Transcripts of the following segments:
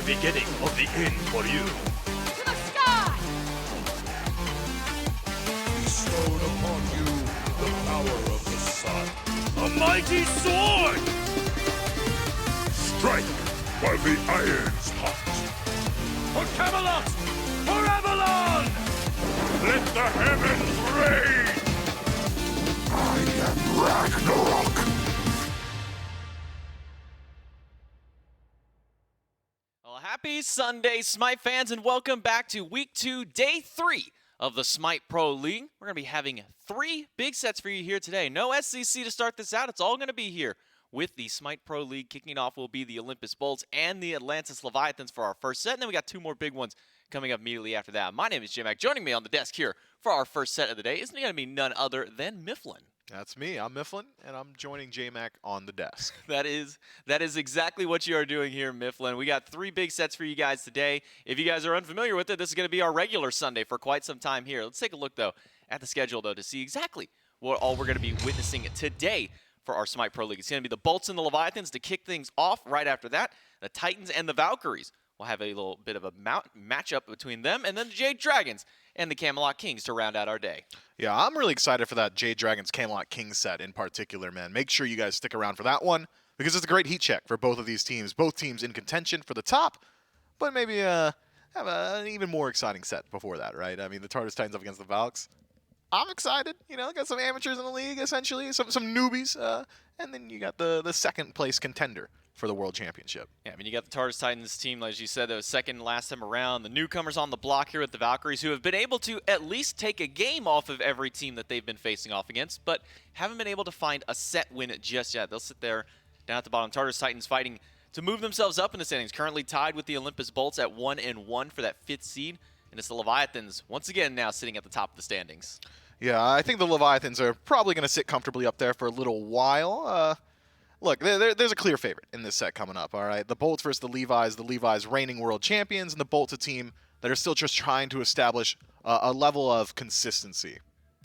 beginning of the end for you. To the sky! Bestowed upon you the power of the sun. A mighty sword! Strike while the iron's hot. For Camelot! For Avalon! Let the heavens rain! I am Ragnarok! Well, happy Sunday, SMITE fans, and welcome back to Week 2, Day 3 of the SMITE Pro League. We're going to be having 3 big sets for you here today. No SCC to start this out. It's all going to be here with the SMITE Pro League. Kicking off will be the Olympus Bolts and the Atlantis Leviathans for our first set, and then we got 2 more big ones coming up immediately after that. My name is J-Mac. Joining me on the desk here for our first set of the day isn't going to be none other than Mifflin. That's me. I'm Mifflin, and I'm joining J-Mac on the desk. That is exactly what you are doing here, Mifflin. We got 3 big sets for you guys today. If you guys are unfamiliar with it, this is going to be our regular Sunday for quite some time here. Let's take a look, though, at the schedule, though, to see exactly what all we're going to be witnessing today for our SMITE Pro League. It's going to be the Bolts and the Leviathans to kick things off. Right after that, the Titans and the Valkyries. We'll have a little bit of a matchup between them, and then the Jade Dragons and the Camelot Kings to round out our day. Yeah, I'm really excited for that Jade Dragons Camelot Kings set in particular, man. Make sure you guys stick around for that one, because it's a great heat check for both of these teams. Both teams in contention for the top, but maybe have an even more exciting set before that, right? I mean, the Tartarus Titans up against the Valks. I'm excited. You know, got some amateurs in the league, essentially, some newbies, and then you got the second place contender for the World Championship. Yeah, I mean, you got the Tartarus Titans team, as you said, that was second last time around. The newcomers on the block here with the Valkyries, who have been able to at least take a game off of every team that they've been facing off against, but haven't been able to find a set win just yet. They'll sit there down at the bottom. Tartarus Titans fighting to move themselves up in the standings, currently tied with the Olympus Bolts at 1-1 for that 5th seed. And it's the Leviathans, once again, now sitting at the top of the standings. Yeah, I think the Leviathans are probably going to sit comfortably up there for a little while. Look, there's a clear favorite in this set coming up, all right? The Bolts versus the Levi's reigning world champions, and the Bolts a team that are still just trying to establish a level of consistency.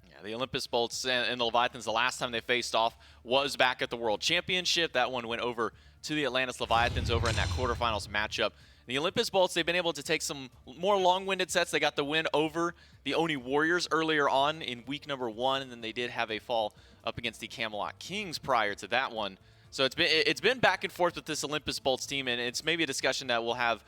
Yeah, the Olympus Bolts and the Leviathans, the last time they faced off was back at the World Championship. That one went over to the Atlantis Leviathans over in that quarterfinals matchup. The Olympus Bolts, they've been able to take some more long-winded sets. They got the win over the Oni Warriors earlier on in week number 1, and then they did have a fall up against the Camelot Kings prior to that one. So it's been back and forth with this Olympus Bolts team, and it's maybe a discussion that we'll have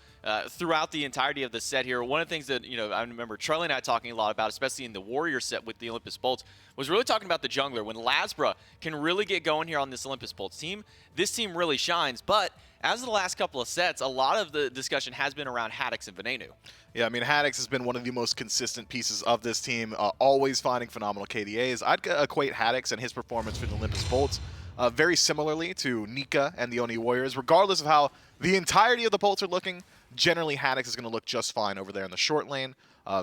throughout the entirety of the set here. One of the things that, you know, I remember Charlie and I talking a lot about, especially in the Warrior set with the Olympus Bolts, was really talking about the jungler. When Lasbra can really get going here on this Olympus Bolts team, this team really shines. But as of the last couple of sets, a lot of the discussion has been around Haddix and Venenu. Yeah, I mean, Haddix has been one of the most consistent pieces of this team, always finding phenomenal KDAs. I'd equate Haddix and his performance for the Olympus Bolts very similarly to Nika and the Oni Warriors. Regardless of how the entirety of the Bolts are looking, generally Haddix is going to look just fine over there in the short lane.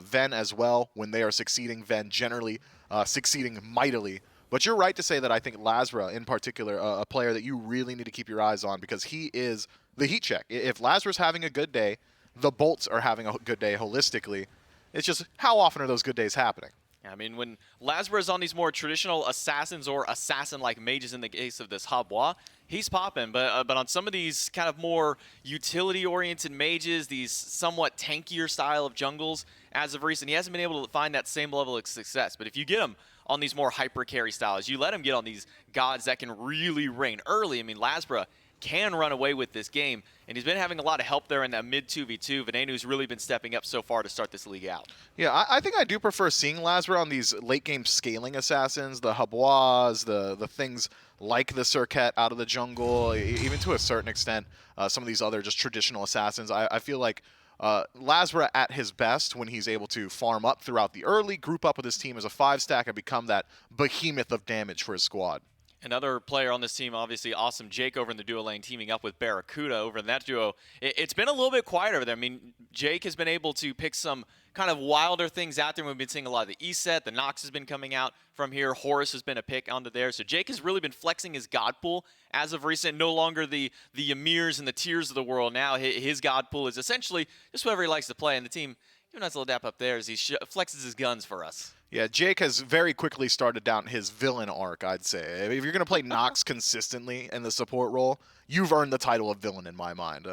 Ven as well, when they are succeeding, Ven generally succeeding mightily. But you're right to say that I think Lasbra, in particular, a player that you really need to keep your eyes on, because he is the heat check. If Lasbra's having a good day, the Bolts are having a good day holistically. It's just, how often are those good days happening? I mean, when Lasbra is on these more traditional assassins or assassin-like mages in the case of this Habois, he's popping. But on some of these kind of more utility-oriented mages, these somewhat tankier style of jungles, as of recent, he hasn't been able to find that same level of success. But if you get him on these more hyper-carry styles, you let him get on these gods that can really reign early. I mean, Lasbra can run away with this game, and he's been having a lot of help there in that mid 2v2. Venenu's really been stepping up so far to start this league out. Yeah, I think I do prefer seeing Lasbra on these late-game scaling assassins, the Habois, the things like the Circuit out of the jungle, even to a certain extent, some of these other just traditional assassins. I feel like Lasbra at his best when he's able to farm up throughout the early, group up with his team as a 5-stack, and become that behemoth of damage for his squad. Another player on this team, obviously, Awesome Jake over in the duo lane, teaming up with Barracuda over in that duo. It's been a little bit quiet over there. I mean, Jake has been able to pick some kind of wilder things out there. We've been seeing a lot of the E-set. The Nox has been coming out from here. Horus has been a pick onto there. So Jake has really been flexing his god pool as of recent. No longer the Ymirs and the Tears of the world. Now his god pool is essentially just whatever he likes to play. And the team, even nice little dap up there as he flexes his guns for us. Yeah, Jake has very quickly started down his villain arc, I'd say. If you're going to play Nox consistently in the support role, you've earned the title of villain in my mind.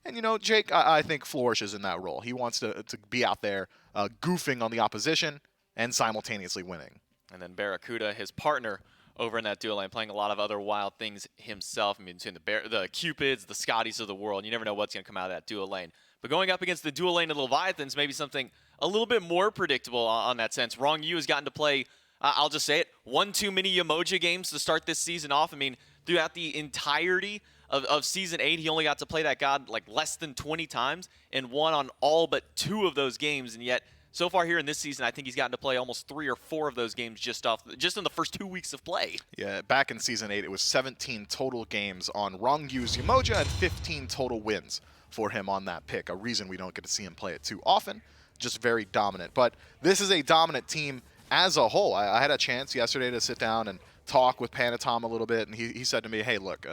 And, you know, Jake, I think flourishes in that role. He wants to be out there goofing on the opposition and simultaneously winning. And then Barracuda, his partner over in that duo lane, playing a lot of other wild things himself. I mean, between the Cupids, the Scotties of the world, you never know what's going to come out of that duo lane. But going up against the duo lane of the Leviathans, maybe something a little bit more predictable on that sense. Wrong U has gotten to play, I'll just say it, one too many Emoji games to start this season off. I mean, throughout the entirety of Season 8, he only got to play that god like less than 20 times and won on all but 2 of those games. And yet, so far here in this season, I think he's gotten to play almost 3 or 4 of those games just in the first 2 weeks of play. Yeah, back in Season 8, it was 17 total games on Rongyu's Umoja and 15 total wins for him on that pick. A reason we don't get to see him play it too often. Just very dominant. But this is a dominant team as a whole. I had a chance yesterday to sit down and talk with Panatom a little bit, and he said to me, hey, look,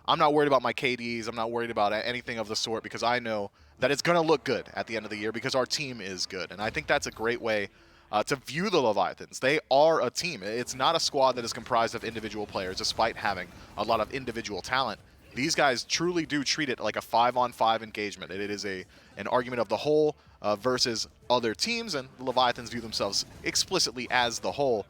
I'm not worried about my KDs. I'm not worried about anything of the sort because I know that it's going to look good at the end of the year because our team is good. And I think that's a great way to view the Leviathans. They are a team. It's not a squad that is comprised of individual players despite having a lot of individual talent. These guys truly do treat it like a 5-on-5 engagement. It is an argument of the whole versus other teams, and the Leviathans view themselves explicitly as the whole.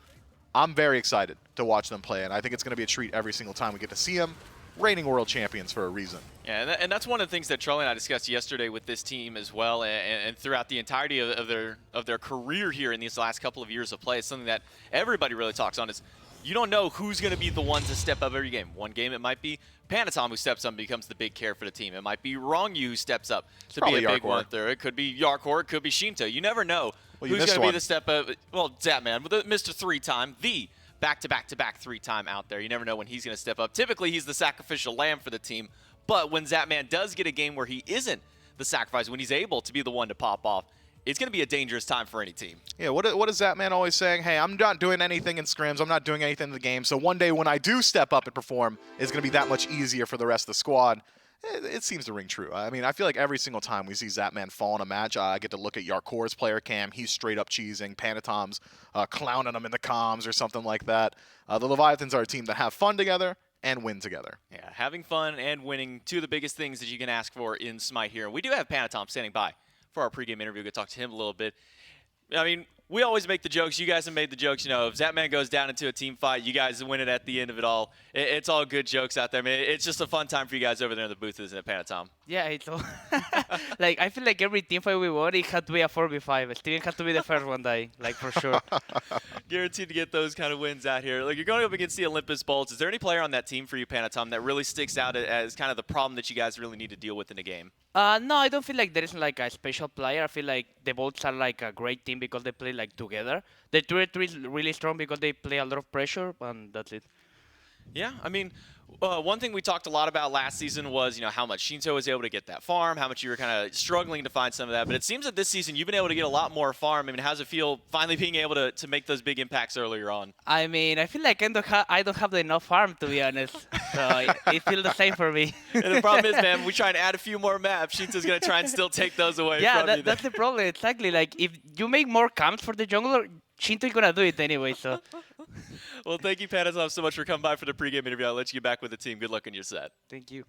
I'm very excited to watch them play, and I think it's going to be a treat every single time we get to see them. Reigning world champions for a reason. Yeah, and that's one of the things that Charlie and I discussed yesterday with this team as well, and throughout the entirety of their career here in these last couple of years of play. It's something that everybody really talks on is you don't know who's going to be the one to step up every game. One game it might be Panatom who steps up and becomes the big care for the team. It might be Wrong U who steps up to be a big one there. It could be Yarkor, it could be Shinto. You never know who's going to be the step up. Well, Zatman, with Mr. 3-time, the back-to-back-to-back 3-time out there. You never know when he's going to step up. Typically, he's the sacrificial lamb for the team. But when Zatman does get a game where he isn't the sacrifice, when he's able to be the one to pop off, it's going to be a dangerous time for any team. Yeah, what is Zatman always saying? Hey, I'm not doing anything in scrims. I'm not doing anything in the game. So one day when I do step up and perform, it's going to be that much easier for the rest of the squad. It seems to ring true. I mean, I feel like every single time we see Zatman fall in a match, I get to look at Yarkor's player cam. He's straight up cheesing. Panatom's clowning him in the comms or something like that. The Leviathans are a team that have fun together and win together. Yeah, having fun and winning, 2 of the biggest things that you can ask for in SMITE here. We do have Panatom standing by for our pregame interview. We'll talk to him a little bit. I mean, we always make the jokes. You guys have made the jokes. You know, if Zatman goes down into a team fight, you guys win it at the end of it all. It's all good jokes out there. I mean, it's just a fun time for you guys over there in the booth, isn't it, Panatom? Yeah, it's all like I feel like every team fight we won, it had to be a 4v5. Steven had to be the first one dying, like for sure. Guaranteed to get those kind of wins out here. Like, you're going up against the Olympus Bolts. Is there any player on that team for you, Panatom, that really sticks out as kind of the problem that you guys really need to deal with in the game? No, I don't feel like there is like a special player. I feel like the Bolts are like a great team because they play like together. The 3 is really strong because they play a lot of pressure, and that's it. Yeah, I mean, one thing we talked a lot about last season was, you know, how much Shinto was able to get that farm, how much you were kind of struggling to find some of that. But it seems that this season you've been able to get a lot more farm. I mean, how does it feel finally being able to make those big impacts earlier on? I mean, I feel like I don't have enough farm, to be honest. So it feels the same for me. And the problem is, man, we try and add a few more maps. Shinto's going to try and still take those away from you. Yeah, that's the problem. Exactly. Like, if you make more camps for the jungler, Shinto's going to do it anyway, so... Well, thank you, Panatom, so much for coming by for the pregame interview. I'll let you get back with the team. Good luck in your set. Thank you.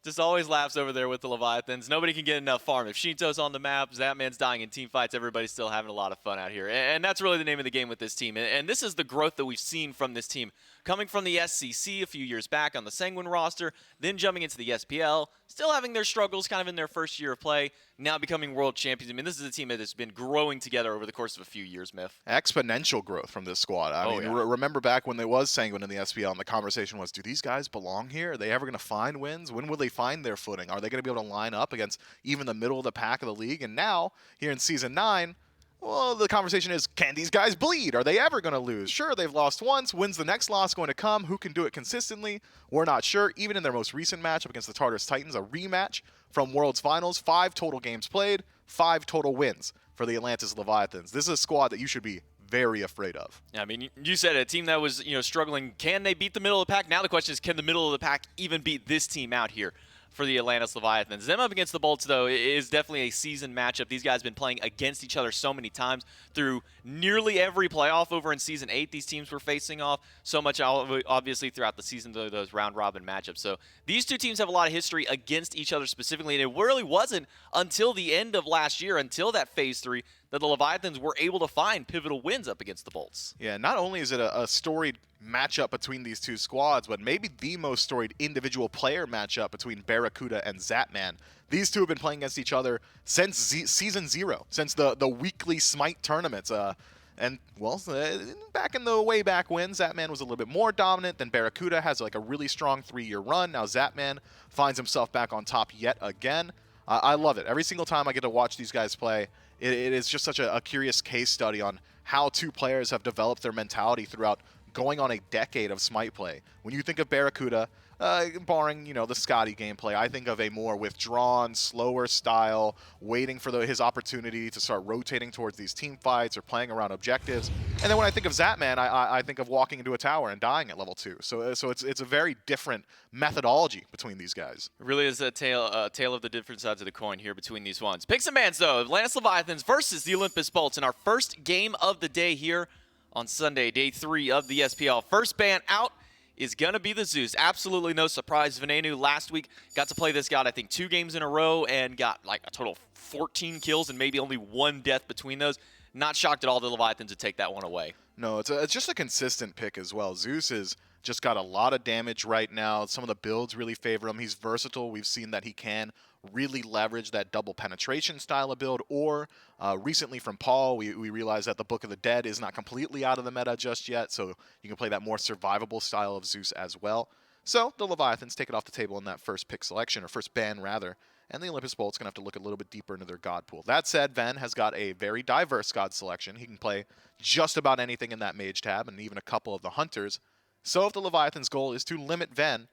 Just always laughs over there with the Leviathans. Nobody can get enough farm. If Shinto's on the map, Zatman's dying in team fights, everybody's still having a lot of fun out here. And that's really the name of the game with this team. And this is the growth that we've seen from this team. Coming from the SCC a few years back on the Sanguine roster, then jumping into the SPL, still having their struggles kind of in their first year of play, now becoming world champions. I mean, this is a team that has been growing together over the course of a few years, Myth. Exponential growth from this squad. I mean, remember back when there was Sanguine in the SPL and the conversation was, do these guys belong here? Are they ever going to find wins? When will they find their footing? Are they going to be able to line up against even the middle of the pack of the league? And now, here in Season 9, well, the conversation is, can these guys bleed? Are they ever going to lose? Sure, they've lost once. When's the next loss going to come? Who can do it consistently? We're not sure. Even in their most recent matchup against the Tartarus Titans, a rematch from Worlds Finals, 5 total games played, 5 total wins for the Atlantis Leviathans. This is a squad that you should be very afraid of. Yeah, I mean, you said a team that was, struggling. Can they beat the middle of the pack? Now the question is, can the middle of the pack even beat this team out here? for the Atlantis Leviathans. Them up against the Bolts, though, is definitely a seasoned matchup. These guys have been playing against each other so many times through nearly every playoff over in Season 8. These teams were facing off so much, obviously, throughout the season, those round-robin matchups. So these two teams have a lot of history against each other specifically, and it really wasn't until the end of last year, until that Phase 3, that the Leviathans were able to find pivotal wins up against the Bolts. Yeah, not only is it a storied matchup between these two squads, but maybe the most storied individual player matchup between Barracuda and Zapman. These two have been playing against each other since Season 0, since the weekly SMITE tournaments. And, well, back in the way back when, Zapman was a little bit more dominant than Barracuda, has like a really strong 3-year run. Now Zapman finds himself back on top yet again. I love it. Every single time I get to watch these guys play, it is just such a curious case study on how two players have developed their mentality throughout going on a decade of SMITE play. When you think of Barracuda, barring, the Scotty gameplay, I think of a more withdrawn, slower style, waiting for his opportunity to start rotating towards these team fights or playing around objectives. And then when I think of Zapman, I think of walking into a tower and dying at level 2. So it's a very different methodology between these guys. It really is a tale of the different sides of the coin here between these ones. Picks and bans, though. Atlantis Leviathans versus the Olympus Bolts in our first game of the day here on Sunday, day 3 of the SPL. First ban out is going to be the Zeus. Absolutely no surprise. Venenu last week got to play this god, I think, 2 games in a row and got like a total of 14 kills and maybe only 1 death between those. Not shocked at all the Leviathans to take that one away. No, it's just a consistent pick as well. Zeus is just got a lot of damage right now. Some of the builds really favor him. He's versatile. We've seen that he can really leverage that double penetration style of build, or recently from Paul, we realized that the Book of the Dead is not completely out of the meta just yet, so you can play that more survivable style of Zeus as well. So the Leviathans take it off the table in that first pick selection, or first ban rather, and the Olympus Bolt's going to have to look a little bit deeper into their god pool. That said, Ven has got a very diverse god selection. He can play just about anything in that mage tab, and even a couple of the hunters. So if the Leviathan's goal is to limit Ven,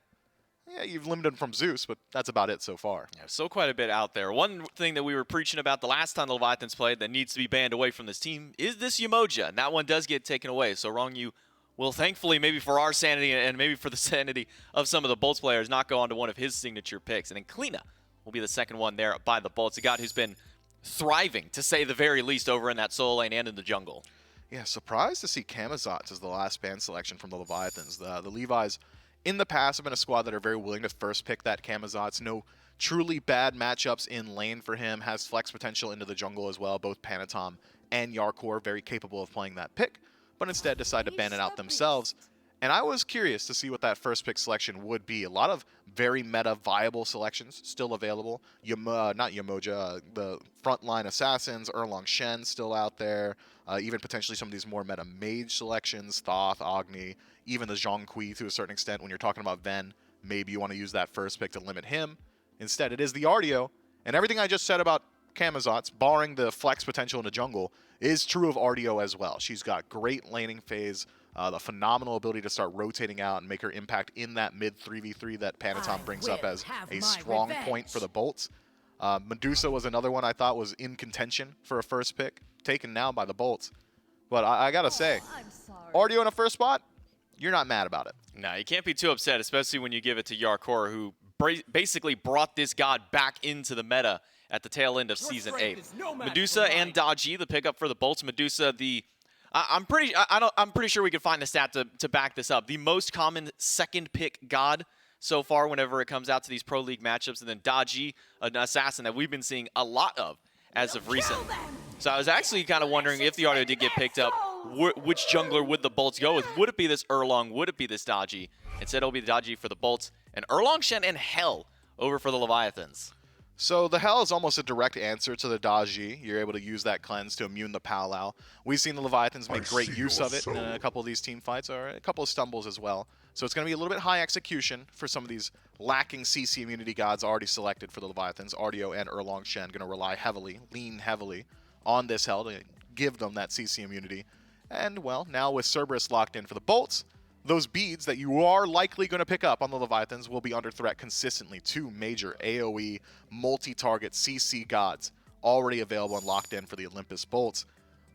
yeah, you've limited him from Zeus, but that's about it so far. Yeah, so quite a bit out there. One thing that we were preaching about the last time the Leviathans played that needs to be banned away from this team is this Umoja, and that one does get taken away. So Wrong You will, thankfully, maybe for our sanity and maybe for the sanity of some of the Bolts players, not go on to one of his signature picks. And then Kleena will be the second one there by the Bolts, a god who's been thriving, to say the very least, over in that solo lane and in the jungle. Yeah, surprised to see Camazotz as the last ban selection from the Leviathans. The Levi's in the past have been a squad that are very willing to first pick that Camazotz. No truly bad matchups in lane for him. Has flex potential into the jungle as well. Both Panatom and Yarkor very capable of playing that pick, but instead decide to ban it out themselves. And I was curious to see what that first pick selection would be. A lot of very meta viable selections still available. Not Umoja, the frontline assassins, Erlong Shen still out there. Even potentially some of these more meta mage selections, Thoth, Agni, even the Zhong Kui to a certain extent. When you're talking about Ven, maybe you want to use that first pick to limit him. Instead, it is the Artio. And everything I just said about Camazotz, barring the flex potential in the jungle, is true of Artio as well. She's got great laning phase, the phenomenal ability to start rotating out and make her impact in that mid 3v3 that Panatom brings up as a strong point for the Bolts. Medusa was another one I thought was in contention for a first pick, taken now by the Bolts. But I gotta say, Artio in a first spot, you're not mad about it. No, you can't be too upset, especially when you give it to Yarkor, who basically brought this god back into the meta at the tail end of Season 8. Medusa and Daji, the pickup for the Bolts. Medusa, I'm pretty sure we could find the stat to back this up. The most common second pick god so far whenever it comes out to these Pro League matchups. And then Daji, an assassin that we've been seeing a lot of as of recent. So I was actually kind of wondering if the Artio did get picked up, which jungler would the Bolts go with? Would it be this Erlong? Would it be this Daji? Instead, it'll be the Daji for the Bolts. And Erlong Shen and Hell over for the Leviathans. So the Hell is almost a direct answer to the Daji. You're able to use that cleanse to immune the Powwow. We've seen the Leviathans make great use of it in a couple of these team fights, or a couple of stumbles as well. So it's going to be a little bit high execution for some of these lacking CC immunity gods already selected for the Leviathans. Artio and Erlong Shen going to rely heavily, lean heavily on this Hell to give them that CC immunity. And, well, now with Cerberus locked in for the Bolts, those beads that you are likely going to pick up on the Leviathans will be under threat consistently. 2 major AoE multi-target CC gods already available and locked in for the Olympus Bolts.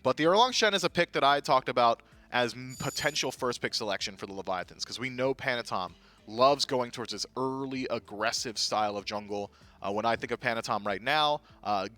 But the Erlong Shen is a pick that I talked about as potential first pick selection for the Leviathans, because we know Panatom loves going towards this early, aggressive style of jungle. When I think of Panatom right now,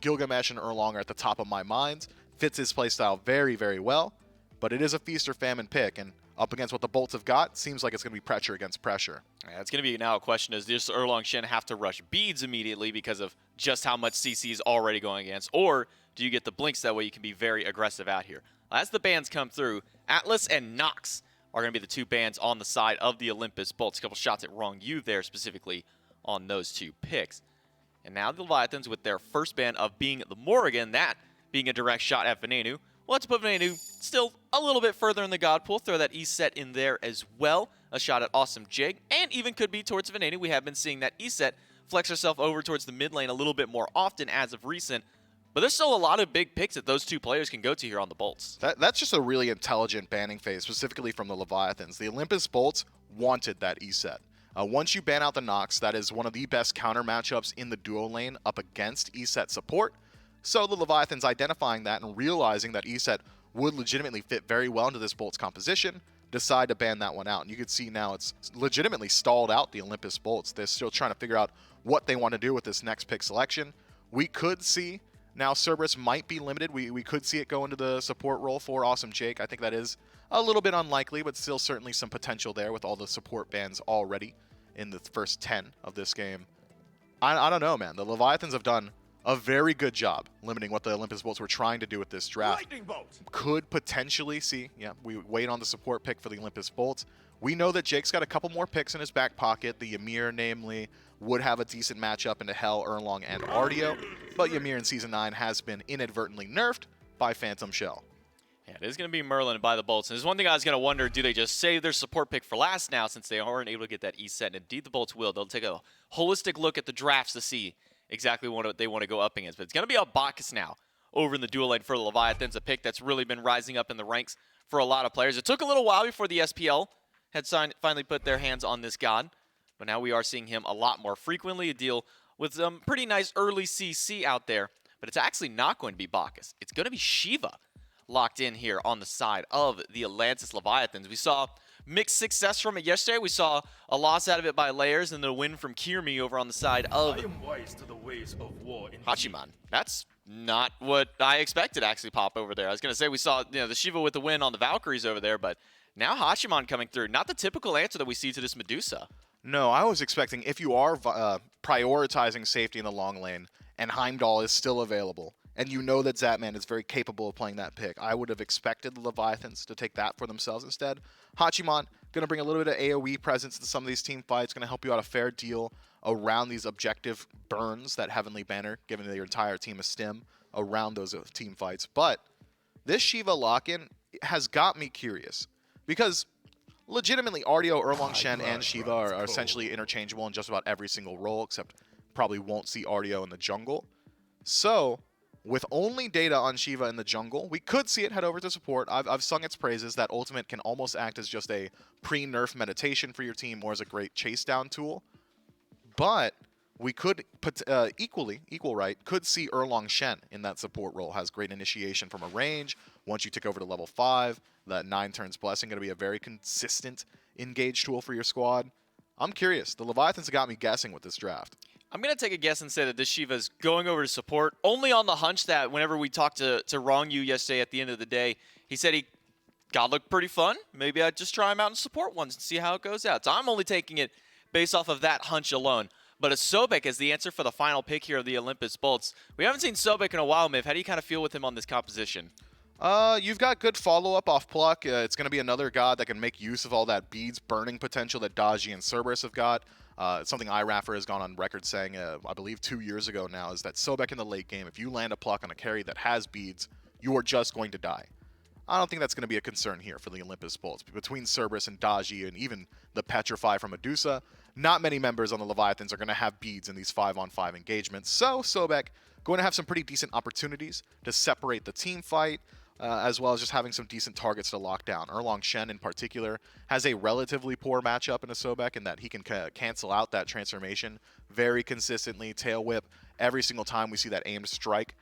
Gilgamesh and Erlong are at the top of my mind. Fits his playstyle very, very well, but it is a feast or famine pick, and up against what the Bolts have got, seems like it's going to be pressure against pressure. Yeah, it's going to be now a question, does this Erlong Shen have to rush beads immediately because of just how much CC is already going against, or do you get the blinks that way you can be very aggressive out here? As the bans come through, Atlas and Nox are going to be the two bans on the side of the Olympus Bolts. A couple shots at Wrong You there specifically on those two picks. And now the Leviathans with their first ban of being the Morrigan, that being a direct shot at Venenu. We'll have to put Venenu still a little bit further in the God pool. Throw that E-set in there as well. A shot at Awesome Jig, and even could be towards Venenu. We have been seeing that E-set flex herself over towards the mid lane a little bit more often as of recent. But there's still a lot of big picks that those two players can go to here on the Bolts. That's just a really intelligent banning phase, specifically from the Leviathans. The Olympus Bolts wanted that E-set. Once you ban out the Nox, that is one of the best counter matchups in the duo lane up against E-set support. So the Leviathans identifying that and realizing that E-set would legitimately fit very well into this Bolts composition, decide to ban that one out. And you can see now it's legitimately stalled out the Olympus Bolts. They're still trying to figure out what they want to do with this next pick selection. We could see now Cerberus might be limited. We could see it go into the support role for Awesome Jake. I think that is a little bit unlikely, but still certainly some potential there with all the support bans already in the first 10 of this game. I don't know, man. The Leviathans have done a very good job limiting what the Olympus Bolts were trying to do with this draft. Lightning bolt. Could potentially see, we wait on the support pick for the Olympus Bolts. We know that Jake's got a couple more picks in his back pocket. The Ymir, namely, would have a decent matchup into Hell, Erlong, and Artio. But Ymir in Season 9 has been inadvertently nerfed by Phantom Shell. Yeah, it is going to be Merlin by the Bolts. And there's one thing I was going to wonder, do they just save their support pick for last now since they aren't able to get that E-set? And indeed the Bolts will. They'll take a holistic look at the drafts to see exactly what they want to go up against. But it's going to be a Bacchus now over in the dual lane for the Leviathans, a pick that's really been rising up in the ranks for a lot of players. It took a little while before the SPL had finally put their hands on this god, but now we are seeing him a lot more frequently, deal with some pretty nice early CC out there. But it's actually not going to be Bacchus. It's going to be Shiva locked in here on the side of the Atlantis Leviathans. We saw mixed success from it yesterday. We saw a loss out of it by layers and the win from Kirmi over on the side of I am wise to the ways of war. Hachiman. That's not what I expected actually pop over there. I was going to say we saw the Shiva with the win on the Valkyries over there, but now Hachiman coming through. Not the typical answer that we see to this Medusa. No, I was expecting if you are prioritizing safety in the long lane and Heimdall is still available, and you know that Zatman is very capable of playing that pick, I would have expected the Leviathans to take that for themselves instead. Hachiman, going to bring a little bit of AoE presence to some of these team fights, going to help you out a fair deal around these objective burns that Heavenly Banner, giving your entire team a stim around those team fights. But this Shiva lock-in has got me curious, because legitimately Artio, Erlong Shen, and Shiva are essentially interchangeable in just about every single role, except probably won't see Artio in the jungle. So with only data on Shiva in the jungle, we could see it head over to support. I've sung its praises. That ultimate can almost act as just a pre-nerf meditation for your team or as a great chase down tool. But we could put equal right, could see Erlong Shen in that support role. Has great initiation from a range. Once you tick over to level 5, that 9 turns blessing going to be a very consistent engage tool for your squad. I'm curious. The Leviathans have got me guessing with this draft. I'm going to take a guess and say that this Shiva is going over to support, only on the hunch that whenever we talked to Wrong You yesterday at the end of the day, he said God looked pretty fun. Maybe I'd just try him out in support once and see how it goes out. So I'm only taking it based off of that hunch alone. But as Sobek is the answer for the final pick here of the Olympus Bolts. We haven't seen Sobek in a while, Miv. How do you kind of feel with him on this composition? You've got good follow-up off Pluck. It's going to be another god that can make use of all that beads burning potential that Daji and Cerberus have got. It's something iRaffer has gone on record saying, I believe 2 years ago now, is that Sobek in the late game, if you land a Pluck on a carry that has beads, you are just going to die. I don't think that's going to be a concern here for the Olympus Bolts. Between Cerberus and Daji and even the Petrify from Medusa, not many members on the Leviathans are going to have beads in these 5-on-5 engagements. So Sobek going to have some pretty decent opportunities to separate the team fight, as well as just having some decent targets to lock down. Erlong Shen in particular has a relatively poor matchup in a Sobek in that he can cancel out that transformation very consistently. Tail Whip, every single time we see that aimed strike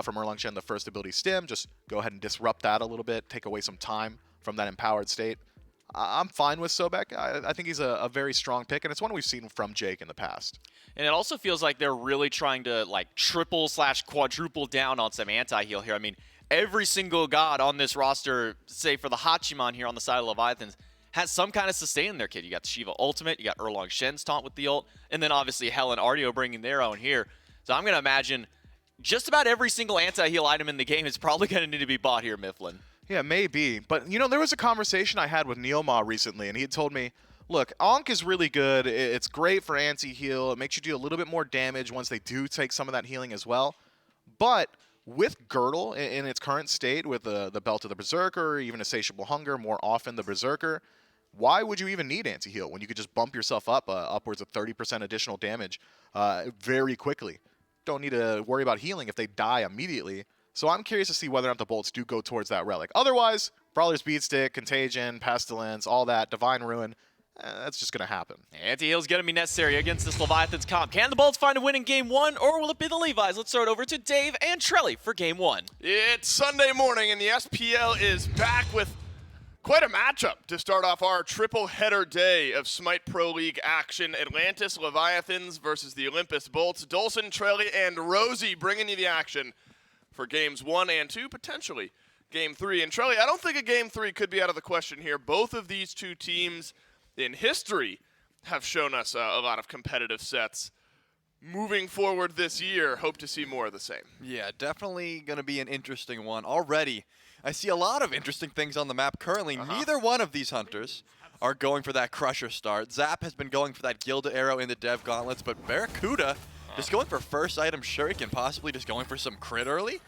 from Erlong Shen, the first ability stim, just go ahead and disrupt that a little bit, take away some time from that empowered state. I'm fine with Sobek. I think he's a very strong pick, and it's one we've seen from Jake in the past. And it also feels like they're really trying to like triple/quadruple down on some anti-heal here. I mean, every single god on this roster, say for the Hachiman here on the side of Leviathans, has some kind of sustain in their kit. You got the Shiva ultimate, you got Erlong Shen's taunt with the ult, and then obviously Hell and Artio bringing their own here. So I'm going to imagine just about every single anti-heal item in the game is probably going to need to be bought here, Mifflin. Yeah, maybe. But, you know, there was a conversation I had with Neilma recently, and he had told me, look, Ankh is really good. It's great for anti-heal. It makes you do a little bit more damage once they do take some of that healing as well. But with Girdle in its current state, with the Belt of the Berserker, even Insatiable Hunger, more often the Berserker, why would you even need anti-heal when you could just bump yourself up upwards of 30% additional damage very quickly? Don't need to worry about healing if they die immediately. So I'm curious to see whether or not the bolts do go towards that relic. Otherwise, Brawler's Beatstick, Contagion, Pestilence, all that, Divine Ruin, that's just going to happen. Anti-heal's going to be necessary against this Leviathans comp. Can the Bolts find a win in Game 1, or will it be the Levi's? Let's throw it over to Dave and Trelly for Game 1. It's Sunday morning, and the SPL is back with quite a matchup to start off our triple-header day of SMITE Pro League action. Atlantis Leviathans versus the Olympus Bolts. Dolson, Trelly, and Rosie bringing you the action for Games 1 and 2, potentially Game 3. And Trelly, I don't think a Game 3 could be out of the question here. Both of these two teams in history have shown us a lot of competitive sets. Moving forward this year, hope to see more of the same. Yeah, definitely going to be an interesting one. Already, I see a lot of interesting things on the map currently. Neither one of these hunters are going for that Crusher start. Zap has been going for that Gilded Arrow in the Dev Gauntlets, but Barracuda just going for first item Shuriken, possibly just going for some crit early.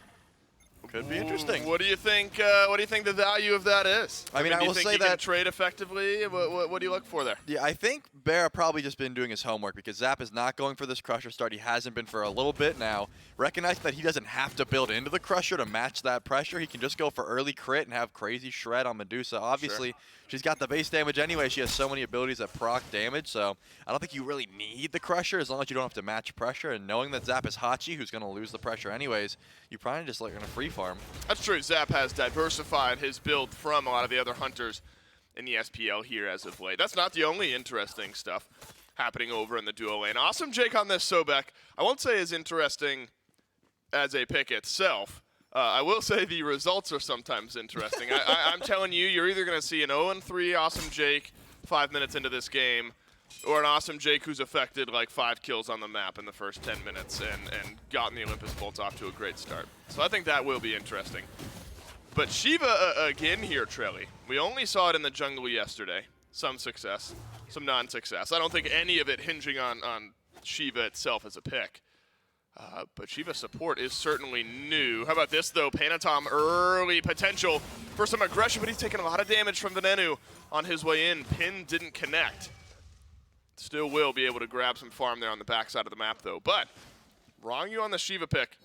Could be interesting. What do you think? What do you think the value of that is? I mean, I do you will think say you can that trade effectively. What do you look for there? Yeah, I think Bear probably just been doing his homework because Zap is not going for this Crusher start. He hasn't been for a little bit now. Recognize that he doesn't have to build into the Crusher to match that pressure. He can just go for early crit and have crazy shred on Medusa. Obviously, she's got the base damage anyway. She has so many abilities that proc damage, so I don't think you really need the Crusher as long as you don't have to match pressure. And knowing that Zap is Hachi, who's going to lose the pressure anyways, you probably just like going to free farm. That's true. Zap has diversified his build from a lot of the other hunters in the SPL here as of late. That's not the only interesting stuff happening over in the duo lane. Awesome Jake on this Sobek. I won't say as interesting as a pick itself. I will say the results are sometimes interesting. I'm telling you, you're either going to see an 0-3 Awesome Jake 5 minutes into this game, or an Awesome Jake who's affected like 5 kills on the map in the first 10 minutes and gotten the Olympus Bolts off to a great start. So I think that will be interesting. But Shiva again here, Trelly. We only saw it in the jungle yesterday. Some success, some non-success. I don't think any of it hinging on Shiva itself as a pick. But Shiva support is certainly new. How about this, though? Panatom early potential for some aggression, but he's taking a lot of damage from Venenu on his way in. Pin didn't connect. Still will be able to grab some farm there on the backside of the map, though. But wrong you on the Shiva pick.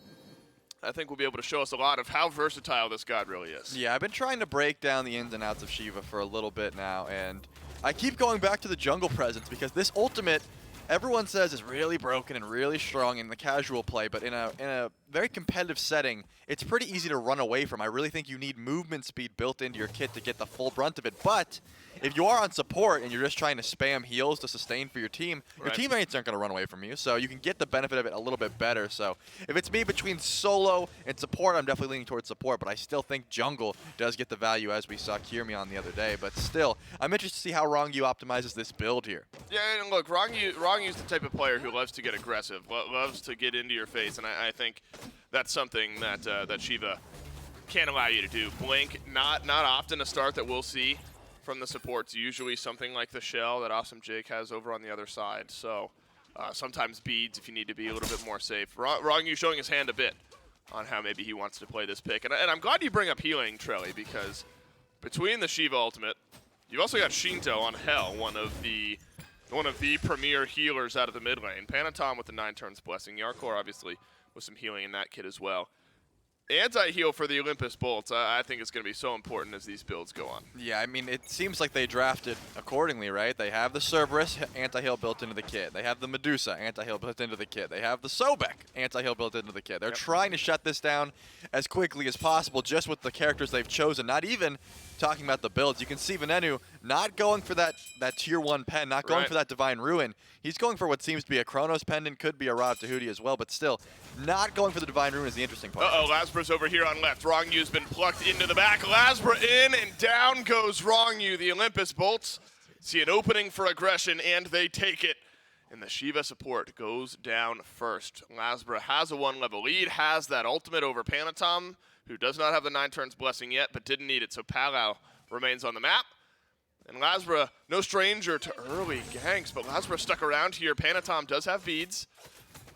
I think will be able to show us a lot of how versatile this god really is. Yeah, I've been trying to break down the ins and outs of Shiva for a little bit now, and I keep going back to the jungle presence because this ultimate, everyone says, is really broken and really strong in the casual play, but in a very competitive setting, it's pretty easy to run away from. I really think you need movement speed built into your kit to get the full brunt of it, but if you are on support and you're just trying to spam heals to sustain for your team, your teammates aren't going to run away from you, so you can get the benefit of it a little bit better. So if it's me between solo and support, I'm definitely leaning towards support, but I still think jungle does get the value as we saw Kirmi on the other day. But still, I'm interested to see how Wrong You optimizes this build here. Yeah, and look, Wrong You's the type of player who loves to get aggressive, loves to get into your face, and I think that's something that that Shiva can't allow you to do. Blink, not often a start that we'll see from the supports, usually something like the shell that Awesome Jake has over on the other side. So sometimes beads if you need to be a little bit more safe. Wrong You showing his hand a bit on how maybe he wants to play this pick. And I'm glad you bring up healing, Trelly, because between the Shiva ultimate, you've also got Shinto on Hell, one of the premier healers out of the mid lane. Panatom with the 9 turns blessing. Yarkor obviously with some healing in that kit as well. Anti-heal for the Olympus Bolts, I think it's going to be so important as these builds go on. Yeah, I mean, it seems like they drafted accordingly, right? They have the Cerberus anti-heal built into the kit. They have the Medusa anti-heal built into the kit. They have the Sobek anti-heal built into the kit. They're trying to shut this down as quickly as possible just with the characters they've chosen, not even talking about the builds. You can see Venenu not going for that tier 1 pen, not going Right. for that Divine Ruin. He's going for what seems to be a Chronos pendant, could be a Rod Tahuti as well, but still, not going for the Divine Ruin is the interesting part. Uh-oh, Lasbra's over here on left. Wrongyu's been plucked into the back. Lasbra in, and down goes Wrongyu. The Olympus Bolts see an opening for aggression, and they take it. And the Shiva support goes down first. Lasbra has a 1-level lead, has that ultimate over Panatom, who does not have the 9 turns blessing yet, but didn't need it, so Palau remains on the map. And Lasbra, no stranger to early ganks, but Lasbra stuck around here. Panatom does have beads,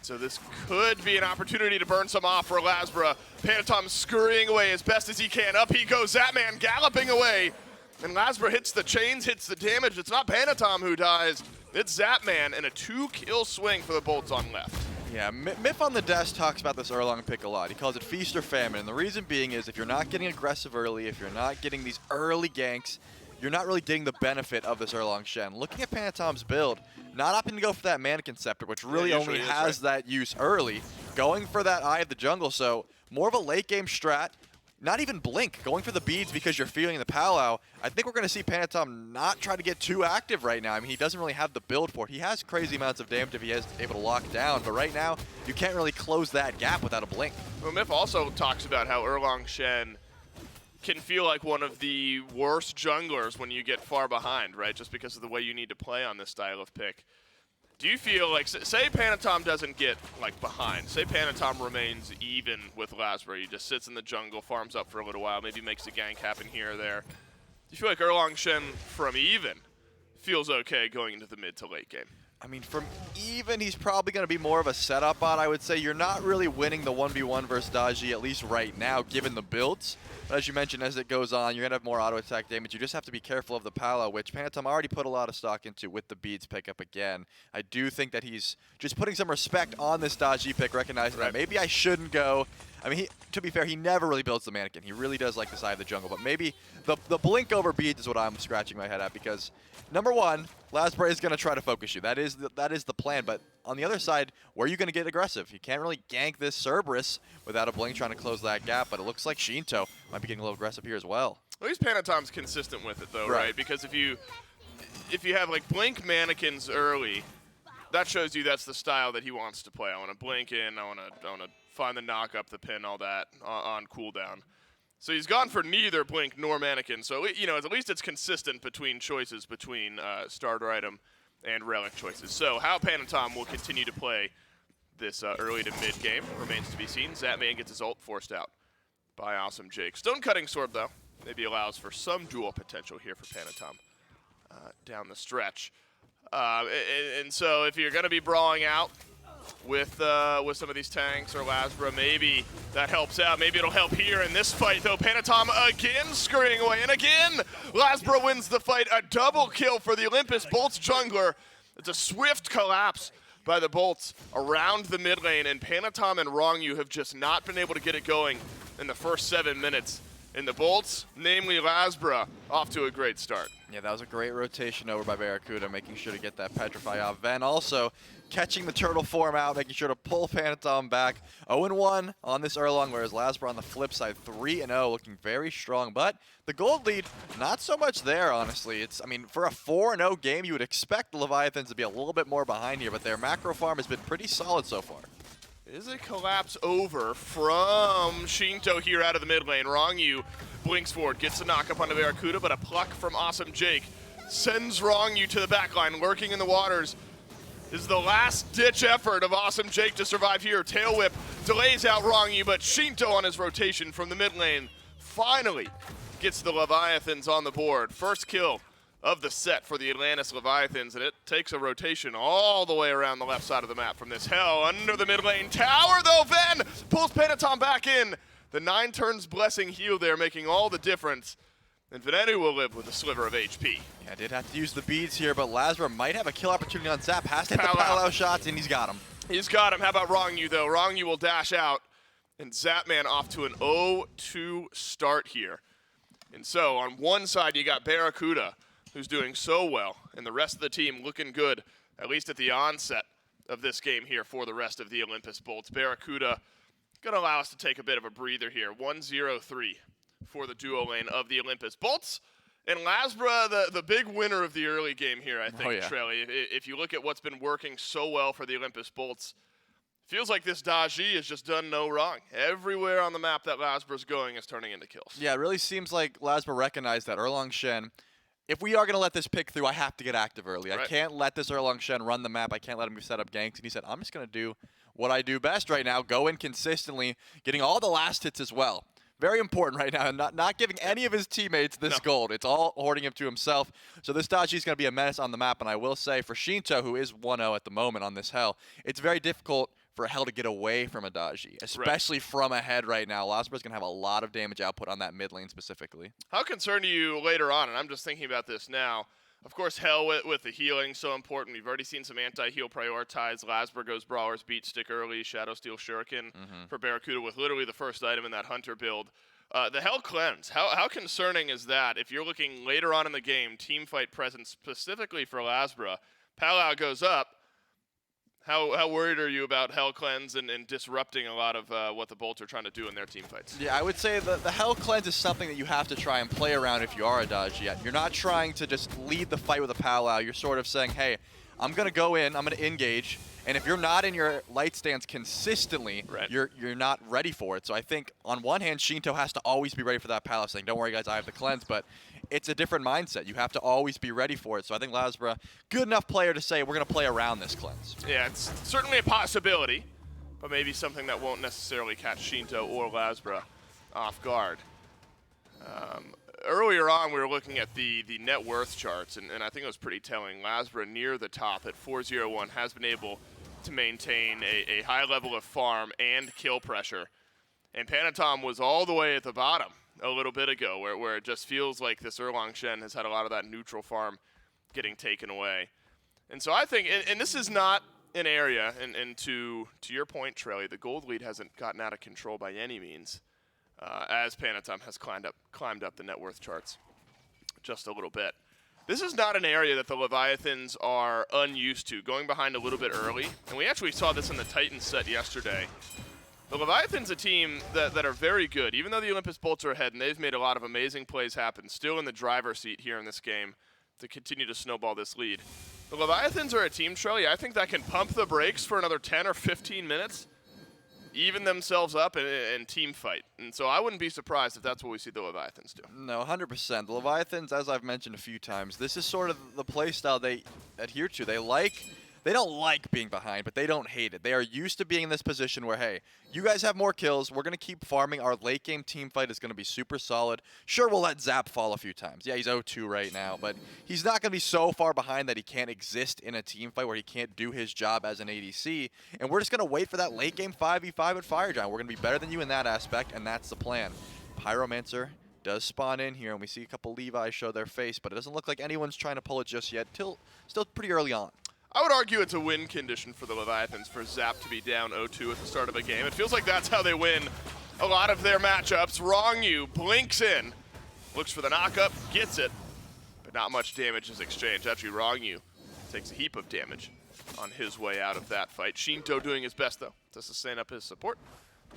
so this could be an opportunity to burn some off for Lasbra. Panatom scurrying away as best as he can. Up he goes, Zapman galloping away. And Lasbra hits the chains, hits the damage. It's not Panatom who dies, it's Zapman, and a 2-kill swing for the Bolts on left. Yeah, Miff on the desk talks about this Erlang pick a lot. He calls it feast or famine, and the reason being is if you're not getting aggressive early, if you're not getting these early ganks, you're not really getting the benefit of this Erlang Shen. Looking at Panatom's build, not opting to go for that Mannequin Scepter, which really only has that use early, going for that Eye of the Jungle, so more of a late game strat. Not even blink, going for the beads because you're feeling the Palau. I think we're going to see Panatom not try to get too active right now. I mean, he doesn't really have the build for it. He has crazy amounts of damage if he is able to lock down, but right now, you can't really close that gap without a blink. Well, Miff also talks about how Erlang Shen can feel like one of the worst junglers when you get far behind, right? Just because of the way you need to play on this style of pick. Do you feel like, say Panatom doesn't get like behind, say Panatom remains even with Lasbra, he just sits in the jungle, farms up for a little while, maybe makes a gank happen here or there. Do you feel like Erlang Shen from even feels okay going into the mid to late game? I mean, from even, he's probably going to be more of a setup bot, I would say. You're not really winning the 1v1 versus Daji, at least right now, given the builds. But as you mentioned, as it goes on, you're going to have more auto-attack damage. You just have to be careful of the Palau, which Panatom already put a lot of stock into with the beads pickup again. I do think that he's just putting some respect on this Daji pick, recognizing that maybe I shouldn't go. I mean, to be fair, he never really builds the Mannequin. He really does like the Eye of the Jungle, but maybe the blink over beads is what I'm scratching my head at, because number one, Lasbra is going to try to focus you. That is the plan, but on the other side, where are you going to get aggressive? You can't really gank this Cerberus without a blink trying to close that gap, but it looks like Shinto might be getting a little aggressive here as well. At least Panatom's consistent with it though, right? Because if you have like blink mannequins early, that shows you that's the style that he wants to play. I want to blink in, I want to find the knock up, the pin, all that on cooldown. So he's gone for neither blink nor mannequin. So you know, at least it's consistent between choices between starter item and relic choices. So how Panatom will continue to play this early to mid game remains to be seen. Zapman gets his ult forced out by Awesome Jake. Stone Cutting Sword though maybe allows for some duel potential here for Panatom down the stretch. And so if you're going to be brawling out with some of these tanks or Lasbra, maybe that helps out. Maybe it'll help here in this fight, though. Panatom again scurrying away, and again, Lasbra wins the fight. A double kill for the Olympus Bolts jungler. It's a swift collapse by the Bolts around the mid lane, and Panatom and Wrongyu have just not been able to get it going in the first 7 minutes. And the Bolts, namely Lasbra, off to a great start. Yeah, that was a great rotation over by Barracuda, making sure to get that Petrify off. Ven also catching the turtle form out, making sure to pull Panatom back. 0-1 on this Erlang, whereas Lasbra on the flip side, 3-0, looking very strong. But the gold lead, not so much there, honestly. I mean, for a 4-0 game, you would expect the Leviathans to be a little bit more behind here, but their macro farm has been pretty solid so far. Is a collapse over from Shinto here out of the mid lane. Wrongyu blinks forward, gets a knock up onto Barracuda, but a pluck from Awesome Jake sends Wrongyu to the back line, lurking in the waters. This is the last-ditch effort of Awesome Jake to survive here. Tail Whip delays out Wrongyu, but Shinto on his rotation from the mid lane finally gets the Leviathans on the board. First kill of the set for the Atlantis Leviathans, and it takes a rotation all the way around the left side of the map from this hell under the mid lane tower, though. Ven pulls Panatom back in. The 9 turns blessing heal there, making all the difference. And Venenu will live with a sliver of HP. Yeah, did have to use the beads here, but Lasbra might have a kill opportunity on Zap. Has to hit the Palau shots, and he's got him. He's got him. How about Wrongyu, though? Wrongyu will dash out, and Zapman off to an 0-2 start here. And so on one side, you got Barracuda, who's doing so well, and the rest of the team looking good, at least at the onset of this game here for the rest of the Olympus Bolts. Barracuda going to allow us to take a bit of a breather here. 1-0-3 for the duo lane of the Olympus Bolts. And Lasbra, the big winner of the early game here, I think, Oh, yeah. Trelly. If you look at what's been working so well for the Olympus Bolts, feels like this Daji has just done no wrong. Everywhere on the map that Lasbra's going is turning into kills. Yeah, it really seems like Lasbra recognized that Erlang Shen, if we are going to let this pick through, I have to get active early. I Right. can't let this Erlang Shen run the map. I can't let him set up ganks. And he said, I'm just going to do what I do best right now, go in consistently, getting all the last hits as well. Very important right now, and not giving any of his teammates this gold. It's all hoarding him to himself. So this Daji is going to be a menace on the map, and I will say for Shinto, who is 1-0 at the moment on this Hell, it's very difficult for Hell to get away from a Daji, especially from ahead right now. Lasbra's going to have a lot of damage output on that mid lane specifically. How concerned are you later on? And I'm just thinking about this now. Of course, Hell with the healing, so important. We've already seen some anti-heal prioritized. Lasbra goes Brawler's Beat Stick early, Shadow Steel Shuriken for Barracuda with literally the first item in that Hunter build. The Hell Cleanse, how concerning is that? If you're looking later on in the game, team fight presence specifically for Lasbra, Palau goes up. How worried are you about Hell Cleanse and disrupting a lot of what the Bolts are trying to do in their team fights? Yeah, I would say the Hell Cleanse is something that you have to try and play around if you are a Daji. You're not trying to just lead the fight with a Palau. You're sort of saying, hey, I'm going to go in, I'm going to engage, and if you're not in your light stance consistently, you're not ready for it. So I think on one hand, Shinto has to always be ready for that Palau, saying, don't worry guys, I have the cleanse, but it's a different mindset. You have to always be ready for it. So I think Lasbra, good enough player to say we're going to play around this cleanse. Yeah, it's certainly a possibility, but maybe something that won't necessarily catch Shinto or Lasbra off guard. Earlier on, we were looking at the net worth charts, and I think it was pretty telling. Lasbra near the top at 401 has been able to maintain a high level of farm and kill pressure. And Panatom was all the way at the bottom a little bit ago, where it just feels like this Erlang Shen has had a lot of that neutral farm getting taken away. And so I think, and this is not an area, and to your point, Trelly, the gold lead hasn't gotten out of control by any means, as Panatom has climbed up the net worth charts just a little bit. This is not an area that the Leviathans are unused to, going behind a little bit early. And we actually saw this in the Titan set yesterday. The Leviathans, a team that are very good, even though the Olympus Bolts are ahead, and they've made a lot of amazing plays happen, still in the driver's seat here in this game to continue to snowball this lead. The Leviathans are a team, Trelly, I think that can pump the brakes for another 10 or 15 minutes, even themselves up and team fight. And so I wouldn't be surprised if that's what we see the Leviathans do. No, 100%. The Leviathans, as I've mentioned a few times, this is sort of the play style they adhere to. They don't like being behind, but they don't hate it. They are used to being in this position where, hey, you guys have more kills. We're going to keep farming. Our late game team fight is going to be super solid. Sure, we'll let Zap fall a few times. Yeah, he's 0-2 right now, but he's not going to be so far behind that he can't exist in a team fight where he can't do his job as an ADC. And we're just going to wait for that late game 5v5 at Fire Giant. We're going to be better than you in that aspect, and that's the plan. Pyromancer does spawn in here, and we see a couple Levi show their face, but it doesn't look like anyone's trying to pull it just yet. Still pretty early on. I would argue it's a win condition for the Leviathans for Zap to be down 0-2 at the start of a game. It feels like that's how they win a lot of their matchups. Wrong You blinks in, looks for the knockup, gets it, but not much damage is exchanged. Actually, Wrong You takes a heap of damage on his way out of that fight. Shinto doing his best, though, to sustain up his support.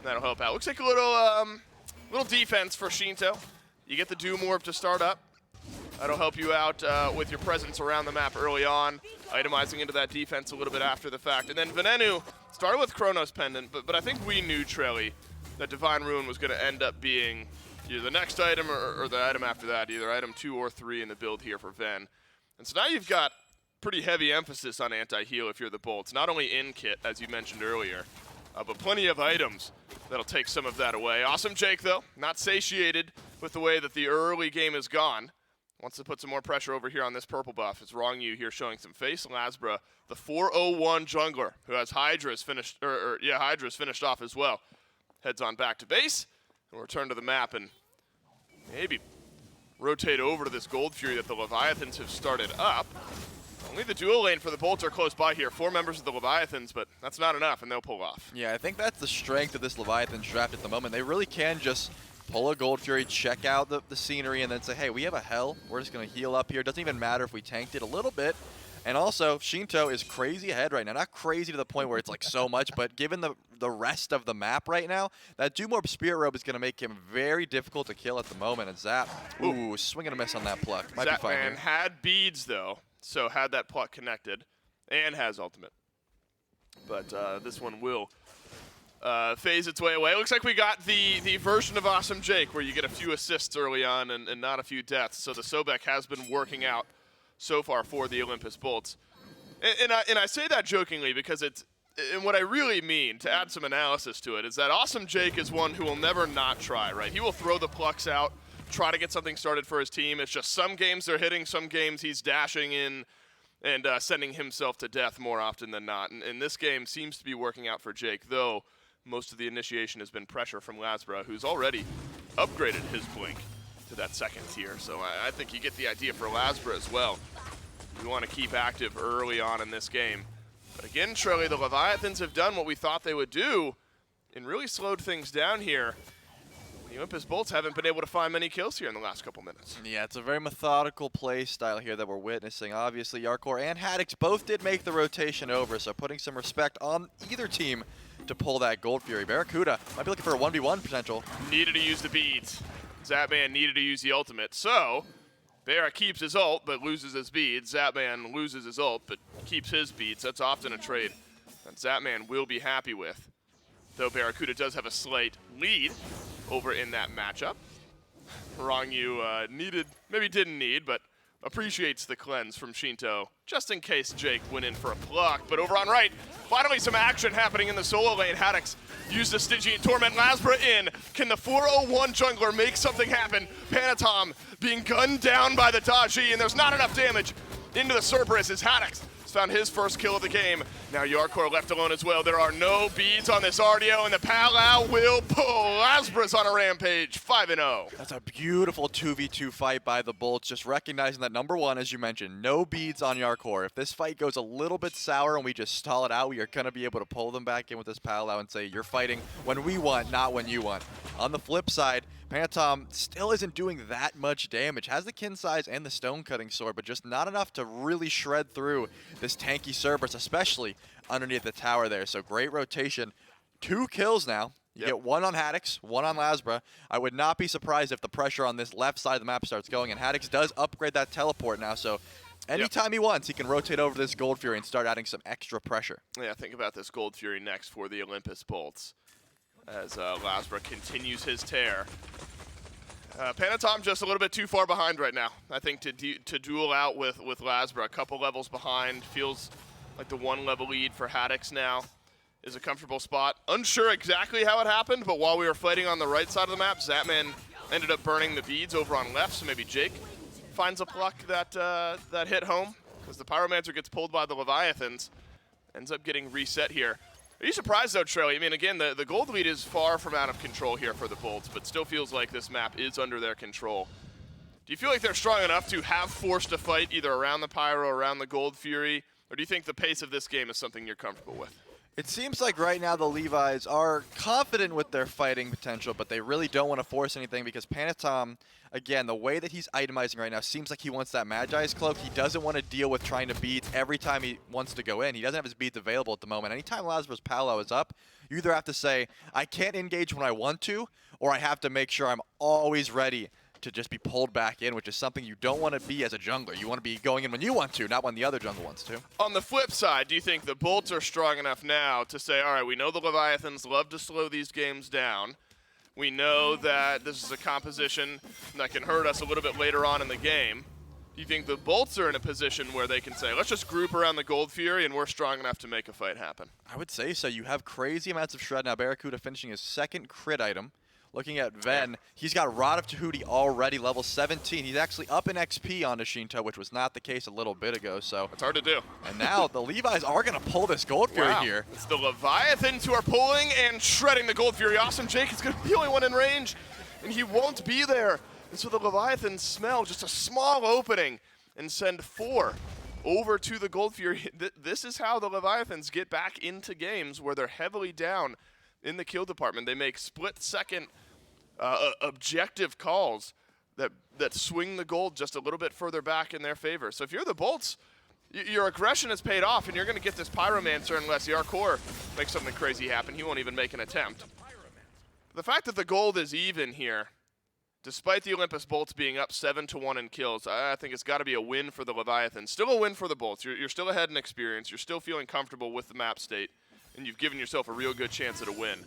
That'll help out. Looks like a little defense for Shinto. You get the Doom Orb to start up. That'll help you out with your presence around the map early on, itemizing into that defense a little bit after the fact. And then Venenu started with Chronos Pendant, but I think we knew, Trelly, that Divine Ruin was going to end up being either the next item or the item after that, either item 2 or 3 in the build here for Ven. And so now you've got pretty heavy emphasis on anti-heal if you're the Bolts. Not only in kit, as you mentioned earlier, but plenty of items that'll take some of that away. Awesome Jake, though, not satiated with the way that the early game has gone. Wants to put some more pressure over here on this purple buff. It's Wrong You here showing some face. Lasbra, the 401 jungler, who has Hydra's finished, Hydra's finished off as well. Heads on back to base, and return to the map, and maybe rotate over to this Gold Fury that the Leviathans have started up. Only the dual lane for the Bolts are close by here. 4 members of the Leviathans, but that's not enough, and they'll pull off. Yeah, I think that's the strength of this Leviathan draft at the moment. They really can just pull a Gold Fury, check out the scenery, and then say, hey, we have a Hell. We're just going to heal up here. It doesn't even matter if we tanked it a little bit. And also, Shinto is crazy ahead right now. Not crazy to the point where it's like so much, but given the rest of the map right now, that Doom Spirit Robe is going to make him very difficult to kill at the moment. And Zap, ooh, swing and a miss on that pluck. Might be fine Zapman here. had beads, though, so had that pluck connected, and has ultimate. But this one will phase its way away. It looks like we got the version of Awesome Jake where you get a few assists early on and not a few deaths. So the Sobek has been working out so far for the Olympus Bolts. And I say that jokingly because and what I really mean, to add some analysis to it, is that Awesome Jake is one who will never not try, right? He will throw the plucks out, try to get something started for his team. It's just some games they're hitting, some games he's dashing in and sending himself to death more often than not. And this game seems to be working out for Jake, though most of the initiation has been pressure from Lasbra, who's already upgraded his Blink to that second tier. So I think you get the idea for Lasbra as well. We want to keep active early on in this game. But again, Shirley, the Leviathans have done what we thought they would do and really slowed things down here. The Olympus Bolts haven't been able to find many kills here in the last couple minutes. Yeah, it's a very methodical play style here that we're witnessing. Obviously, Yarkor and Haddix both did make the rotation over, so putting some respect on either team to pull that Gold Fury. Barracuda might be looking for a 1v1 potential. Needed to use the beads. Zapman needed to use the ultimate, so Barra keeps his ult but loses his beads. Zapman loses his ult but keeps his beads. That's often a trade that Zapman will be happy with. Though Barracuda does have a slight lead over in that matchup. Wrong you needed, maybe didn't need, but appreciates the cleanse from Shinto, just in case Jake went in for a pluck. But over on right, finally some action happening in the solo lane. Haddix used the Stygian Torment. Lasbra in. Can the 401 jungler make something happen? Panatom being gunned down by the Taji, and there's not enough damage into the Cerberus as Haddix found his first kill of the game. Now Yarkor left alone as well. There are no beads on this RDO, and the Palau will pull. Lasbra's on a rampage, 5-0. That's a beautiful 2v2 fight by the Bolts, just recognizing that number one, as you mentioned, no beads on Yarkor. If this fight goes a little bit sour and we just stall it out, we are going to be able to pull them back in with this Palau and say, you're fighting when we want, not when you want. On the flip side, Panatom still isn't doing that much damage. Has the kin size and the stone cutting sword, but just not enough to really shred through this tanky Cerberus, especially underneath the tower there. So great rotation. 2 kills now. You get 1 on Haddix, 1 on Lasbra. I would not be surprised if the pressure on this left side of the map starts going, and Haddix does upgrade that teleport now, so anytime he wants, he can rotate over this Gold Fury and start adding some extra pressure. Yeah, think about this Gold Fury next for the Olympus Bolts as Lasbra continues his tear. Panatom just a little bit too far behind right now. I think to duel out with Lasbra, a couple levels behind, feels like the 1 level lead for Haddix now is a comfortable spot. Unsure exactly how it happened, but while we were fighting on the right side of the map, Zapman ended up burning the beads over on left, so maybe Jake finds a pluck that hit home, because the Pyromancer gets pulled by the Leviathans, ends up getting reset here. Are you surprised, though, Trelly? I mean, again, the gold lead is far from out of control here for the Bolts, but still feels like this map is under their control. Do you feel like they're strong enough to have forced a fight either around the Pyro, around the Gold Fury, or do you think the pace of this game is something you're comfortable with? It seems like right now the Levi's are confident with their fighting potential, but they really don't want to force anything because Panatom, again, the way that he's itemizing right now seems like he wants that Magi's Cloak. He doesn't want to deal with trying to beat every time he wants to go in. He doesn't have his beads available at the moment. Anytime Lasbra's Palau is up, you either have to say, I can't engage when I want to, or I have to make sure I'm always ready to just be pulled back in, which is something you don't want to be as a jungler. You want to be going in when you want to, not when the other jungler wants to. On the flip side, do you think the Bolts are strong enough now to say, all right, we know the Leviathans love to slow these games down. We know that this is a composition that can hurt us a little bit later on in the game. Do you think the Bolts are in a position where they can say, let's just group around the Gold Fury and we're strong enough to make a fight happen? I would say so. You have crazy amounts of shred now. Barracuda finishing his 2nd crit item. Looking at Ven, he's got Rod of Tahuti already, level 17. He's actually up in XP on Shinto, which was not the case a little bit ago. So it's hard to do. And now the Levi's are going to pull this Gold Fury here. It's the Leviathans who are pulling and shredding the Gold Fury. Awesome Jake is going to be the only one in range, and he won't be there. And so the Leviathans smell just a small opening and send 4 over to the Gold Fury. This is how the Leviathans get back into games where they're heavily down in the kill department. They make split-second objective calls that swing the gold just a little bit further back in their favor. So if you're the Bolts, your aggression has paid off, and you're going to get this Pyromancer unless the Core makes something crazy happen. He won't even make an attempt. The fact that the gold is even here, despite the Olympus Bolts being up 7-1 in kills, I think it's got to be a win for the Leviathans. Still a win for the Bolts. You're still ahead in experience. You're still feeling comfortable with the map state, and you've given yourself a real good chance at a win.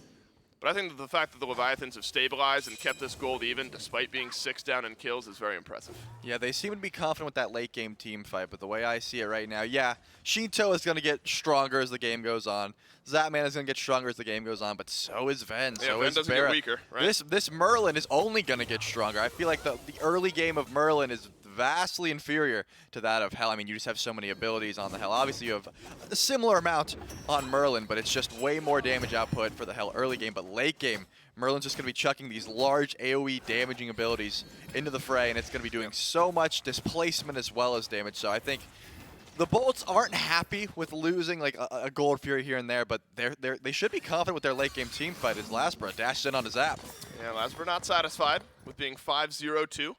But I think that the fact that the Leviathans have stabilized and kept this gold even, despite being 6 down in kills, is very impressive. Yeah, they seem to be confident with that late game team fight, but the way I see it right now, yeah, Shinto is going to get stronger as the game goes on. Zapman is going to get stronger as the game goes on, but so is Ven, Yeah, so Ven is doesn't Barra. get weaker, right? This Merlin is only going to get stronger. I feel like the early game of Merlin is vastly inferior to that of Hell. I mean, you just have so many abilities on the Hell. Obviously, you have a similar amount on Merlin, but it's just way more damage output for the Hell early game. But late game, Merlin's just going to be chucking these large AoE damaging abilities into the fray, and it's going to be doing so much displacement as well as damage. So I think the Bolts aren't happy with losing like a Gold Fury here and there, but they should be confident with their late game team fight as Lasbra dashed in on his Zap. Yeah, Lasbra not satisfied with being 5-0-2.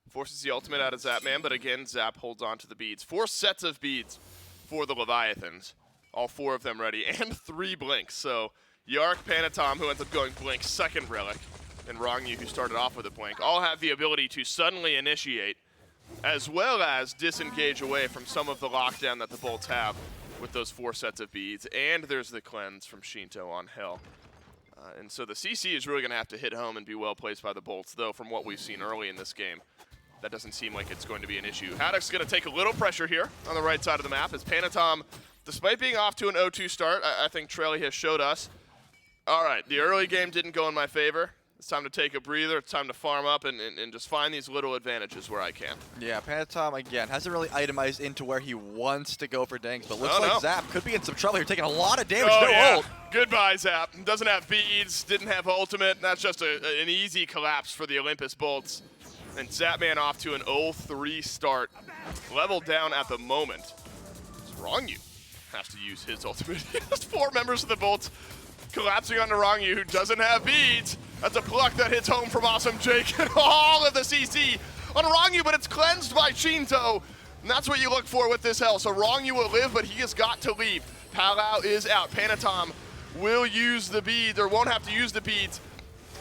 Forces the ultimate out of Zapman, but again, Zap holds on to the beads. 4 sets of beads for the Leviathans. All 4 of them ready, and 3 blinks. So Yark, Panatom, who ends up going blink, second relic, and Rongyu, who started off with a blink, all have the ability to suddenly initiate, as well as disengage away from some of the lockdown that the Bolts have with those 4 sets of beads. And there's the cleanse from Shinto on Hell. And so the CC is really going to have to hit home and be well placed by the Bolts, though from what we've seen early in this game, that doesn't seem like it's going to be an issue. Haddock's going to take a little pressure here on the right side of the map as Panatom, despite being off to an 0-2 start, I think Trelly has showed us, all right, the early game didn't go in my favor. It's time to take a breather. It's time to farm up and just find these little advantages where I can. Yeah, Panatom, again, hasn't really itemized into where he wants to go for Danks, but looks like Zap could be in some trouble here, taking a lot of damage. Ult. Goodbye, Zap. Doesn't have beads, didn't have ultimate. That's just an easy collapse for the Olympus Bolts. And Zapman off to an 0-3 start. Leveled down at the moment. Rongyu has to use his ultimate. Just 4 members of the Bolts collapsing onto Rongyu, who doesn't have beads. That's a pluck that hits home from Awesome Jake and all of the CC on Rongyu, but it's cleansed by Shinto. And that's what you look for with this Hell. So Rongyu will live, but he has got to leave. Palau is out. Panatom will use the beads, or won't have to use the beads,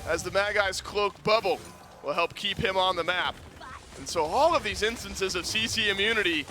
as the Magai's cloak bubble will help keep him on the map. And so all of these instances of CC immunity,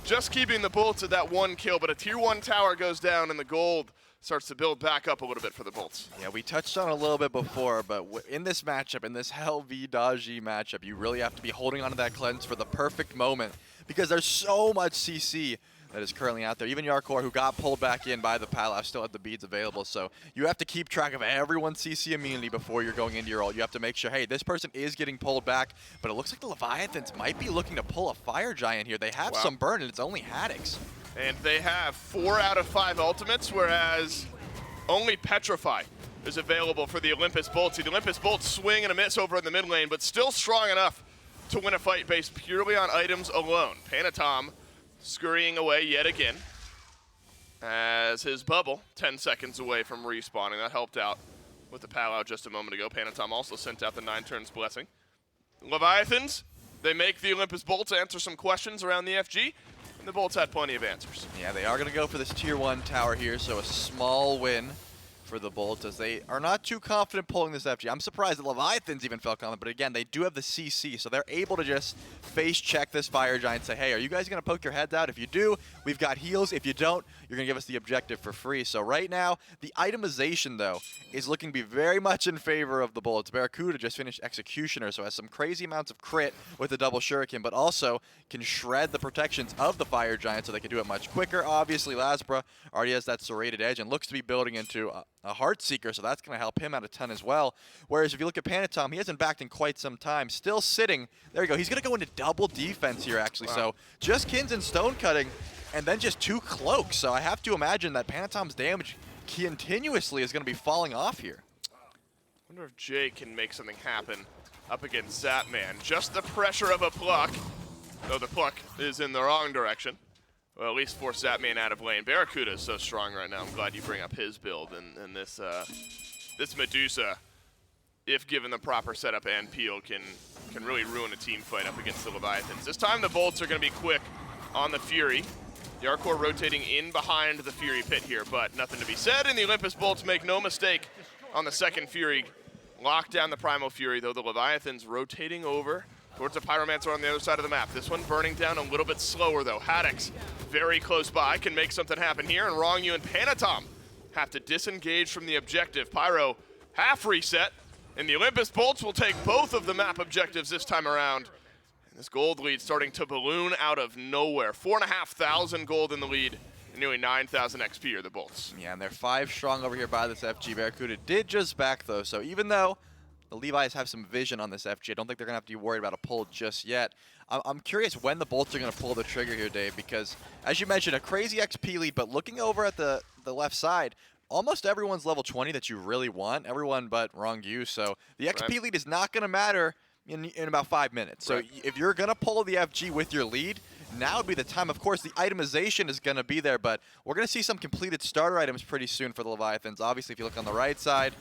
just keeping the Bolts at that 1 kill, but a tier 1 tower goes down and the gold starts to build back up a little bit for the Bolts. Yeah, we touched on it a little bit before, but in this matchup, in this Hell v Daji matchup, you really have to be holding onto that cleanse for the perfect moment because there's so much CC that is currently out there. Even Yarkor, who got pulled back in by the Palau, still had the beads available. So you have to keep track of everyone's CC immunity before you're going into your ult. You have to make sure, hey, this person is getting pulled back, but it looks like the Leviathans might be looking to pull a Fire Giant here. They have some burn, and it's only Haddox. And they have 4 out of 5 ultimates, whereas only Petrify is available for the Olympus Bolts. The Olympus Bolts swing and a miss over in the mid lane, but still strong enough to win a fight based purely on items alone. Panatom scurrying away yet again as his bubble 10 seconds away from respawning. That helped out with the Palau just a moment ago. Panatom also sent out the 9 turns blessing. Leviathans, they make the Olympus Bolts answer some questions around the FG, and the Bolts had plenty of answers. Yeah, they are going to go for this tier 1 tower here, so a small win for the Bolts as they are not too confident pulling this FG. I'm surprised the Leviathans even felt confident, but again, they do have the CC, so they're able to just face check this Fire Giant, say, hey, are you guys going to poke your heads out? If you do, we've got heals. If you don't, you're going to give us the objective for free. So right now, the itemization, though, is looking to be very much in favor of the Bolts. Barracuda just finished Executioner, so has some crazy amounts of crit with the double Shuriken, but also can shred the protections of the Fire Giant so they can do it much quicker. Obviously, Lasbra already has that serrated edge and looks to be building into a Heartseeker, so that's going to help him out a ton as well. Whereas if you look at Panatom, he hasn't backed in quite some time. Still sitting. There you go. He's going to go into double defense here, actually. Wow. So just Kins and Stone Cutting, and then just 2 cloaks. So I have to imagine that Panatom's damage continuously is going to be falling off here. I wonder if Jay can make something happen up against Zapman. Just the pressure of a pluck, though the pluck is in the wrong direction. Well, at least force Zapman out of lane. Barracuda is so strong right now. I'm glad you bring up his build. And this this Medusa, if given the proper setup and peel, can really ruin a team fight up against the Leviathans. This time the Bolts are going to be quick on the Fury. The Arcor rotating in behind the Fury pit here, but nothing to be said, and the Olympus Bolts make no mistake on the second Fury. Lock down the Primal Fury, though the Leviathans rotating over towards the Pyromancer on the other side of the map. This one burning down a little bit slower, though. Haddix very close by, can make something happen here, and Wrong-U and Panatom have to disengage from the objective. Pyro half reset, and the Olympus Bolts will take both of the map objectives this time around. And this gold lead starting to balloon out of nowhere. 4,500 gold in the lead, and nearly 9,000 XP are the Bolts. Yeah, and they're 5 strong over here by this FG. Barracuda did just back, though, so even though the Levi's have some vision on this FG, I don't think they're going to have to be worried about a pull just yet. I'm curious when the Bolts are going to pull the trigger here, Dave, because, as you mentioned, a crazy XP lead, but looking over at the left side, almost everyone's level 20 that you really want, everyone but Wrong-U, so the XP lead is not going to matter in about 5 minutes. So if you're going to pull the FG with your lead, now would be the time. Of course, the itemization is going to be there, but we're going to see some completed starter items pretty soon for the Leviathans. Obviously, if you look on the right side,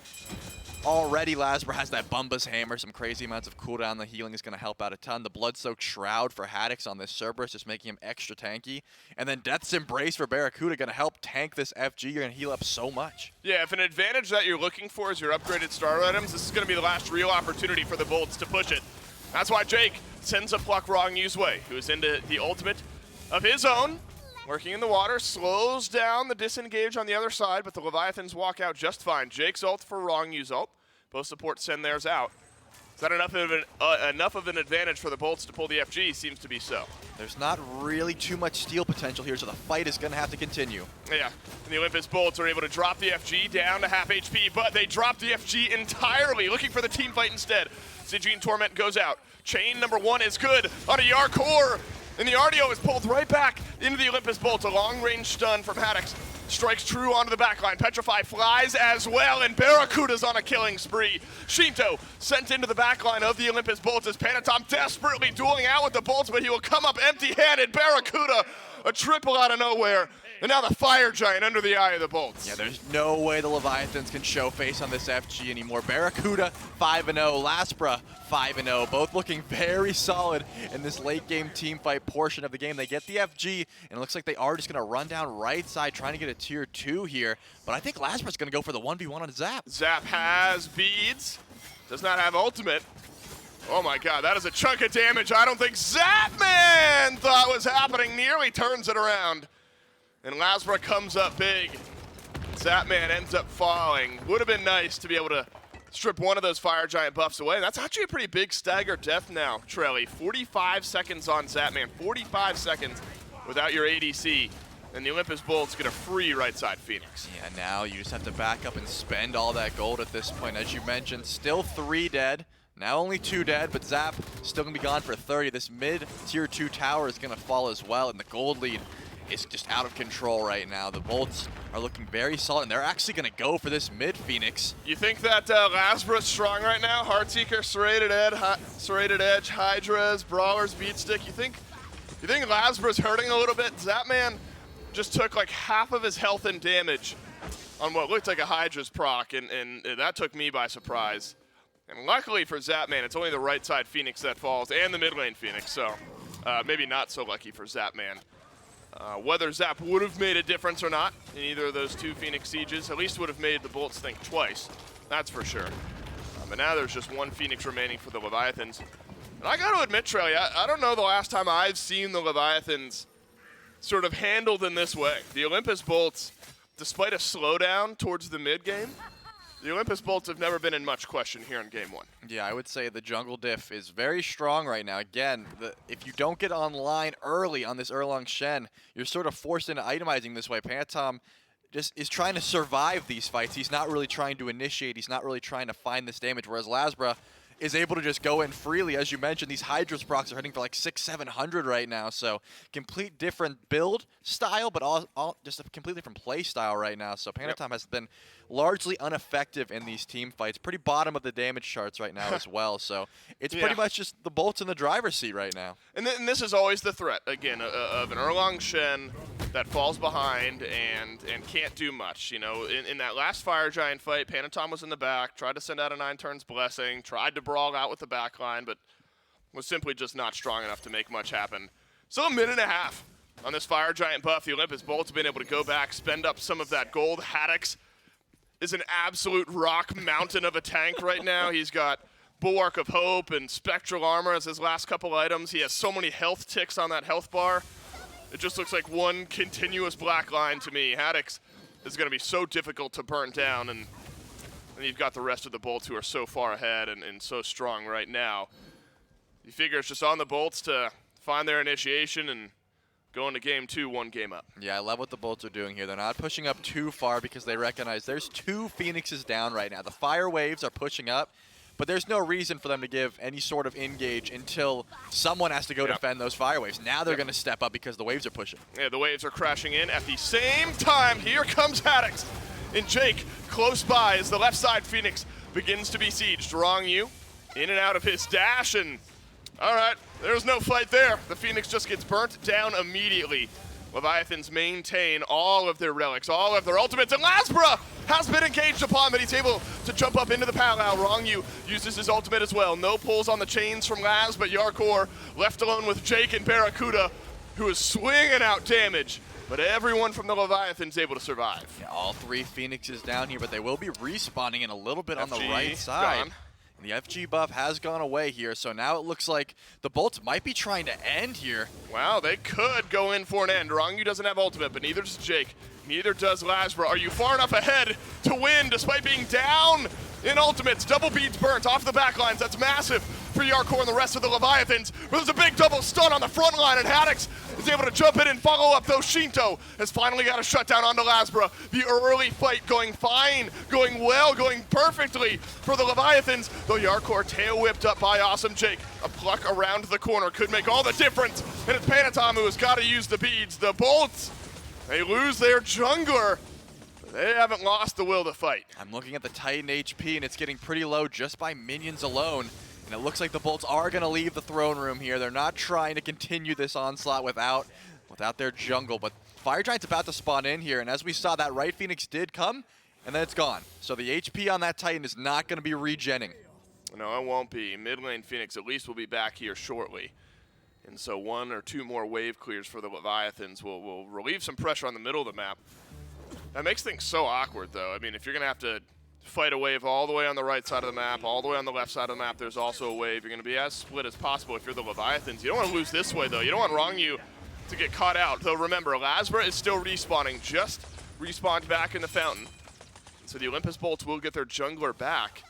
already Lasbra has that Bumba's Hammer, some crazy amounts of cooldown. The healing is going to help out a ton. The Blood-Soaked Shroud for Haddix on this Cerberus, just making him extra tanky. And then Death's Embrace for Barracuda, going to help tank this FG. You're going to heal up so much. Yeah, if an advantage that you're looking for is your upgraded starter items, this is going to be the last real opportunity for the Bolts to push it. That's why Jake sends a pluck Wrong-U's way, who is into the ultimate of his own. Working in the water, slows down the disengage on the other side, but the Leviathans walk out just fine. Jake's ult for Wrong-U's ult. Both supports send theirs out. Is that enough of an advantage for the Bolts to pull the FG? Seems to be so. There's not really too much steal potential here, so the fight is going to have to continue. Yeah, and the Olympus Bolts are able to drop the FG down to half HP, but they drop the FG entirely, looking for the team fight instead. Sigine Torment goes out. Chain number 1 is good on a Yarkor, and the RDO is pulled right back into the Olympus Bolts. A long-range stun from Haddix strikes true onto the backline. Petrify flies as well, and Barracuda's on a killing spree. Shinto sent into the backline of the Olympus Bolts as Panatom desperately dueling out with the Bolts, but he will come up empty-handed. Barracuda, a triple out of nowhere. And now the Fire Giant under the eye of the Bolts. Yeah, there's no way the Leviathans can show face on this FG anymore. Barracuda, 5-0. Lasbra, 5-0. Both looking very solid in this late-game team fight portion of the game. They get the FG, and it looks like they are just going to run down right side, trying to get a tier 2 here. But I think Lasbra's going to go for the 1v1 on Zap. Zap has beads, does not have ultimate. Oh my god, that is a chunk of damage I don't think Zapman thought was happening. Nearly turns it around. And Lasbra comes up big. Zapman ends up falling. Would have been nice to be able to strip one of those Fire Giant buffs away. That's actually a pretty big stagger death now, Trelly. 45 seconds on Zapman. 45 seconds without your ADC. And the Olympus Bolts get a free right side Phoenix. Yeah, now you just have to back up and spend all that gold at this point. As you mentioned, still 3 dead. Now only 2 dead, but Zap still going to be gone for 30. This mid tier 2 tower is going to fall as well, and the gold lead is just out of control right now. The Bolts are looking very solid, and they're actually going to go for this mid Phoenix. You think that Lasbra's strong right now? Heartseeker, Serrated Edge, hi-rez, Brawlers, Beatstick. You think Lasbra's hurting a little bit? Zapman just took like half of his health and damage on what looked like a hi-rez proc, and that took me by surprise. And luckily for Zapman, it's only the right side Phoenix that falls, and the mid lane Phoenix, so maybe not so lucky for Zapman. Whether Zap would have made a difference or not in either of those 2 Phoenix Sieges, at least would have made the Bolts think twice, that's for sure. But now there's just 1 Phoenix remaining for the Leviathans. And I gotta admit, Trey, I don't know the last time I've seen the Leviathans sort of handled in this way. The Olympus Bolts, despite a slowdown towards the mid game, the Olympus Bolts have never been in much question here in Game 1. Yeah, I would say the jungle diff is very strong right now. Again, if you don't get online early on this Erlang Shen, you're sort of forced into itemizing this way. Panatom just is trying to survive these fights. He's not really trying to initiate. He's not really trying to find this damage, whereas Lasbra is able to just go in freely. As you mentioned, these hi-rez procs are hitting for like 600-700 right now, so complete different build style, but all just a completely different play style right now. So Panatom has been largely ineffective in these team fights. Pretty bottom of the damage charts right now as well, so it's pretty much just the Bolts in the driver's seat right now. And this is always the threat, again, of an Erlang Shen that falls behind and can't do much. You know, in that last Fire Giant fight, Panatom was in the back, tried to send out a 9 turns blessing, tried to brawl out with the backline, but was simply just not strong enough to make much happen. So a minute and a half on this Fire Giant buff. The Olympus Bolts have been able to go back, spend up some of that gold. Haddix is an absolute rock mountain of a tank right now. He's got Bulwark of Hope and Spectral Armor as his last couple items. He has so many health ticks on that health bar. It just looks like one continuous black line to me. Haddix is going to be so difficult to burn down, and you've got the rest of the Bolts who are so far ahead and so strong right now. You figure it's just on the Bolts to find their initiation and go into game 2, 1 game up. Yeah, I love what the Bolts are doing here. They're not pushing up too far because they recognize there's 2 Phoenixes down right now. The fire waves are pushing up, but there's no reason for them to give any sort of engage until someone has to go defend those fire waves. Now they're going to step up because the waves are pushing. Yeah, the waves are crashing in at the same time. Here comes Haddix. And Jake close by as the left side Phoenix begins to be sieged. Wrong you in and out of his dash, and all right, there's no fight there. The Phoenix just gets burnt down immediately. Leviathans maintain all of their relics, all of their ultimates, and Lasbra has been engaged upon, but he's able to jump up into the Palau. Wrong you uses his ultimate as well. No pulls on the chains from Laz, but Yarkor left alone with Jake and Barracuda, who is swinging out damage. But everyone from the Leviathan's able to survive. Yeah, all 3 Phoenixes down here, but they will be respawning in a little bit on the FG right side. gone. The FG buff has gone away here, so now it looks like the Bolts might be trying to end here. Wow, they could go in for an end. Wrongu doesn't have ultimate, but neither does Jake. Neither does Lasbra. Are you far enough ahead to win despite being down in ultimates? Double beads burnt off the back lines. That's massive for Yarkor and the rest of the Leviathans. But there's a big double stun on the front line, and Haddix is able to jump in and follow up, though Shinto has finally got a shutdown onto Lasbra. The early fight going fine, going well, going perfectly for the Leviathans, though Yarkor tail whipped up by Awesome Jake. A pluck around the corner could make all the difference, and it's Panatom who has got to use the beads. The Bolts, they lose their jungler. They haven't lost the will to fight. I'm looking at the Titan HP, and it's getting pretty low just by minions alone. And it looks like the Bolts are going to leave the throne room here. They're not trying to continue this onslaught without their jungle. But Fire Giant's about to spawn in here, and as we saw, that right Phoenix did come, and then it's gone. So the HP on that Titan is not going to be regenning. No, it won't be. Mid lane Phoenix at least will be back here shortly. And so 1 or 2 more wave clears for the Leviathans will relieve some pressure on the middle of the map. That makes things so awkward, though. I mean, if you're going to have to fight a wave all the way on the right side of the map, all the way on the left side of the map, there's also a wave. You're going to be as split as possible if you're the Leviathans. You don't want to lose this way, though. You don't want Wrongu to get caught out. Though, remember, Lasbra is still respawning, just respawned back in the fountain. So the Olympus Bolts will get their jungler back.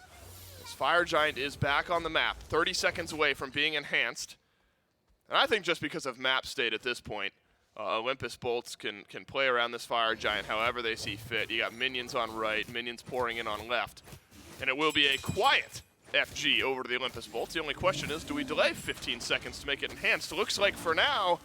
As Fire Giant is back on the map, 30 seconds away from being enhanced. And I think just because of map state at this point, Olympus Bolts can play around this Fire Giant however they see fit. You got minions on right, minions pouring in on left. And it will be a quiet FG over to the Olympus Bolts. The only question is, do we delay 15 seconds to make it enhanced? It looks like for now,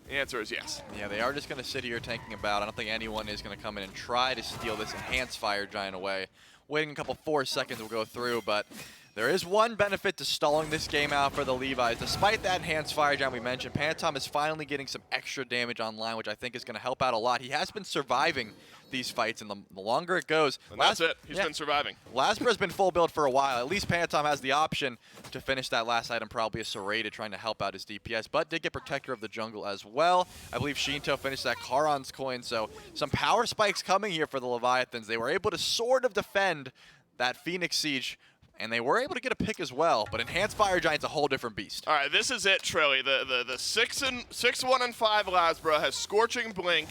the answer is yes. Yeah, they are just going to sit here tanking about. I don't think anyone is going to come in and try to steal this enhanced Fire Giant away. Waiting a couple 4 seconds will go through, but there is one benefit to stalling this game out for the Levi's. Despite that enhanced Fire Giant we mentioned, Panatom is finally getting some extra damage online, which I think is going to help out a lot. He has been surviving these fights, and the longer it goes... And that's it. He's been surviving. Lasbra's been full build for a while. At least Panatom has the option to finish that last item, probably a Serrated trying to help out his DPS, but did get Protector of the Jungle as well. I believe Shinto finished that Charon's coin, so some power spikes coming here for the Leviathans. They were able to sort of defend that Phoenix Siege, and they were able to get a pick as well, but Enhanced Fire Giant's a whole different beast. All right, this is it, Trelly. The 6-1-5 Lasbra has Scorching Blink.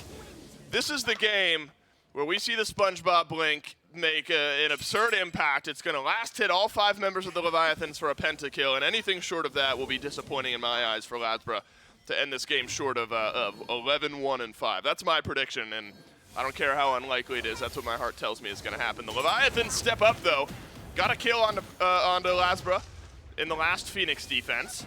This is the game where we see the SpongeBob Blink make an absurd impact. It's going to last hit all 5 members of the Leviathans for a pentakill, and anything short of that will be disappointing in my eyes for Lasbra to end this game short of 11-1-5. That's my prediction, and I don't care how unlikely it is. That's what my heart tells me is going to happen. The Leviathans step up, though. Got a kill onto Lasbra in the last Phoenix defense.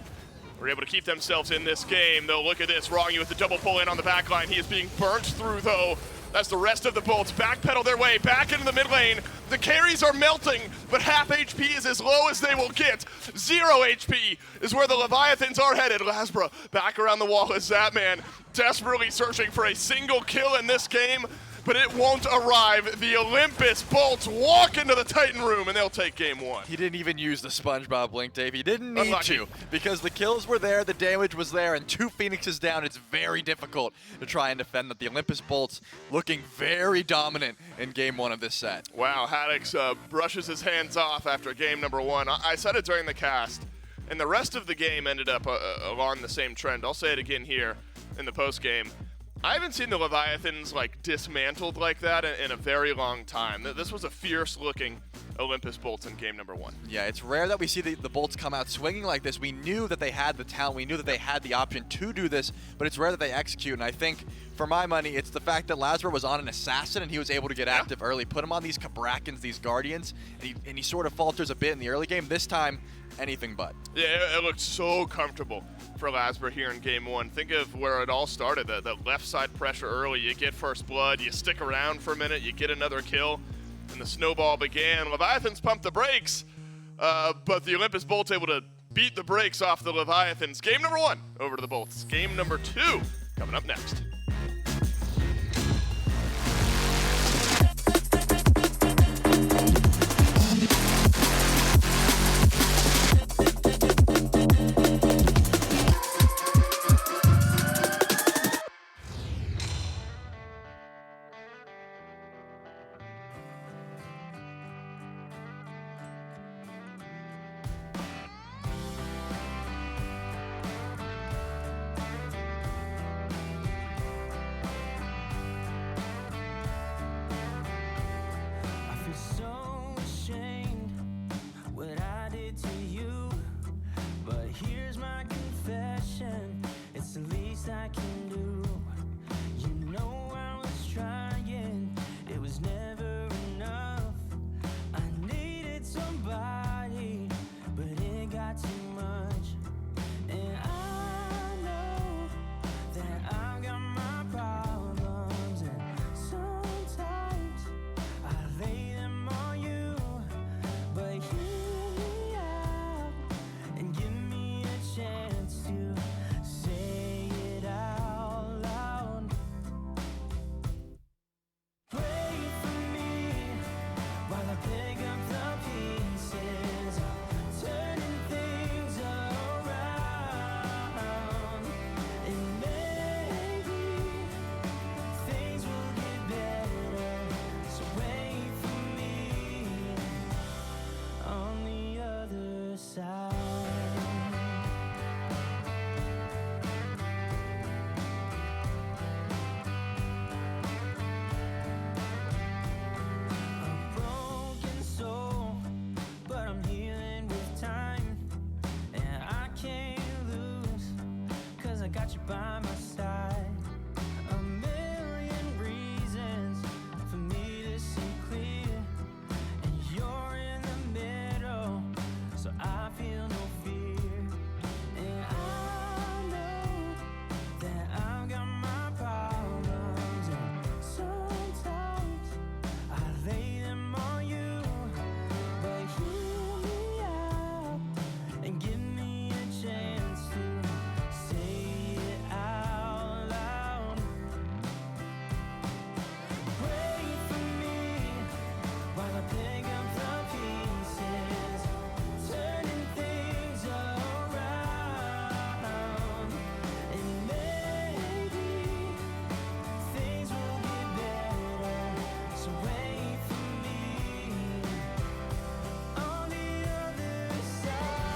We're able to keep themselves in this game, though. Look at this. Wrongu with the double pull in on the back line. He is being burnt through, though. As the rest of the Bolts backpedal their way back into the mid lane. The carries are melting, but half HP is as low as they will get. 0 HP is where the Leviathans are headed. Lasbra back around the wall as Zapman desperately searching for a single kill in this game. but it won't arrive. The Olympus Bolts walk into the Titan room, and they'll take game one. He didn't even use the SpongeBob blink, Dave. He didn't need Unlucky. to, because the kills were there, the damage was there, and 2 Phoenixes down. It's very difficult to try and defend that. The Olympus Bolts looking very dominant in game 1 of this set. Wow, Haddix brushes his hands off after game number 1. I said it during the cast, and the rest of the game ended up along the same trend. I'll say it again here in the post game. I haven't seen the Leviathans like dismantled like that in a very long time. This was a fierce-looking Olympus Bolts in game number 1. Yeah, it's rare that we see the Bolts come out swinging like this. We knew that they had the talent. We knew that they had the option to do this, but it's rare that they execute. And I think, for my money, it's the fact that Lazar was on an Assassin and he was able to get active early. Put him on these Kabrakans, these Guardians, and he sort of falters a bit in the early game. This time, anything but. Yeah, it looked so comfortable for Lasber here in game 1. Think of where it all started, the left side pressure early. You get first blood, you stick around for a minute, you get another kill, and the snowball began. Leviathans pumped the brakes, but the Olympus Bolts able to beat the brakes off the Leviathans. Game number 1 over to the Bolts. Game number 2 coming up next. got you by my side. A million reasons for me to see clear, and you're in the middle, so I feel no fear. And I know that I've got my problems, and sometimes I lay them on you, but hear me out and give me a chance to say it out loud. Wait for me while I pick up the pieces, turning things around, and maybe things will get better. So wait for me on the other side.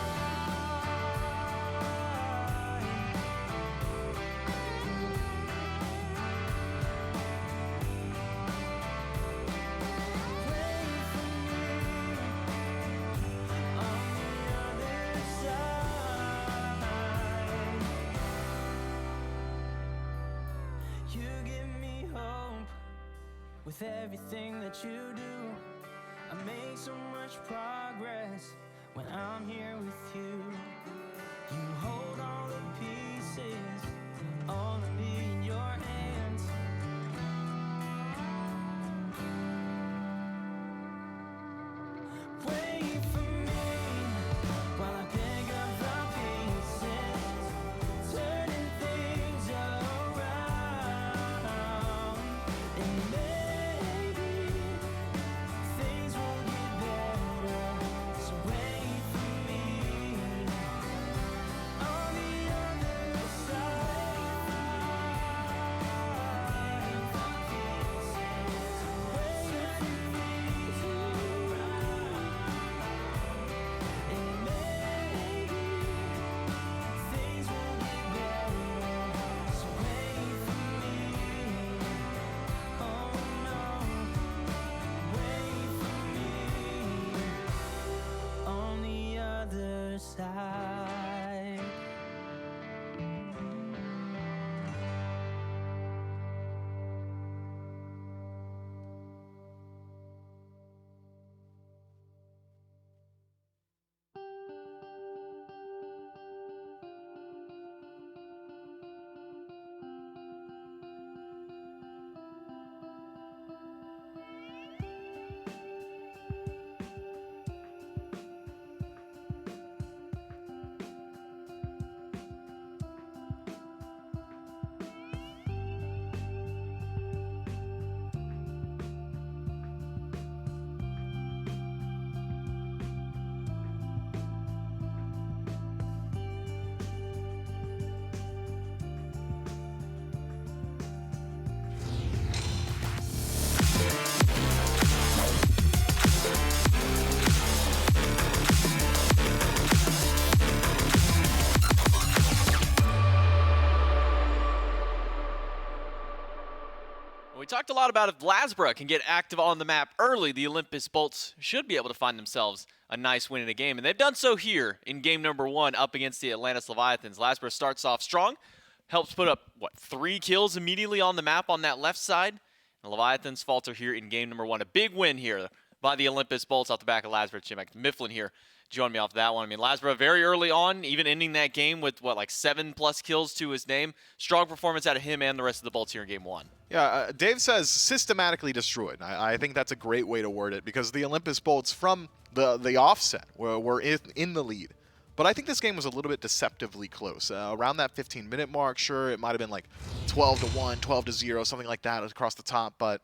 Wait for me on the other side. You give me hope with everything that you do. I make so much progress when I'm here with you. You hold all the pieces, all of me in your hands. Wait for me while I pick up the pieces, turning things around, and talked a lot about if Lasbra can get active on the map early, the Olympus Bolts should be able to find themselves a nice win in a game. And they've done so here in game number 1 up against the Atlantis Leviathans. Lasbra starts off strong, helps put up, 3 kills immediately on the map on that left side. The Leviathans falter here in game number 1. A big win here by the Olympus Bolts off the back of Lasbra. Chimek Mifflin here joined me off that one. I mean, Lasbra very early on, even ending that game with, 7+ kills to his name. Strong performance out of him and the rest of the Bolts here in game 1. Yeah, Dave says systematically destroyed. I think that's a great way to word it because the Olympus Bolts from the offset were in the lead. But I think this game was a little bit deceptively close. Around that 15-minute mark, sure, it might have been like 12-1, 12-0, something like that across the top, but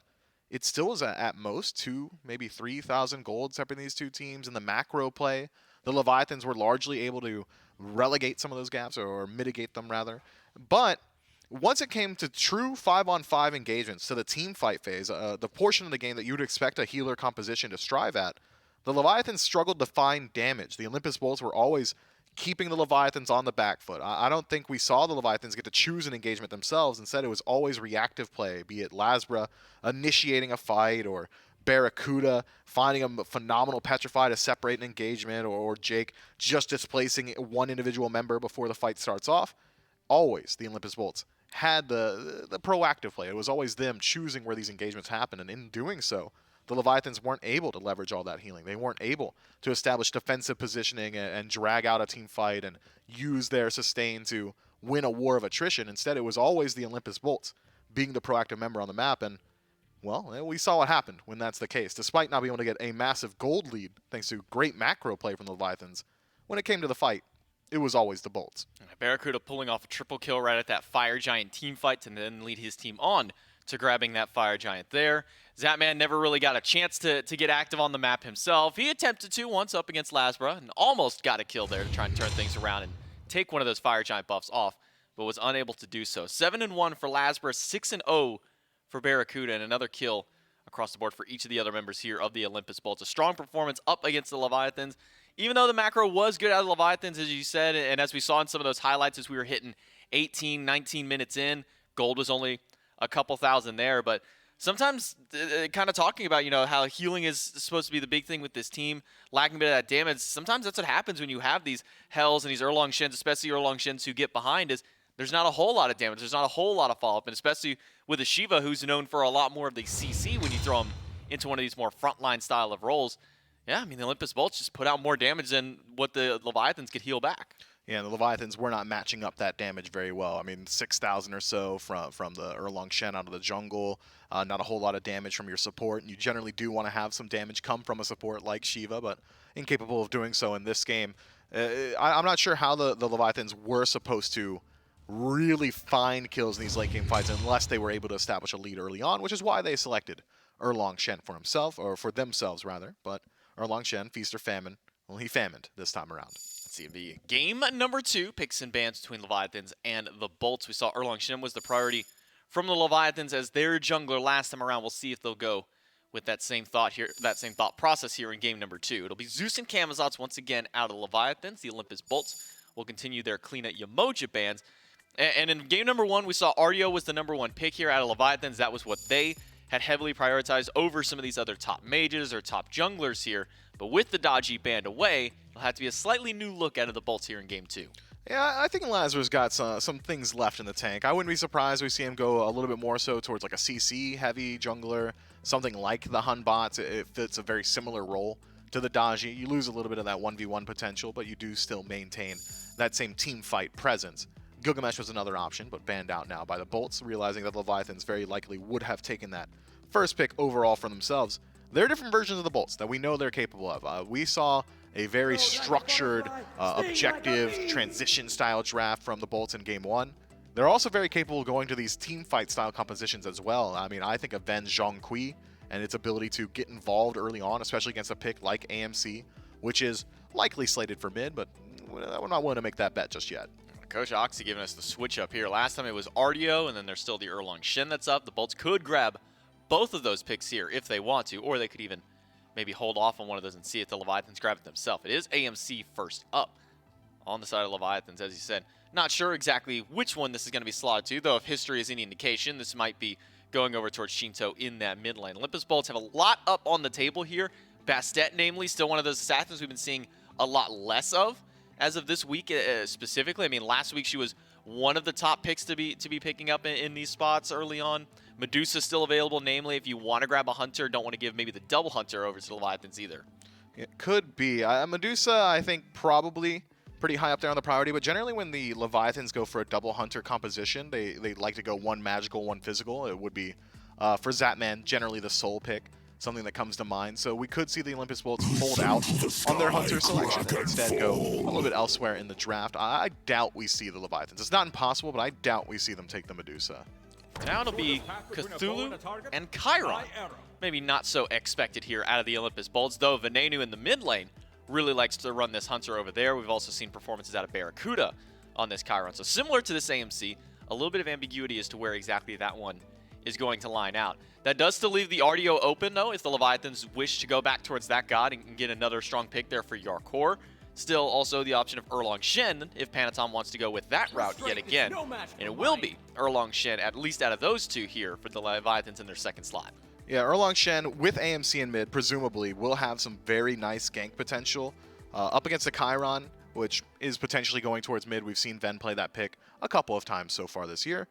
it still was at most 2, maybe 3,000 gold separating these two teams. In the macro play, the Leviathans were largely able to relegate some of those gaps or mitigate them, rather. But once it came to true 5-on-5 engagements, to the team fight phase, the portion of the game that you would expect a healer composition to strive at, the Leviathans struggled to find damage. The Olympus Bolts were always keeping the Leviathans on the back foot. I don't think we saw the Leviathans get to choose an engagement themselves. Instead, it was always reactive play, be it Lasbra initiating a fight or Barracuda finding a phenomenal Petrify to separate an engagement, or Jake just displacing one individual member before the fight starts off. Always the Olympus Bolts had the proactive play. It was always them choosing where these engagements happen, and in doing so, the Leviathans weren't able to leverage all that healing. They weren't able to establish defensive positioning and drag out a team fight and use their sustain to win a war of attrition. Instead, it was always the Olympus Bolts being the proactive member on the map, and, well, we saw what happened when that's the case. Despite not being able to get a massive gold lead, thanks to great macro play from the Leviathans, when it came to the fight, it was always the Bolts. Barracuda pulling off a triple kill right at that Fire Giant team fight to then lead his team on to grabbing that Fire Giant there. Zatman never really got a chance to get active on the map himself. He attempted to once up against Lasbra and almost got a kill there to try and turn things around and take one of those Fire Giant buffs off, but was unable to do so. 7-1 for Lasbra, 6-0 for Barracuda, and another kill across the board for each of the other members here of the Olympus Bolts. A strong performance up against the Leviathans. Even though the macro was good out of the Leviathans, as you said, and as we saw in some of those highlights as we were hitting 18, 19 minutes in, gold was only a couple thousand there, but sometimes kind of talking about, how healing is supposed to be the big thing with this team, lacking a bit of that damage. Sometimes that's what happens when you have these Hells and these Erlong Shins, especially Erlong Shins who get behind, is there's not a whole lot of damage. There's not a whole lot of follow-up, and especially with a Shiva who's known for a lot more of the CC when you throw him into one of these more frontline style of roles. Yeah, I mean, the Olympus Bolts just put out more damage than what the Leviathans could heal back. Yeah, the Leviathans were not matching up that damage very well. I mean, 6,000 or so from the Erlong Shen out of the jungle. Not a whole lot of damage from your support. And you generally do want to have some damage come from a support like Shiva, but incapable of doing so in this game. I'm not sure how the Leviathans were supposed to really find kills in these late game fights unless they were able to establish a lead early on, which is why they selected Erlong Shen for himself, or for themselves rather. But Erlong Shen, feast or famine, well, he famined this time around. The game number 2, picks and bans between Leviathans and the Bolts. We saw Erlong Shen was the priority from the Leviathans as their jungler last time around. We'll see if they'll go with that same thought process here in game number 2. It'll be Zeus and Camazotz once again out of the Leviathans. The Olympus Bolts will continue their clean at Yamoja bans. And in game number 1, we saw Artio was the number 1 pick here out of Leviathans. That was what they had heavily prioritized over some of these other top mages or top junglers here. But with the Dodgy banned away, it'll have to be a slightly new look out of the Bolts here in game 2. Yeah, I think Lazarus got some things left in the tank. I wouldn't be surprised we see him go a little bit more so towards like a CC-heavy jungler, something like the Hun bots. It fits a very similar role to the Dodgy. You lose a little bit of that 1v1 potential, but you do still maintain that same team fight presence. Gilgamesh was another option, but banned out now by the Bolts, realizing that Leviathans very likely would have taken that first pick overall for themselves. There are different versions of the Bolts that we know they're capable of. We saw a very structured, objective, transition-style draft from the Bolts in Game 1. They're also very capable of going to these team fight-style compositions as well. I mean, I think of Ven's Zhongqi and its ability to get involved early on, especially against a pick like AMC, which is likely slated for mid, but we're not willing to make that bet just yet. Coach Oxy giving us the switch up here. Last time it was Artio, and then there's still the Erlong Shen that's up. The Bolts could grab both of those picks here if they want to, or they could even maybe hold off on one of those and see if the Leviathans grab it themselves. It is AMC first up on the side of Leviathans, as you said. Not sure exactly which one this is going to be slotted to, though if history is any indication, this might be going over towards Shinto in that mid lane. Olympus Bolts have a lot up on the table here. Bastet, namely, still one of those assassins we've been seeing a lot less of as of this week specifically. I mean, last week she was one of the top picks to be picking up in these spots early on. Medusa still available, namely, if you want to grab a Hunter, don't want to give maybe the double Hunter over to the Leviathans either. It could be. Medusa, I think, probably pretty high up there on the priority, but generally when the Leviathans go for a double Hunter composition, they like to go one magical, one physical. It would be, for Zapman, generally the soul pick, something that comes to mind. So we could see the Olympus Bolts hold out on their Hunter selection and instead go a little bit elsewhere in the draft. I doubt we see the Leviathans. It's not impossible, but I doubt we see them take the Medusa. Now it'll be Cthulhu and Chiron. Maybe not so expected here out of the Olympus Bolts, though Venenu in the mid lane really likes to run this Hunter over there. We've also seen performances out of Barracuda on this Chiron. So similar to this AMC, a little bit of ambiguity as to where exactly that one is going to line out. That does still leave the RDO open, though, if the Leviathans wish to go back towards that god and get another strong pick there for Yarkor. Still also the option of Erlong Shen if Panatom wants to go with that route yet again. And it will be Erlong Shen, at least out of those two here, for the Leviathans in their second slot. Yeah, Erlong Shen with AMC in mid, presumably, will have some very nice gank potential. Up against the Chiron, which is potentially going towards mid. We've seen Ven play that pick a couple of times so far this year.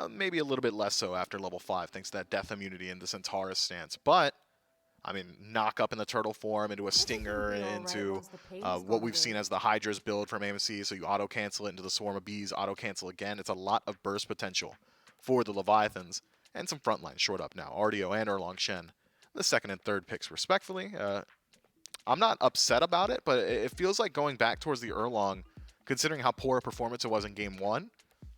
Maybe a little bit less so after level 5, thanks to that death immunity in the Centaurus stance. But, I mean, knock up in the turtle form into a stinger, into what we've seen as the hi-rez build from AMC, so you auto-cancel it into the swarm of bees, auto-cancel again. It's a lot of burst potential for the Leviathans. And some frontline short up now, RDO and Erlong Shen, the second and third picks respectfully. I'm not upset about it, but it feels like going back towards the Erlong, considering how poor a performance it was in Game 1,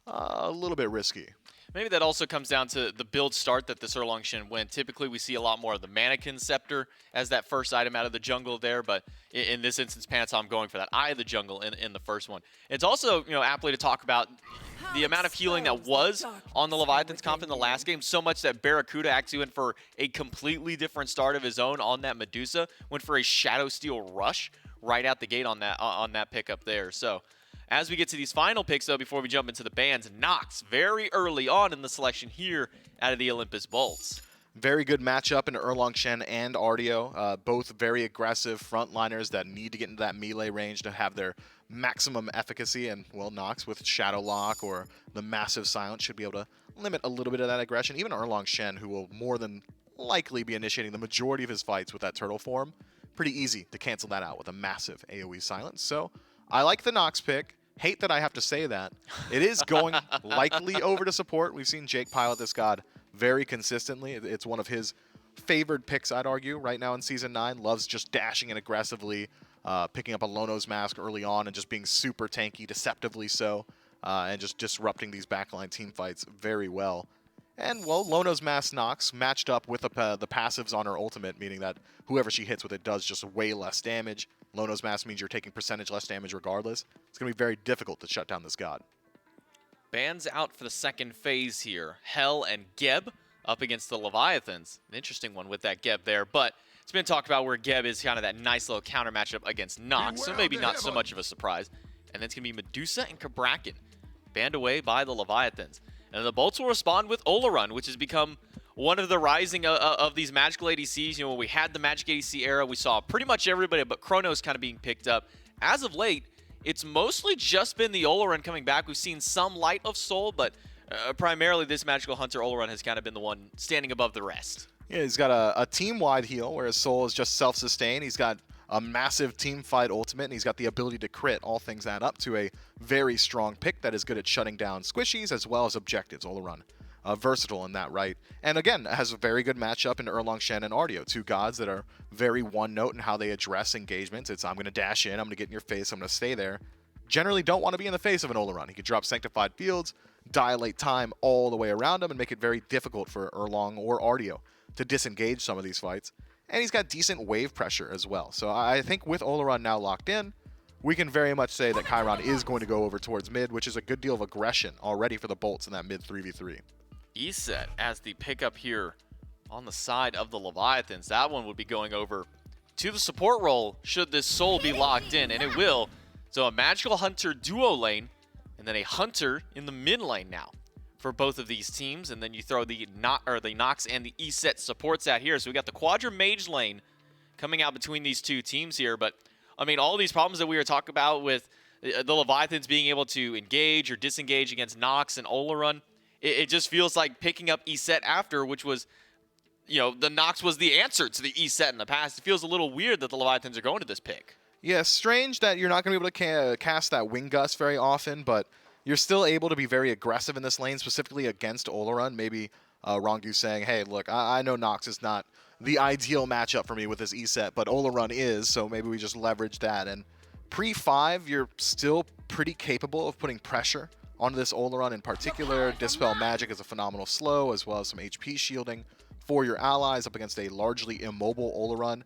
a little bit risky. Maybe that also comes down to the build start that this Erlong Shen went. Typically, we see a lot more of the Mannequin Scepter as that first item out of the jungle there, but in this instance, Panatom going for that Eye of the Jungle in the first one. It's also, aptly to talk about the amount of healing that was on the Leviathans comp in the last game, so much that Barracuda actually went for a completely different start of his own on that Medusa, went for a Shadow Steel Rush right out the gate on that pickup there. So as we get to these final picks, though, before we jump into the bans, Nox very early on in the selection here out of the Olympus Bolts. Very good matchup in Erlong Shen and RDO, both very aggressive frontliners that need to get into that melee range to have their maximum efficacy, and, well, Nox with Shadow Lock or the Massive Silence should be able to limit a little bit of that aggression. Even Erlong Shen, who will more than likely be initiating the majority of his fights with that turtle form, pretty easy to cancel that out with a massive AoE silence. So I like the Nox pick. Hate that I have to say that. It is going likely over to support. We've seen Jake pilot this god very consistently. It's one of his favored picks, I'd argue, right now in Season 9. Loves just dashing in aggressively, picking up a Lono's Mask early on and just being super tanky, deceptively so, and just disrupting these backline team fights very well. And, well, Lono's Mask Nox matched up with the passives on her ultimate, meaning that whoever she hits with it does just way less damage. Lono's Mask means you're taking percentage less damage regardless. It's going to be very difficult to shut down this god. Bans out for the second phase here. Hell and Geb up against the Leviathans. An interesting one with that Geb there, but it's been talked about where Geb is kind of that nice little counter matchup against Nox, so maybe not so much of a surprise. And then it's going to be Medusa and Cabrakan, banned away by the Leviathans. And the Bolts will respond with Olorun, which has become one of the rising of these magical ADCs. When we had the Magic ADC era, we saw pretty much everybody but Chronos kind of being picked up. As of late, it's mostly just been the Olorun coming back. We've seen some Light of Soul, but primarily this Magical Hunter Olorun has kind of been the one standing above the rest. Yeah, he's got a team-wide heal, where his soul is just self-sustained. He's got a massive team fight ultimate, and he's got the ability to crit. All things add up to a very strong pick that is good at shutting down squishies as well as objectives. Olorun, versatile in that right. And again, has a very good matchup in Erlong Shen and RDO, two gods that are very one-note in how they address engagements. It's, I'm going to dash in, I'm going to get in your face, I'm going to stay there. Generally don't want to be in the face of an Olorun. He could drop Sanctified Fields, dilate time all the way around him, and make it very difficult for Erlong or RDO to disengage some of these fights. And he's got decent wave pressure as well. So I think with Olorun now locked in, we can very much say that Chiron is going to go over towards mid, which is a good deal of aggression already for the Bolts in that mid 3v3. Eset as the pickup here on the side of the Leviathans. That one would be going over to the support role should this soul be locked in, and it will. So a Magical Hunter duo lane, and then a Hunter in the mid lane now for both of these teams, and then you throw the Nox and the E-set supports out here. So we got the Quadra Mage lane coming out between these two teams here. But, I mean, all these problems that we were talking about with the Leviathans being able to engage or disengage against Nox and Olarun, it just feels like picking up E-set after, which was, you know, the Nox was the answer to the E-set in the past. It feels a little weird that the Leviathans are going to this pick. Yeah, strange that you're not going to be able to cast that Wing Gust very often, but you're still able to be very aggressive in this lane, specifically against Olarun. Maybe Rongu saying, hey, look, I know Nox is not the ideal matchup for me with this E-set, but Olarun is, so maybe we just leverage that. And pre-5, you're still pretty capable of putting pressure onto this Olarun in particular. Dispel Magic is a phenomenal slow, as well as some HP shielding for your allies up against a largely immobile Olarun.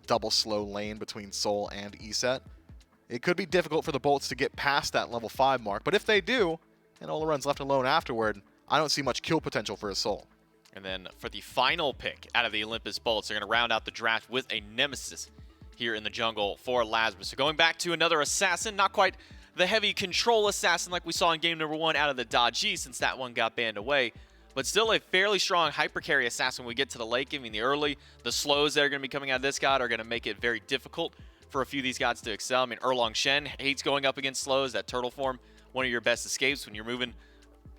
Double slow lane between Soul and E-set. It could be difficult for the Bolts to get past that level 5 mark, but if they do, and Olarun's left alone afterward, I don't see much kill potential for a Soul. And then for the final pick out of the Olympus Bolts, they're going to round out the draft with a Nemesis here in the jungle for Lazarus. So going back to another Assassin, not quite the heavy control Assassin like we saw in game number 1 out of the Dodgy, since that one got banned away. But still a fairly strong hypercarry assassin when we get to the late game. I mean, the slows that are going to be coming out of this god are going to make it very difficult for a few of these gods to excel. I mean, Erlong Shen hates going up against slows. That turtle form, one of your best escapes when you're moving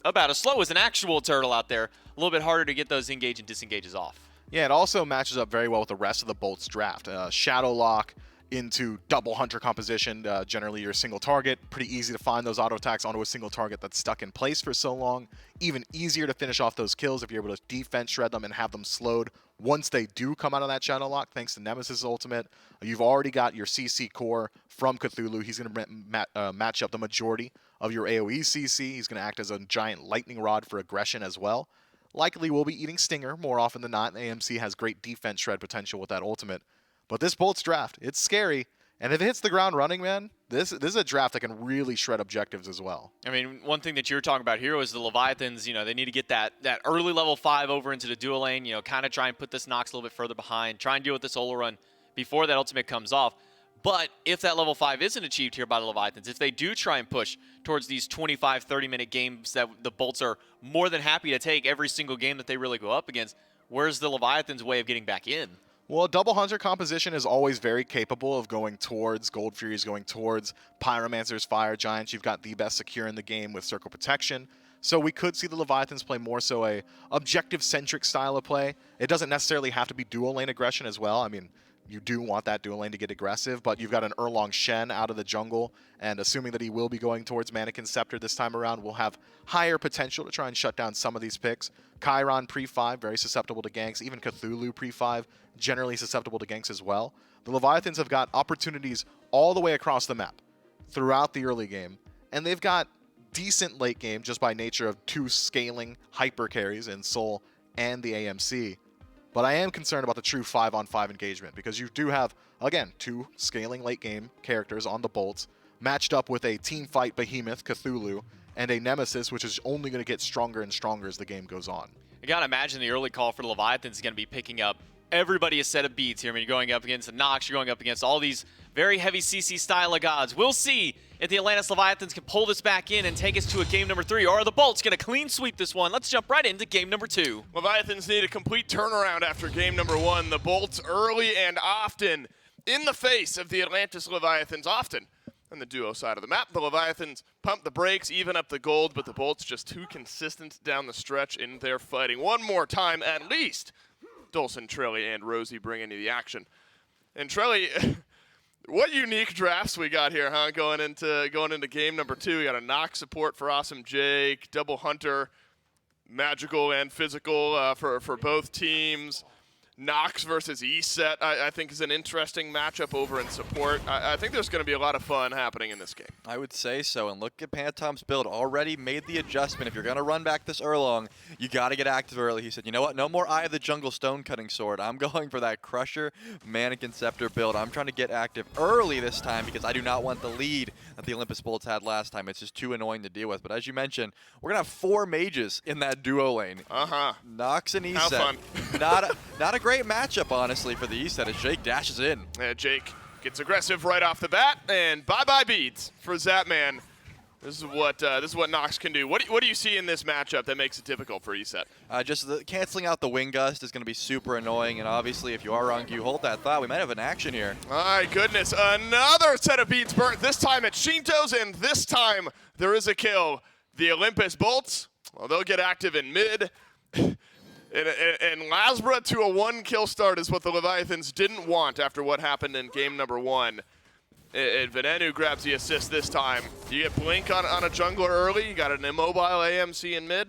about as slow as an actual turtle out there. A little bit harder to get those engage and disengages off. Yeah, it also matches up very well with the rest of the Bolts draft. Shadow Lock into double hunter composition, generally your single target. Pretty easy to find those auto attacks onto a single target that's stuck in place for so long. Even easier to finish off those kills if you're able to defense shred them and have them slowed once they do come out of that Shadow Lock, thanks to Nemesis' ultimate. You've already got your CC core from Cthulhu. He's going to match up the majority of your AoE CC. He's going to act as a giant lightning rod for aggression as well. Likely will be eating Stinger more often than not. AMC has great defense shred potential with that ultimate. But this Bolts draft, it's scary. And if it hits the ground running, man, this is a draft that can really shred objectives as well. I mean, one thing that you're talking about here is the Leviathans, you know, they need to get that early level 5 over into the dual lane, you know, kind of try and put this Nox a little bit further behind, try and deal with this Olarun before that ultimate comes off. But if that level 5 isn't achieved here by the Leviathans, if they do try and push towards these 25, 30-minute games that the Bolts are more than happy to take every single game that they really go up against, where's the Leviathans' way of getting back in? Well, double hunter composition is always very capable of going towards Gold Furies, going towards Pyromancers, Fire Giants. You've got the best secure in the game with Circle Protection. So we could see the Leviathans play more so a objective-centric style of play. It doesn't necessarily have to be dual lane aggression as well. I mean, you do want that dual lane to get aggressive, but you've got an Erlong Shen out of the jungle, and assuming that he will be going towards Mannequin Scepter this time around, will have higher potential to try and shut down some of these picks. Chiron pre-5, very susceptible to ganks. Even Cthulhu pre-5, generally susceptible to ganks as well. The Leviathans have got opportunities all the way across the map throughout the early game, and they've got decent late game just by nature of 2 scaling hyper carries in Soul and the AMC. But I am concerned about the true 5-on-5 engagement because you do have, again, 2 scaling late game characters on the Bolts matched up with a team fight behemoth, Cthulhu, and a Nemesis, which is only going to get stronger and stronger as the game goes on. You got to imagine the early call for the Leviathans is going to be picking up everybody a set of beats here. I mean, you're going up against a Nox, you're going up against all these very heavy CC style of gods. We'll see if the Atlantis Leviathans can pull this back in and take us to a game number 3, or are the Bolts going to clean sweep this one? Let's jump right into game number 2. Leviathans need a complete turnaround after game number 1. The Bolts early and often in the face of the Atlantis Leviathans, often on the duo side of the map. The Leviathans pump the brakes, even up the gold, but the Bolts just too consistent down the stretch in their fighting. One more time at least. Dulcin, Trelly, and Rosie bringing you the action. And Trelly, what unique drafts we got here, huh? Going into game number 2, we got a Nox support for Awesome Jake, double hunter, magical and physical for both teams. Nox versus E-set, I think, is an interesting matchup over in support. I think there's going to be a lot of fun happening in this game. I would say so, and look at Panatom's build. Already made the adjustment. If you're going to run back this Erlong, you got to get active early. He said, you know what, no more Eye of the Jungle Stone Cutting Sword. I'm going for that Crusher Mannequin Scepter build. I'm trying to get active early this time because I do not want the lead that the Olympus Bolts had last time. It's just too annoying to deal with. But as you mentioned, we're going to have 4 mages in that duo lane. Nox and E-set. How fun. Not a great matchup, honestly, for the E-set as Jake dashes in. Jake gets aggressive right off the bat, and bye-bye beads for Zapman. This is what Nox can do. What do you see in this matchup that makes it difficult for ESET? Just canceling out the wing gust is going to be super annoying, and obviously if you are wrong, you hold that thought. We might have an action here. My goodness, another set of beads burnt, this time at Shinto's, and this time there is a kill. The Olympus Bolts, well, they'll get active in mid. And Lasbra to a 1-kill start is what the Leviathans didn't want after what happened in game number 1. And Venenu grabs the assist this time. You get Blink on a jungler early, you got an immobile AMC in mid.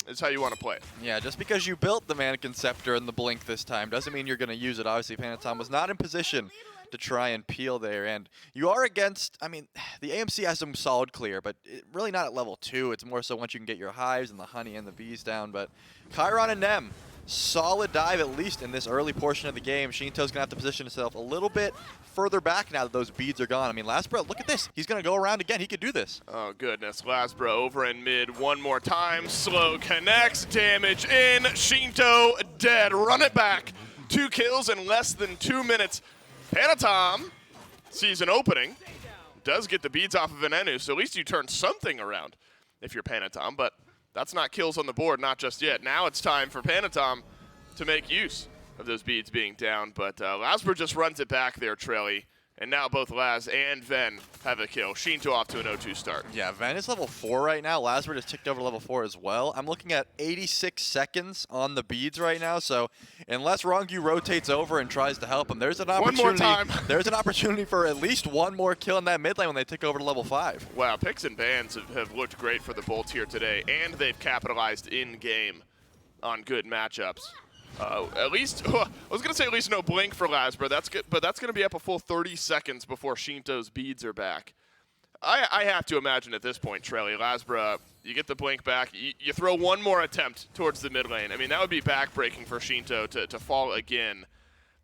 Is how you want to play it. Yeah, just because you built the Mannequin Scepter and the Blink this time doesn't mean you're going to use it. Obviously, Panatom was not in position to try and peel there. And you are against, I mean, the AMC has some solid clear, but really not at level 2. It's more so once you can get your hives and the honey and the bees down. But Chiron and Nem, solid dive at least in this early portion of the game. Shinto's going to have to position himself a little bit further back now that those beads are gone. I mean, Lasbra, look at this. He's going to go around again. He could do this. Oh, goodness. Lasbra over in mid one more time. Slow connects. Damage in. Shinto dead. Run it back. 2 kills in less than 2 minutes. Panatom sees an opening. Does get the beads off of Venenu, so at least you turn something around if you're Panatom, but that's not kills on the board, not just yet. Now it's time for Panatom to make use of those beads being down, but Lasbra just runs it back there, Trelly. And now both Laz and Ven have a kill. Shinto off to an 0-2 start. Yeah, Ven is level 4 right now. Lasbra just ticked over to level 4 as well. I'm looking at 86 seconds on the beads right now, so unless Rongyu rotates over and tries to help him, there's an opportunity. One more time. There's an opportunity for at least one more kill in that mid lane when they tick over to level 5. Wow, picks and bans have looked great for the Bolts here today, and they've capitalized in-game on good matchups. At least, I was going to say at least no blink for Lasbra, that's good, but that's going to be up a full 30 seconds before Shinto's beads are back. I have to imagine at this point, Trelly, Lasbra, you get the blink back, you throw one more attempt towards the mid lane. I mean, that would be backbreaking for Shinto to fall again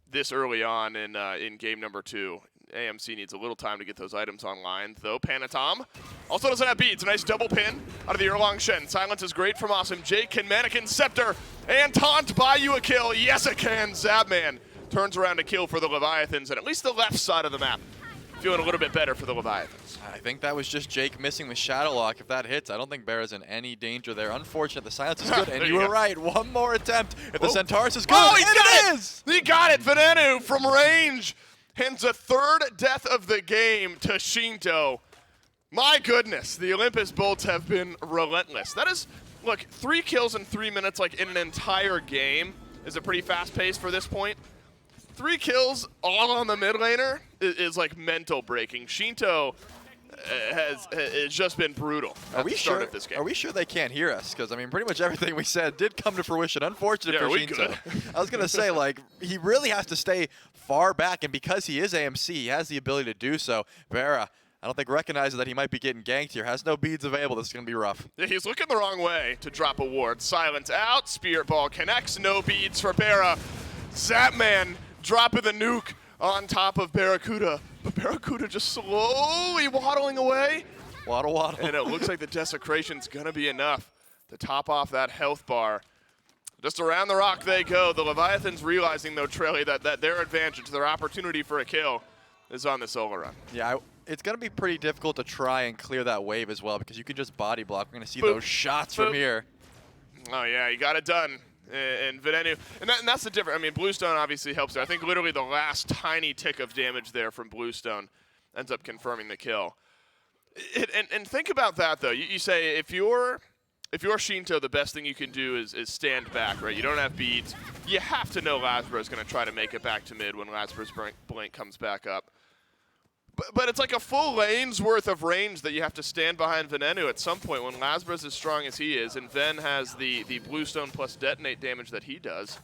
this early on in game number 2. AMC needs a little time to get those items online, though. Panatom also doesn't have beads. A nice double pin out of the Erlang Shen. Silence is great from Awesome. Jake can Mannequin Scepter and Taunt buy you a kill. Yes, it can. Zabman turns around to kill for the Leviathans, and at least the left side of the map feeling a little bit better for the Leviathans. I think that was just Jake missing the Shadow Lock. If that hits, I don't think Bear's in any danger there. Unfortunate, the silence is good, and you were right. One more attempt. If the Centaurus is good, it is! He got it! Venenu from range hands a 3rd death of the game to Shinto. My goodness, the Olympus Bolts have been relentless. That is, look, 3 kills in 3 minutes, like in an entire game, is a pretty fast pace for this point. 3 kills all on the mid laner is like mental breaking. Shinto has just been brutal at the start of this game. Are we sure they can't hear us? Because, I mean, pretty much everything we said did come to fruition. Unfortunate for Shinto. I was going to say, like, he really has to stay far back, and because he is AMC, he has the ability to do so. Vera, I don't think recognizes that he might be getting ganked here. Has no beads available. This is going to be rough. Yeah, he's looking the wrong way to drop a ward. Silence out. Spirit Ball connects. No beads for Bera. Zapman dropping the nuke on top of Barracuda. But Barracuda just slowly waddling away. Waddle, waddle. And it looks like the desecration's going to be enough to top off that health bar. Just around the rock they go. The Leviathans realizing, though, Trelly, that their advantage, their opportunity for a kill is on the solo run. Yeah, it's going to be pretty difficult to try and clear that wave as well because you can just body block. We're going to see those shots from here. Oh, yeah, you got it done. And Venenu, and that's the difference. I mean, Bluestone obviously helps there. I think literally the last tiny tick of damage there from Bluestone ends up confirming the kill. And think about that, though. You say if you're Shinto, the best thing you can do is stand back, right? You don't have beads. You have to know Lasbra is going to try to make it back to mid when Lasbra's blink comes back up. But it's like a full lane's worth of range that you have to stand behind Venenu at some point when Lasbra's as strong as he is, and Ven has the Bluestone plus detonate damage that he does.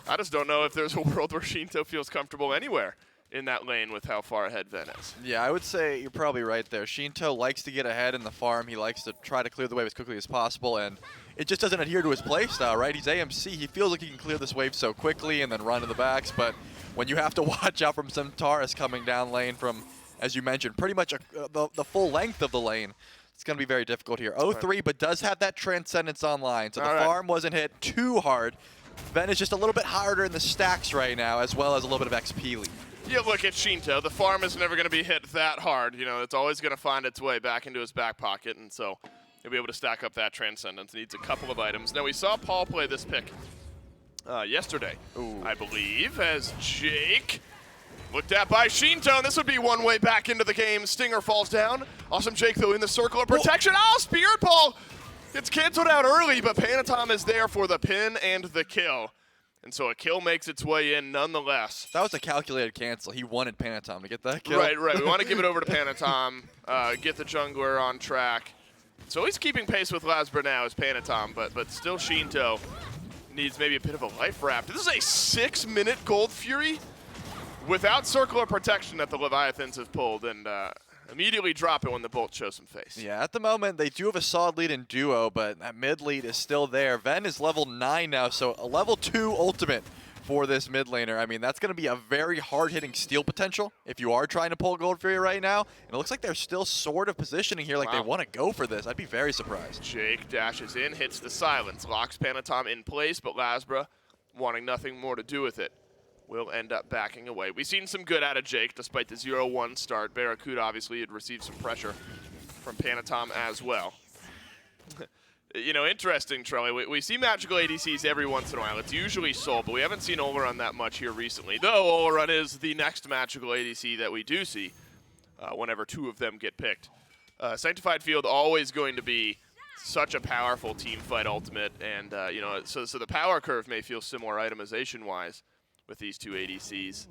I just don't know if there's a world where Shinto feels comfortable anywhere in that lane with how far ahead Ven is. Yeah, I would say you're probably right there. Shinto likes to get ahead in the farm. He likes to try to clear the wave as quickly as possible, and it just doesn't adhere to his playstyle, right? He's AMC. He feels like he can clear this wave so quickly and then run to the backs, but when you have to watch out from Centaurus coming down lane from, as you mentioned, pretty much the full length of the lane, it's going to be very difficult here. 0-3, but does have that Transcendence online, so the farm wasn't hit too hard. Ven is just a little bit harder in the stacks right now, as well as a little bit of XP lead. you look at Shinto, the farm is never going to be hit that hard. You know, it's always going to find its way back into his back pocket, and so he'll be able to stack up that Transcendence. Needs a couple of items. Now, we saw Paul play this pick yesterday, I believe, as Jake looked at by Shinto, and this would be one way back into the game. Stinger falls down. Awesome Jake, though, in the circle of protection. Oh, Spirit Ball! It's canceled out early, but Panatom is there for the pin and the kill. And so a kill makes its way in nonetheless. That was a calculated cancel. He wanted Panatom to get that kill. Right. We want to give it over to Panatom, get the jungler on track. So he's keeping pace with Lasbra now as Panatom, but still Shinto needs maybe a bit of a life raft. This is a 6-minute Gold Fury without circular protection that the Leviathans have pulled, and immediately drop it when the Bolt shows some face. Yeah, at the moment, they do have a solid lead in duo, but that mid lead is still there. Ven is level 9 now, so a level 2 ultimate for this mid laner. I mean, that's going to be a very hard-hitting steal potential if you are trying to pull Gold Fury right now. And it looks like they're still sort of positioning here like they want to go for this. I'd be very surprised. Jake dashes in, hits the silence, locks Panatom in place, but Lasbra, wanting nothing more to do with it, will end up backing away. We've seen some good out of Jake despite the 0-1 start. Barracuda obviously had received some pressure from Panatom as well. You know, interesting, Trelly. We see magical ADCs every once in a while. It's usually Soul, but we haven't seen Olorun that much here recently. Though Olorun is the next magical ADC that we do see whenever 2 of them get picked. Sanctified Field always going to be such a powerful team fight ultimate, and you know, so the power curve may feel similar itemization-wise with these 2 ADCs.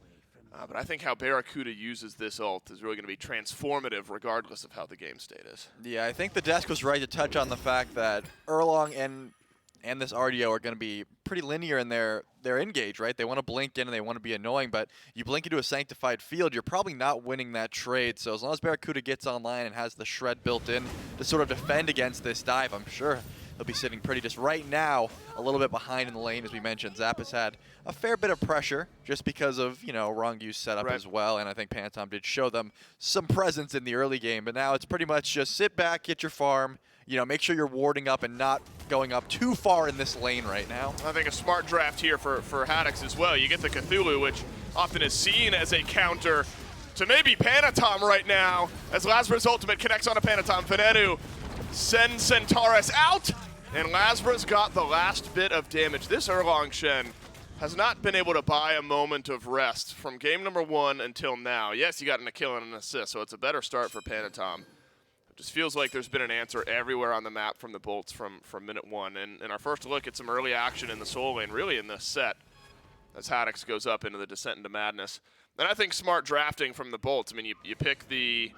But I think how Barracuda uses this ult is really going to be transformative regardless of how the game state is. Yeah, I think the desk was right to touch on the fact that Erlong and this RDO are going to be pretty linear in their engage, right? They want to blink in and they want to be annoying, but you blink into a sanctified field, you're probably not winning that trade. So as long as Barracuda gets online and has the shred built in to sort of defend against this dive, I'm sure he'll be sitting pretty just right now, a little bit behind in the lane, as we mentioned. Zap has had a fair bit of pressure just because of, you know, wrong use setup as well, and I think Panatom did show them some presence in the early game, but now it's pretty much just sit back, get your farm, you know, make sure you're warding up and not going up too far in this lane right now. I think a smart draft here for Haddix as well. You get the Cthulhu, which often is seen as a counter to maybe Panatom right now, as Lasbra's ultimate connects on a Panatom. Venenu sends Centaurus out, and Lasbra's got the last bit of damage. This Erlong Shen has not been able to buy a moment of rest from game number 1 until now. Yes, he got a kill and an assist, so it's a better start for Panatom. It just feels like there's been an answer everywhere on the map from the Bolts from minute 1. And our first look at some early action in the Soul Lane, really in this set, as Haddix goes up into the Descent into Madness. And I think smart drafting from the Bolts. I mean, you pick the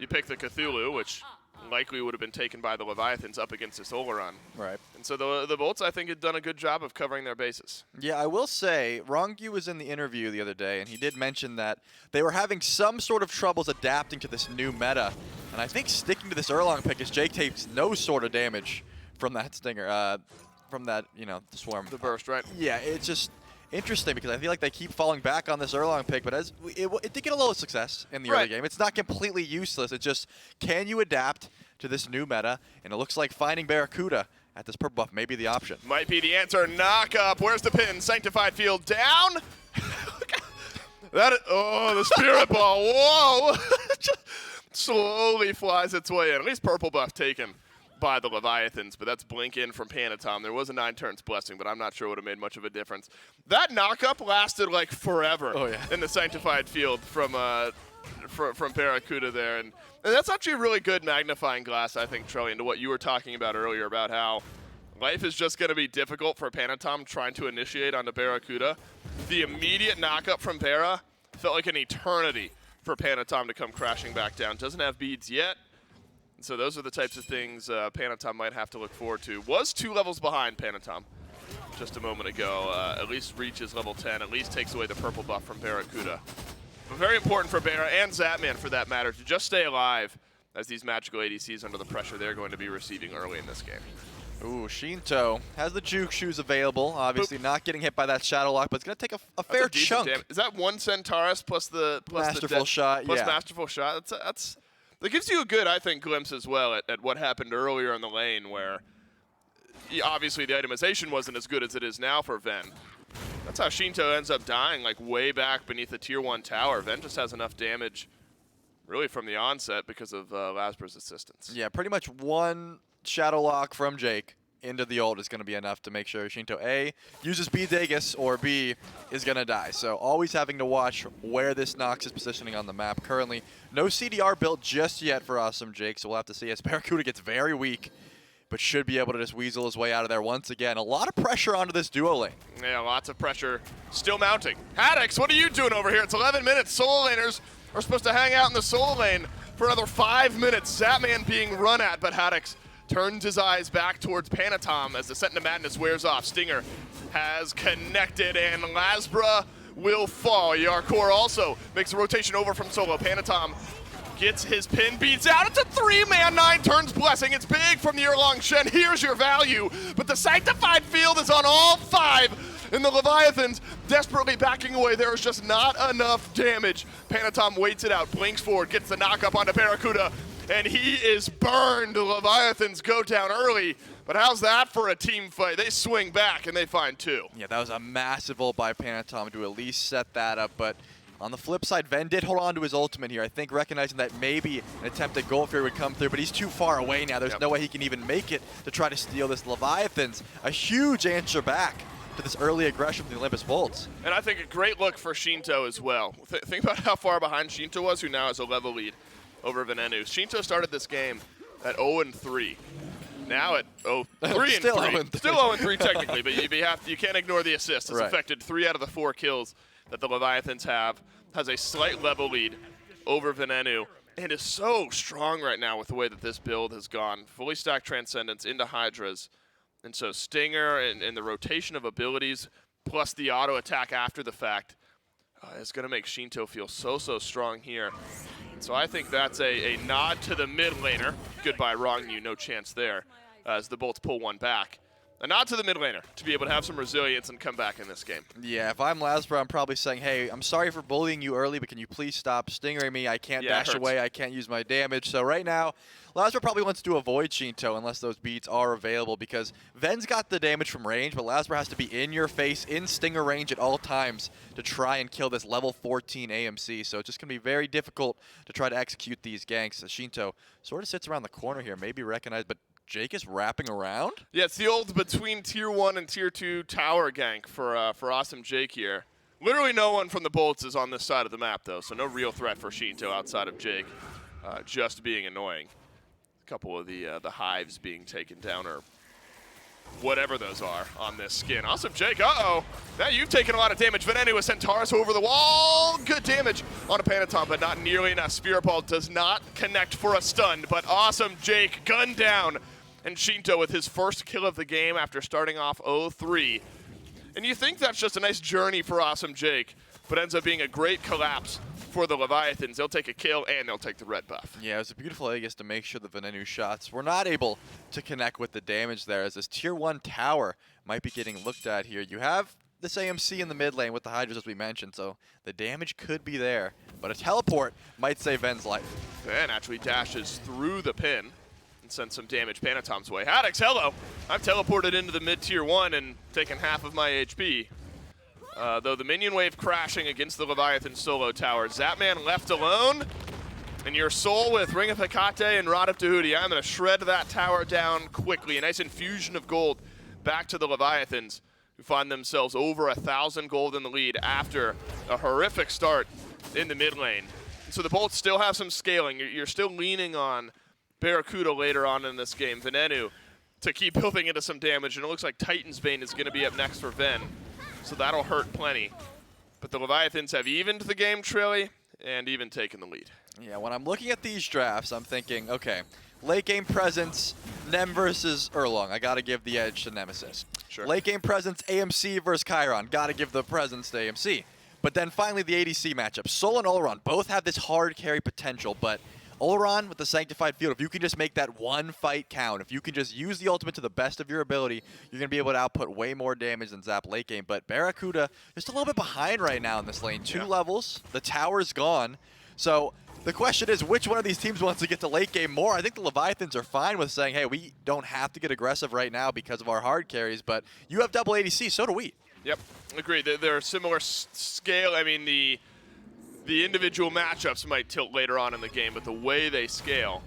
Cthulhu, which likely would have been taken by the Leviathans up against this Olorun. Right. And so the Bolts, I think, had done a good job of covering their bases. Yeah, I will say, Rongyu was in the interview the other day, and he did mention that they were having some sort of troubles adapting to this new meta. And I think sticking to this Erlong pick is Jake takes no sort of damage from that Stinger, from that, you know, the Swarm. The burst, right? Yeah, it's just interesting because I feel like they keep falling back on this Erlong pick, but as it did get a little success in the early game. It's not completely useless. It's just, can you adapt to this new meta? And it looks like finding Barracuda at this purple buff may be the option. Might be the answer. Knock up. Where's the pin? Sanctified Field down. The Spirit Ball. Whoa. Just slowly flies its way in. At least purple buff taken by the Leviathans, but that's blink in from Panatom. There was a 9 turns blessing, but I'm not sure it would have made much of a difference. That knock-up lasted like forever in the Sanctified Field from Barracuda there, and that's actually a really good magnifying glass, I think, Trelly, into what you were talking about earlier about how life is just going to be difficult for Panatom trying to initiate onto Barracuda. The immediate knock-up from Barra felt like an eternity for Panatom to come crashing back down. Doesn't have beads yet. So those are the types of things Panatom might have to look forward to. Was 2 levels behind Panatom just a moment ago. At least reaches level 10. At least takes away the purple buff from Barracuda. But very important for Barra and Zapman, for that matter, to just stay alive as these magical ADCs under the pressure they're going to be receiving early in this game. Ooh, Shinto has the juke shoes available. Obviously not getting hit by that Shadow Lock, but it's going to take a fair chunk. Is that 1 Centaurus plus Masterful Shot? Plus Masterful Shot. That gives you a good, I think, glimpse as well at what happened earlier in the lane, where obviously the itemization wasn't as good as it is now for Ven. That's how Shinto ends up dying, like way back beneath the tier 1 tower. Ven just has enough damage really from the onset because of Lasbra's assistance. Yeah, pretty much one Shadow Lock from Jake into the ult is going to be enough to make sure Shinto A uses B Dagus or B is going to die. So always having to watch where this Nox is positioning on the map. Currently, no CDR built just yet for Awesome Jake, so we'll have to see as Barracuda gets very weak, but should be able to just weasel his way out of there once again. A lot of pressure onto this duo lane. Yeah, lots of pressure still mounting. Haddix, what are you doing over here? It's 11 minutes. Solo laners are supposed to hang out in the solo lane for another 5 minutes. Zapman being run at, but Haddix turns his eyes back towards Panatom as the Sentinel of Madness wears off. Stinger has connected, and Lasbra will fall. Yarkor also makes a rotation over from solo. Panatom gets his pin, beats out. It's a 3-man 9 turns blessing. It's big from the Erlong Shen. Here's your value. But the Sanctified Field is on all 5. And the Leviathans desperately backing away. There is just not enough damage. Panatom waits it out, blinks forward, gets the knock up onto Barracuda, and he is burned. The Leviathans go down early. But how's that for a team fight? They swing back and they find 2. Yeah, that was a massive ult by Panatom to at least set that up, but on the flip side, Ven did hold on to his ultimate here. I think recognizing that maybe an attempt at Gold Fury would come through, but he's too far away now. There's no way he can even make it to try to steal this. Leviathans, a huge answer back to this early aggression from the Olympus Bolts. And I think a great look for Shinto as well. Think about how far behind Shinto was, who now has a level lead over Venenu. Shinto started this game at 0-3. Now at 3-3. Still 0-3. Still 0-3 technically, but you can't ignore the assist. It's Right. affected 3 out of the 4 kills that the Leviathans have. Has a slight level lead over Venenu, and is so strong right now with the way that this build has gone. Fully stacked Transcendence into hi-rez. And so Stinger and the rotation of abilities, plus the auto attack after the fact, is going to make Shinto feel so strong here. So I think that's a nod to the mid laner. Goodbye, wrong you, no chance there, as the Bolts pull one back. A nod to the mid laner to be able to have some resilience and come back in this game. Yeah, if I'm Lasbra, I'm probably saying, hey, I'm sorry for bullying you early, but can you please stop stingering me? I can't dash away. I can't use my damage. So right now, Lasbra probably wants to avoid Shinto unless those beats are available, because Ven's got the damage from range, but Lasbra has to be in your face, in stinger range at all times to try and kill this level 14 AMC. So it's just going to be very difficult to try to execute these ganks. Shinto sort of sits around the corner here, maybe recognized, but Jake is wrapping around? Yeah, it's the old between tier 1 and tier 2 tower gank for Awesome Jake here. Literally no one from the Bolts is on this side of the map, though, so no real threat for Shinto outside of Jake, just being annoying. A couple of the hives being taken down, or whatever those are on this skin. Awesome Jake, uh-oh. Now you've taken a lot of damage. Venenu with Centaurus over the wall. Good damage on a Panatom, but not nearly enough. Spirit Ball does not connect for a stun, but Awesome Jake gunned down. And Shinto with his first kill of the game after starting off 0-3. And you think that's just a nice journey for Awesome Jake, but ends up being a great collapse for the Leviathans. They'll take a kill and they'll take the red buff. Yeah, it was a beautiful Aegis to make sure the Venenu shots were not able to connect with the damage there, as this tier 1 tower might be getting looked at here. You have this AMC in the mid lane with the hi-rez, as we mentioned, so the damage could be there, but a teleport might save Ven's life. Ven actually dashes through the pin and sends some damage Panatom's way. Haddix, hello! I've teleported into the mid tier 1 and taken half of my HP. Though the minion wave crashing against the Leviathan solo tower. Zapman left alone, and your soul with Ring of Hecate and Rod of Tahuti. I'm going to shred that tower down quickly. A nice infusion of gold back to the Leviathans, who find themselves over 1,000 gold in the lead after a horrific start in the mid lane. And so the Bolts still have some scaling. You're still leaning on Barracuda later on in this game, Venenu, to keep building into some damage, and it looks like Titan's Bane is going to be up next for Ven, so that'll hurt plenty. But the Leviathans have evened the game, Trilly, and even taken the lead. Yeah, when I'm looking at these drafts, I'm thinking, okay, late game presence, Nem versus Erlong. I got to give the edge to Nemesis. Sure. Late game presence, AMC versus Chiron. Got to give the presence to AMC. But then finally the ADC matchup. Sol and Oleron both have this hard carry potential, but Oleron with the Sanctified Field, if you can just make that one fight count, if you can just use the ultimate to the best of your ability, you're going to be able to output way more damage than Zap late game. But Barracuda just a little bit behind right now in this lane. 2 levels, the tower's gone. So the question is, which one of these teams wants to get to late game more? I think the Leviathans are fine with saying, hey, we don't have to get aggressive right now because of our hard carries, but you have double ADC, so do we. Yep, agreed. They're similar scale. I mean, the individual matchups might tilt later on in the game, but the way they scale,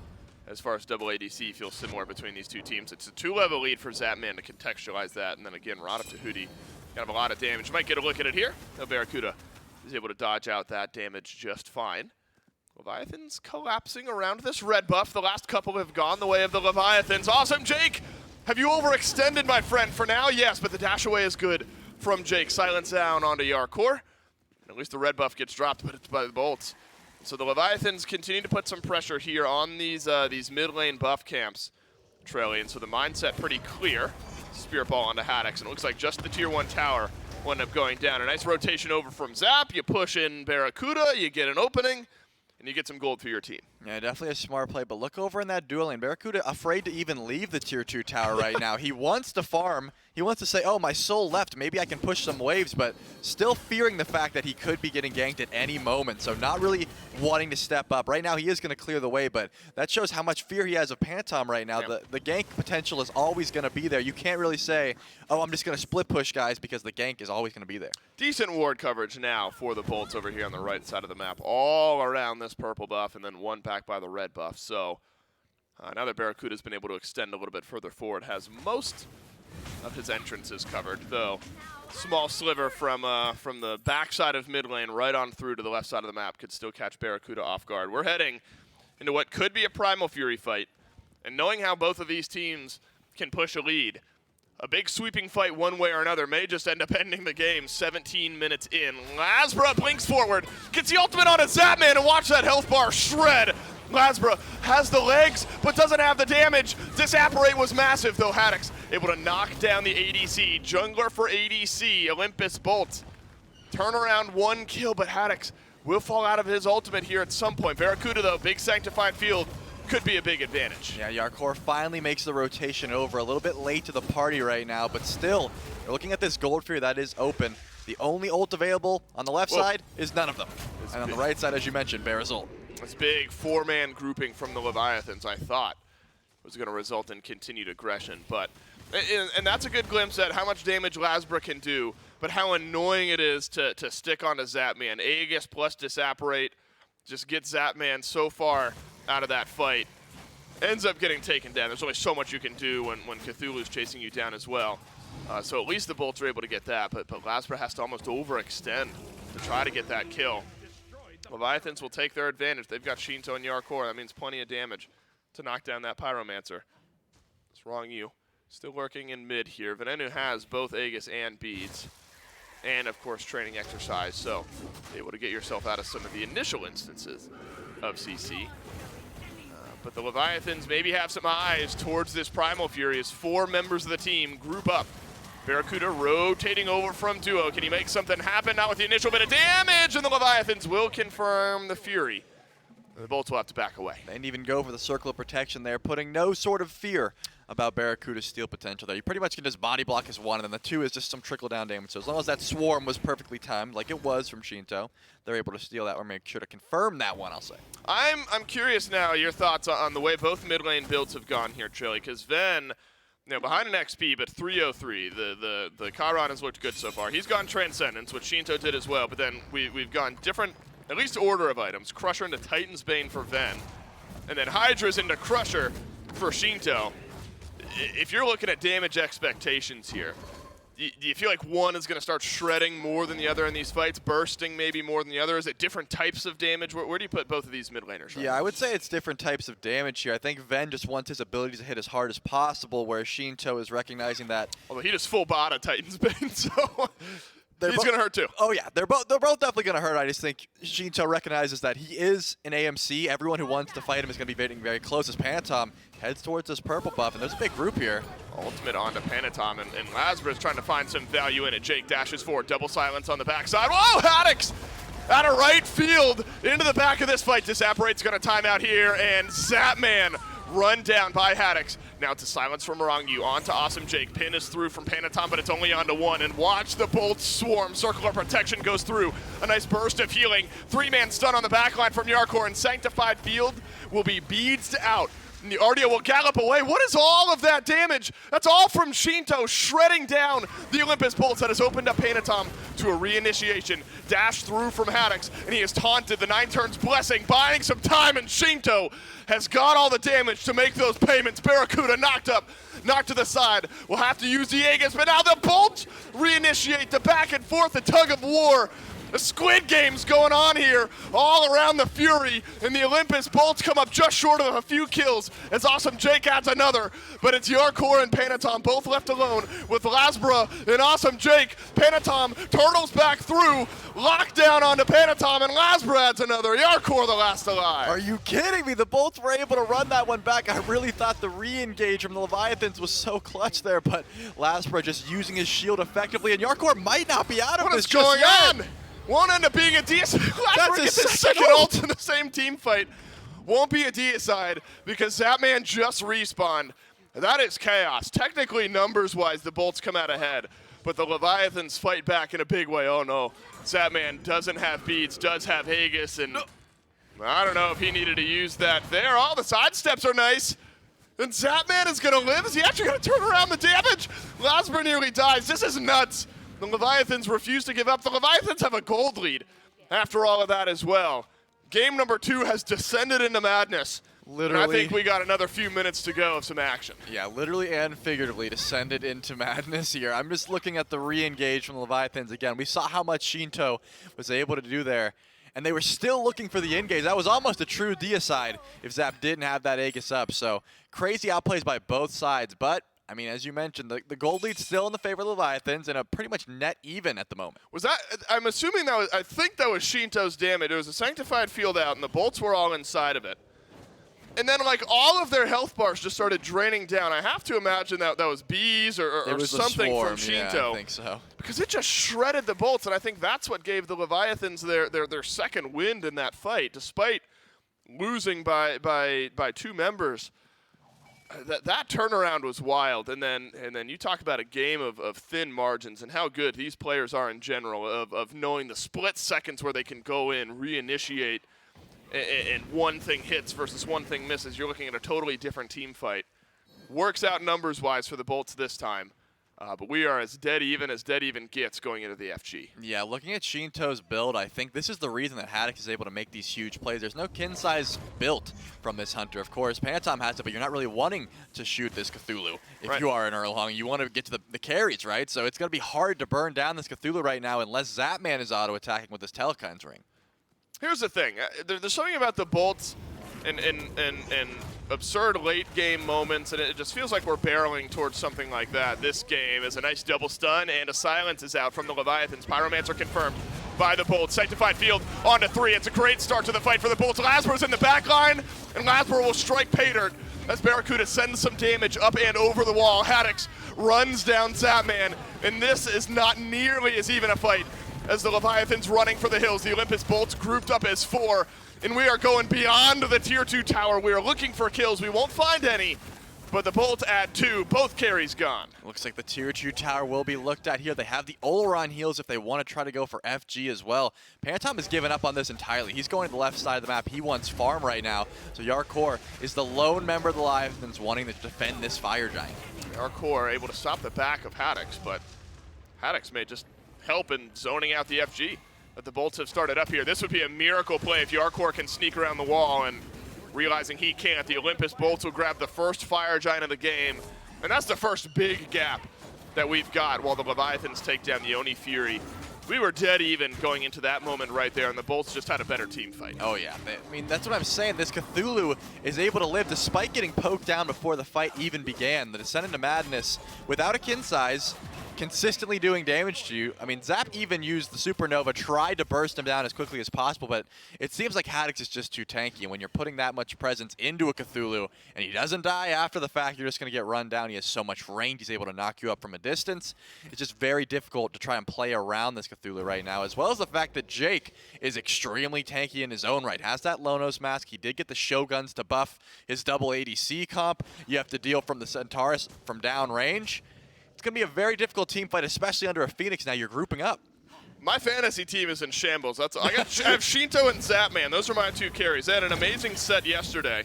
as far as double ADC, feels similar between these two teams. It's a 2-level lead for Zapman to contextualize that, and then again, Rod to Hootie. Kind of a lot of damage. Might get a look at it here. No, Barracuda is able to dodge out that damage just fine. Leviathans collapsing around this red buff. The last couple have gone the way of the Leviathans. Awesome, Jake! Have you overextended, my friend? For now, yes, but the dash away is good from Jake. Silence down onto Yarkor. At least the red buff gets dropped, but it's by the bolts. So the Leviathans continue to put some pressure here on these mid lane buff camps, Trelly, and so the mindset pretty clear. Spirit ball onto Haddix, and it looks like just the tier 1 tower will end up going down. A nice rotation over from Zap. You push in Barracuda, you get an opening, and you get some gold for your team. Yeah, definitely a smart play, but look over in that duel lane. Barracuda afraid to even leave the tier 2 tower right now. He wants to farm. He wants to say, oh, my soul left. Maybe I can push some waves, but still fearing the fact that he could be getting ganked at any moment, so not really wanting to step up. Right now, he is going to clear the way, but that shows how much fear he has of Panatom right now. Yep. The gank potential is always going to be there. You can't really say, oh, I'm just going to split push guys, because the gank is always going to be there. Decent ward coverage now for the bolts over here on the right side of the map, all around this purple buff, and then one back by the red buff. So now that Barracuda's been able to extend a little bit further forward, has most of his entrances covered, though small sliver from the backside of mid lane right on through to the left side of the map could still catch Barracuda off guard. We're heading into what could be a Primal Fury fight, and knowing how both of these teams can push a lead, a big sweeping fight one way or another may just end up ending the game 17 minutes in. Lasbra blinks forward, gets the ultimate on a Zapman, and watch that health bar shred. Lasbra has the legs, but doesn't have the damage. Disapparate was massive, though. Haddix able to knock down the ADC. Jungler for ADC, Olympus Bolt. Turnaround 1 kill, but Haddix will fall out of his ultimate here at some point. Barracuda, though, big sanctified field, could be a big advantage. Yeah, Yarkor finally makes the rotation over. A little bit late to the party right now, but still, you're looking at this gold fear that is open. The only ult available on the left side is none of them. And on the right side, as you mentioned, Barra's ult. This big 4-man grouping from the Leviathans, I thought, was going to result in continued aggression. But and that's a good glimpse at how much damage Lasbra can do, but how annoying it is to stick onto Zapman. Aegis plus Disapparate just gets Zapman so far out of that fight. Ends up getting taken down. There's only so much you can do when Cthulhu's chasing you down as well. So at least the bolts are able to get that, but Lasbra has to almost overextend to try to get that kill. Leviathans will take their advantage. They've got Shinto and Yarkor. That means plenty of damage to knock down that Pyromancer. It's wrong you. Still lurking in mid here. Venenu has both Aegis and beads. And, of course, training exercise. So, able to get yourself out of some of the initial instances of CC. But the Leviathans maybe have some eyes towards this Primal Fury as 4 members of the team group up. Barracuda rotating over from duo. Can he make something happen? Not with the initial bit of damage, and the Leviathans will confirm the Fury. The bolts will have to back away. They didn't even go for the circle of protection there, putting no sort of fear about Barracuda's steal potential there. You pretty much can just body block as one, and then the 2 is just some trickle-down damage. So as long as that swarm was perfectly timed, like it was from Shinto, they're able to steal that or make sure to confirm that one, I'll say. I'm curious now, your thoughts on the way both mid lane builds have gone here, Trilly, because Ven, you know, behind an XP, but 303. The Chiron has looked good so far. He's gone Transcendence, which Shinto did as well, but then we've gone different, at least order of items. Crusher into Titan's Bane for Ven, and then Hydra's into Crusher for Shinto. If you're looking at damage expectations here, do you feel like one is going to start shredding more than the other in these fights, bursting maybe more than the other? Is it different types of damage? Where do you put both of these mid laners? Yeah, I would say it's different types of damage here. I think Ven just wants his ability to hit as hard as possible, where Shinto is recognizing that. Although he just full bot of Titan's Bane, so he's going to hurt too. Oh yeah, they're both definitely going to hurt. I just think Shinto recognizes that he is an AMC. Everyone who wants to fight him is going to be getting very close as Panatom heads towards this purple buff, and there's a big group here. Ultimate onto Panatom, and Lasbra is trying to find some value in it. Jake dashes forward, double silence on the backside. Whoa, Haddix! Out of right field, into the back of this fight. Disapparate's going to time out here, and Zapman run down by Haddix. Now to silence from Morangu, on to Awesome Jake. Pin is through from Panatom, but it's only on to 1, and watch the bolts swarm. Circular protection goes through. A nice burst of healing. 3-man stun on the backline from Yarkor, and Sanctified Field will be beads out And the Ardia will gallop away. What is all of that damage? That's all from Shinto shredding down the Olympus Bolts that has opened up Panatom to a reinitiation. Dash through from Haddix, and he has taunted the 9 turns blessing, buying some time, and Shinto has got all the damage to make those payments. Barracuda knocked up, knocked to the side. We'll have to use the Aegis, but now the Bolts reinitiate the back and forth, the tug of war. The Squid Game's going on here all around the Fury, and the Olympus Bolts come up just short of a few kills as Awesome Jake adds another, but it's Yarkor and Panatom both left alone with Lasbra and Awesome Jake. Panatom turtles back through, lockdown onto Panatom, and Lasbra adds another. Yarkor the last alive. Are you kidding me? The Bolts were able to run that one back. I really thought the re-engage from the Leviathans was so clutch there, but Lasbra just using his shield effectively, and Yarkor might not be out of What this is going just yet. on? Won't end up being a deicide. That's Lasbra his gets his second second ult. ult in the same team fight. Won't be a deicide because Zapman just respawned. That is chaos. Technically, numbers-wise, the Bolts come out ahead, but the Leviathans fight back in a big way. Oh no, Zapman doesn't have beads, does have Aegis, and I don't know if he needed to use that there. All the side steps are nice. And Zapman is going to live. Is he actually going to turn around the damage? Lasbra nearly dies. This is nuts. The Leviathans refuse to give up. The Leviathans have a gold lead after all of that as well. Game number 2 has descended into madness. Literally. And I think we got another few minutes to go of some action. Yeah, literally and figuratively descended into madness here. I'm just looking at the re-engage from the Leviathans again. We saw how much Shinto was able to do there, and they were still looking for the engage. That was almost a true deicide if Zap didn't have that Aegis up. So crazy outplays by both sides, but I mean, as you mentioned, the gold lead's still in the favor of the Leviathans and a pretty much net even at the moment. Was that, I'm assuming that was, I think that was Shinto's damage. It was a sanctified field out, and the Bolts were all inside of it. And then, like, all of their health bars just started draining down. I have to imagine that that was bees or It was something the swarm, from Shinto. Yeah, I think so. Because it just shredded the Bolts, and I think that's what gave the Leviathans their second wind in that fight, despite losing by 2 members. That turnaround was wild, and then you talk about a game of thin margins and how good these players are in general, of knowing the split seconds where they can go in, reinitiate, and one thing hits versus one thing misses. You're looking at a totally different team fight. Works out numbers-wise for the Bolts this time. But we are as dead even gets going into the FG. Yeah, looking at Shinto's build, I think this is the reason that Haddix is able to make these huge plays. There's no kin size built from this Hunter. Of course, Panatom has it, but you're not really wanting to shoot this Cthulhu if you are an Erlong. You want to get to the carries, right? So it's going to be hard to burn down this Cthulhu right now unless Zapman is auto-attacking with this Telekine's Ring. Here's the thing. There's something about the Bolts and absurd late game moments, and it just feels like we're barreling towards something like that. This game is a nice double stun, and a silence is out from the Leviathans. Pyromancer confirmed by the Bolts. Sanctified field on to 3. It's a great start to the fight for the Bolts. Lasbra's in the back line, and Lasbra will strike Paydirt as Barracuda sends some damage up and over the wall. Haddix runs down Zapman, and this is not nearly as even a fight as the Leviathans running for the hills. The Olympus Bolts grouped up as 4. And we are going beyond the tier 2 tower. We are looking for kills. We won't find any, but the Bolts add 2. Both carries gone. Looks like the tier 2 tower will be looked at here. They have the Oleron heals if they want to try to go for FG as well. Panatom has given up on this entirely. He's going to the left side of the map. He wants farm right now. So Yarkor is the lone member of the Leviathans wanting to defend this Fire Giant. Yarkor able to stop the back of Haddix, but Haddix may just help in zoning out the FG that the Bolts have started up here. This would be a miracle play if Yarkor can sneak around the wall, and realizing he can't, the Olympus Bolts will grab the first Fire Giant of the game, and that's the first big gap that we've got while the Leviathans take down the Oni Fury. We were dead even going into that moment right there, and the Bolts just had a better team fight. Oh yeah, I mean, that's what I'm saying. This Cthulhu is able to live despite getting poked down before the fight even began. The descent into madness without a kin size, consistently doing damage to you. I mean, Zap even used the Supernova, tried to burst him down as quickly as possible, but it seems like Haddix is just too tanky. And when you're putting that much presence into a Cthulhu, and he doesn't die after the fact, you're just going to get run down. He has so much range, he's able to knock you up from a distance. It's just very difficult to try and play around this Cthulhu right now, as well as the fact that Jake is extremely tanky in his own right. Has that Lonos mask. He did get the Shoguns to buff his double ADC comp. You have to deal from the Centaurus from downrange. It's going to be a very difficult team fight, especially under a Phoenix now. You're grouping up. My fantasy team is in shambles. I have Shinto and Zapman. Those are my 2 carries. They had an amazing set yesterday.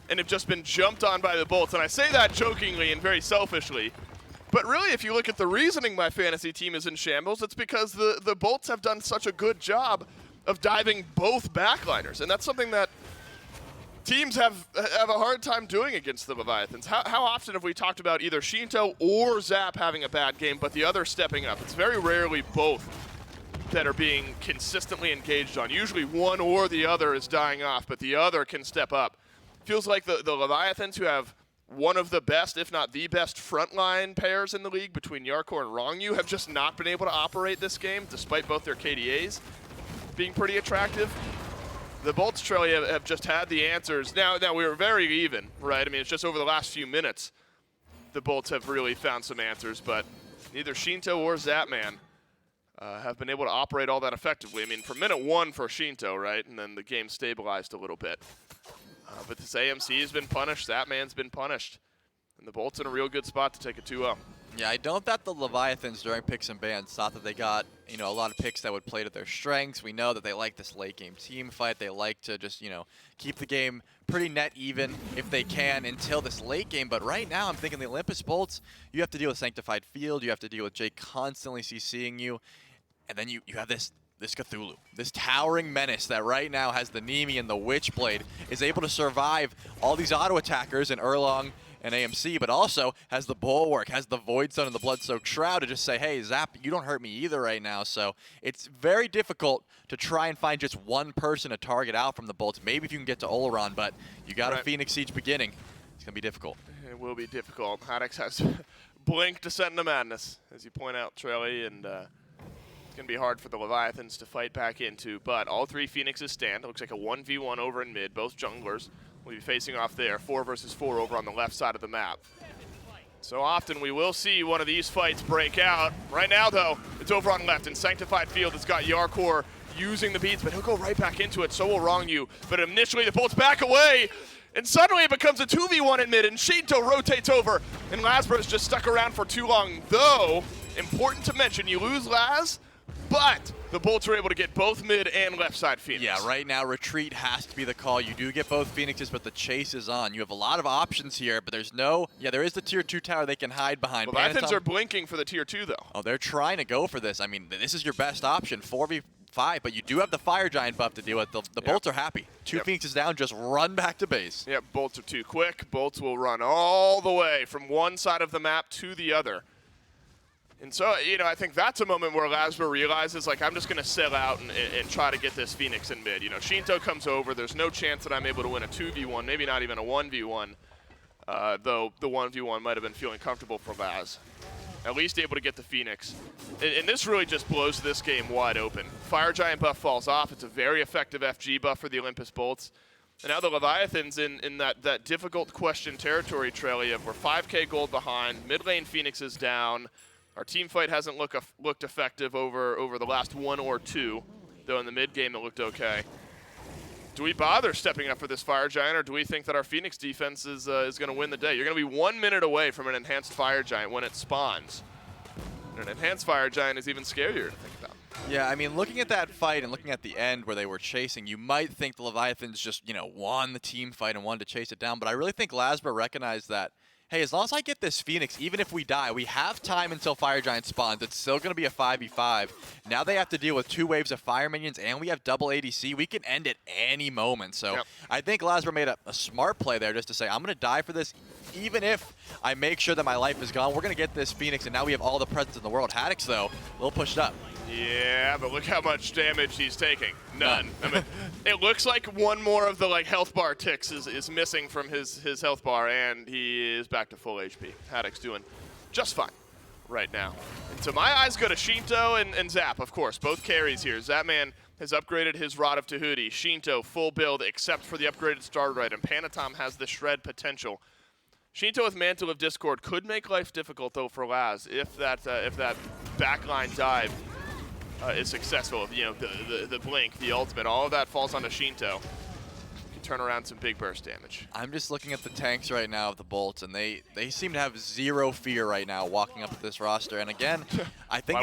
and have just been jumped on by the Bolts. And I say that jokingly and very selfishly. But really, if you look at the reasoning my fantasy team is in shambles, it's because the Bolts have done such a good job of diving both backliners. And that's something that teams have a hard time doing against the Leviathans. How often have we talked about either Shinto or Zap having a bad game, but the other stepping up? It's very rarely both that are being consistently engaged on. Usually one or the other is dying off, but the other can step up. Feels like the Leviathans, who have one of the best, if not the best, frontline pairs in the league between Yarkor and Rongyu, have just not been able to operate this game, despite both their KDAs being pretty attractive. The Bolts, Trelly, have just had the answers. Now we were very even, right? I mean, it's just over the last few minutes the Bolts have really found some answers, but neither Shinto or Zapman have been able to operate all that effectively. I mean, from minute 1 for Shinto, right? And then the game stabilized a little bit. But this AMC has been punished, Zapman's been punished. And the Bolts in a real good spot to take a 2-0. Yeah, I don't bet the Leviathans during picks and bans thought that they got, a lot of picks that would play to their strengths. We know that they like this late game team fight. They like to just, keep the game pretty net even if they can until this late game. But right now, I'm thinking the Olympus Bolts, you have to deal with Sanctified Field. You have to deal with Jake constantly CCing you. And then you have this Cthulhu, this towering menace that right now has the Nemi and the Witchblade, is able to survive all these auto attackers in Erlong and AMC, but also has the Bulwark, has the Void Stone and the Bloodsoaked Shroud to just say, hey, Zap, you don't hurt me either right now. So it's very difficult to try and find just one person to target out from the Bolts. Maybe if you can get to Oleron, but you got a Phoenix Siege beginning. It's going to be difficult. It will be difficult. Haddix has Blink Descent into Madness, as you point out, Trelly, and it's going to be hard for the Leviathans to fight back into, but all 3 Phoenixes stand. It looks like a 1v1 over in mid. Both junglers will be facing off there, 4 versus 4 over on the left side of the map. So often we will see one of these fights break out. Right now, though, it's over on left, and Sanctified Field has got Yarkor using the beats, but he'll go right back into it, so will Rongyu. But initially, the Bolts back away, and suddenly it becomes a 2v1 in mid, and Shinto rotates over, and Lazarus just stuck around for too long. Though, important to mention, you lose Laz, but the Bolts are able to get both mid and left side Phoenix. Yeah, right now retreat has to be the call. You do get both Phoenixes, but the chase is on. You have a lot of options here, but there's no... Yeah, there is the tier 2 tower they can hide behind. Leviathans are blinking for the tier 2, though. Oh, they're trying to go for this. I mean, this is your best option, 4v5, but you do have the Fire Giant buff to deal with. The Bolts are happy. 2 Phoenixes down, just run back to base. Yep, Bolts are too quick. Bolts will run all the way from one side of the map to the other. And so, I think that's a moment where Lazar realizes, like, I'm just going to sell out and try to get this Phoenix in mid. Shinto comes over. There's no chance that I'm able to win a 2v1, maybe not even a 1v1, though the 1v1 might have been feeling comfortable for Laz. At least able to get the Phoenix. And this really just blows this game wide open. Fire Giant buff falls off. It's a very effective FG buff for the Olympus Bolts. And now the Leviathans in that difficult question territory, Trelly, of we're 5k gold behind, mid lane Phoenix is down. Our team fight hasn't looked effective over the last 1 or 2, though in the mid game it looked okay. Do we bother stepping up for this Fire Giant, or do we think that our Phoenix defense is going to win the day? You're going to be 1 minute away from an enhanced Fire Giant when it spawns. And an enhanced Fire Giant is even scarier to think about. Yeah, I mean, looking at that fight and looking at the end where they were chasing, you might think the Leviathans just, won the team fight and wanted to chase it down. But I really think Lasber recognized that, hey, as long as I get this Phoenix, even if we die, we have time until Fire Giant spawns. It's still going to be a 5v5. Now they have to deal with 2 waves of Fire Minions, and we have double ADC. We can end at any moment. So I think Lasber made a smart play there just to say, I'm going to die for this, even if I make sure that my life is gone. We're going to get this Phoenix, and now we have all the presence in the world. Haddix, though, a little pushed up. Yeah, but look how much damage he's taking. None. I mean, it looks like one more of the health bar ticks is missing from his health bar, and he is back to full HP. Haddix doing just fine right now. And so my eyes go to Shinto and Zap, of course, both carries here. Zapman has upgraded his Rod of Tahuti. Shinto full build except for the upgraded Starter Right, and Panatom has the shred potential. Shinto with Mantle of Discord could make life difficult though for Laz if that backline dive is successful. The blink, the ultimate, all of that falls onto Shinto. Can turn around some big burst damage. I'm just looking at the tanks right now of the Bolts, and they seem to have zero fear right now walking up to this roster. And again, I think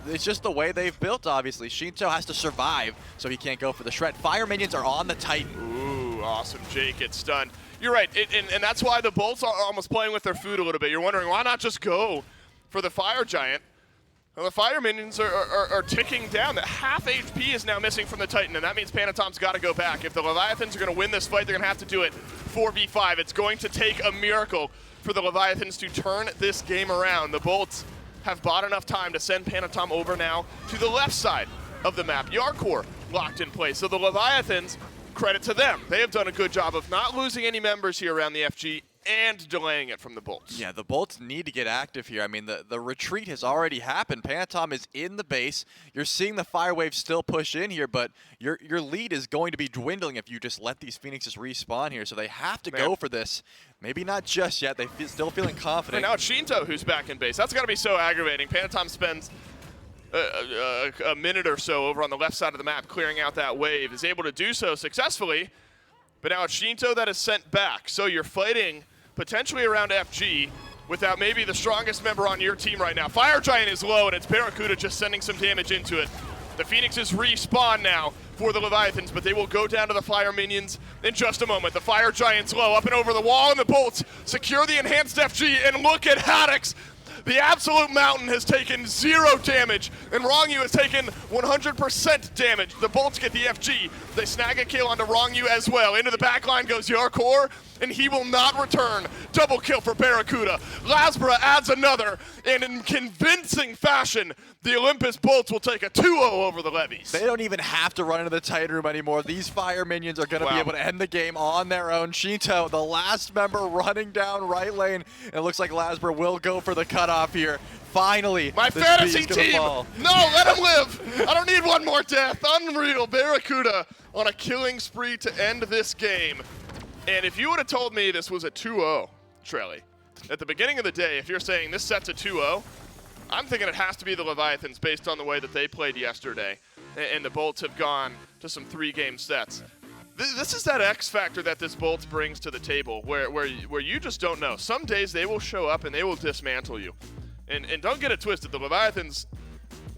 it's just the way they've built, obviously. Shinto has to survive, so he can't go for the shred. Fire Minions are on the Titan. Ooh, awesome. Jake gets stunned. you're right, and that's why the Bolts are almost playing with their food a little bit. You're wondering, why not just go for the Fire Giant? Well, the Fire Minions are ticking down. The half HP is now missing from the Titan, and that means Panatom's got to go back. If the Leviathans are going to win this fight, they're going to have to do it 4v5. It's going to take a miracle for the Leviathans to turn this game around. The Bolts have bought enough time to send Panatom over now to the left side of the map. Yarkor locked in place. So the Leviathans, credit to them. They have done a good job of not losing any members here around the FG and delaying it from the Bolts. Yeah, the Bolts need to get active here. I mean, the retreat has already happened. Panatom is in the base. You're seeing the fire wave still push in here, but your lead is going to be dwindling if you just let these Phoenixes respawn here. So they have to go for this. Maybe not just yet. They still feeling confident. And now it's Shinto who's back in base. That's got to be so aggravating. Panatom spends a minute or so over on the left side of the map clearing out that wave. Is able to do so successfully, but now it's Shinto that is sent back. So you're fighting potentially around FG without maybe the strongest member on your team right now. Fire Giant is low, and it's Barracuda just sending some damage into it. The Phoenixes respawn now for the Leviathans, but they will go down to the Fire Minions in just a moment. The Fire Giant's low, up and over the wall, and the Bolts secure the enhanced FG, and look at Haddix. The Absolute Mountain has taken 0 damage, and Rongyu has taken 100% damage. The Bolts get the FG. They snag a kill onto Rongyu as well. Into the backline goes Yarkor, and he will not return. Double kill for Barracuda. Lasbra adds another, and in convincing fashion, the Olympus Bolts will take a 2-0 over the Levies. They don't even have to run into the Titan room anymore. These Fire Minions are going to be able to end the game on their own. Shinto, the last member, running down right lane. And it looks like Lasbra will go for the cutoff here. Finally, my fantasy team! No, let him live! I don't need one more death. Unreal. Barracuda on a killing spree to end this game. And if you would have told me this was a 2-0, Trelly, at the beginning of the day, if you're saying this set's a 2-0, I'm thinking it has to be the Leviathans based on the way that they played yesterday. And the Bolts have gone to some 3-game sets. This is that X factor that this Bolts brings to the table where you just don't know. Some days they will show up and they will dismantle you. And don't get it twisted, the Leviathans,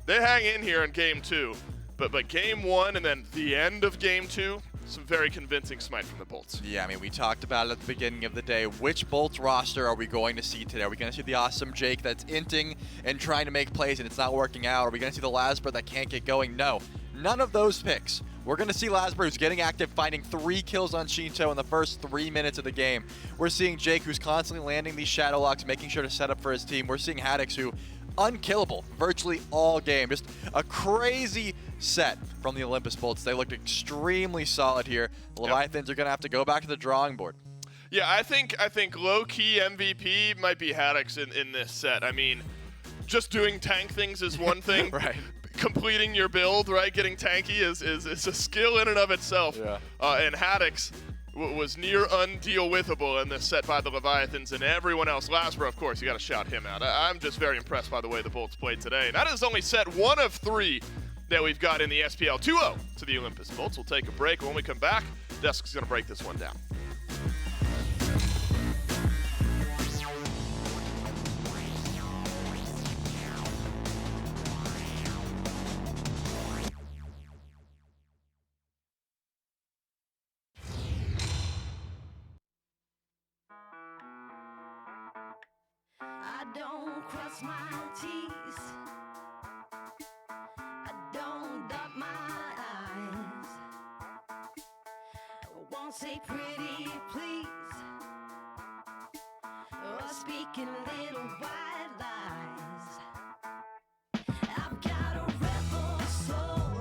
they hang in here in game 2. But game 1 and then the end of game 2, some very convincing smite from the Bolts. Yeah, I mean, we talked about it at the beginning of the day. Which Bolts roster are we going to see today? Are we going to see the awesome Jake that's inting and trying to make plays and it's not working out? Are we going to see the Lasbra that can't get going? No, none of those picks. We're going to see Lasbra who's getting active, finding 3 kills on Shinto in the first 3 minutes of the game. We're seeing Jake who's constantly landing these shadow locks, making sure to set up for his team. We're seeing Haddix who unkillable virtually all game. Just a crazy set from the Olympus Bolts. They looked extremely solid here. The Leviathans are going to have to go back to the drawing board. Yeah, I think low-key MVP might be Haddix in this set. I mean, just doing tank things is one thing. Right. Completing your build, right, getting tanky is a skill in and of itself. Yeah. And Haddix was near undeal-withable in this set by the Leviathans and everyone else. Lasbra, of course, you got to shout him out. I'm just very impressed by the way the Bolts played today. And that is only set 1 of 3 that we've got in the SPL. 2-0 to the Olympus Bolts. We'll take a break. When we come back, Desk's going to break this one down. I don't cross my T's. I don't dot my I's. I won't say pretty please, or speaking little white lies. I've got a rebel soul.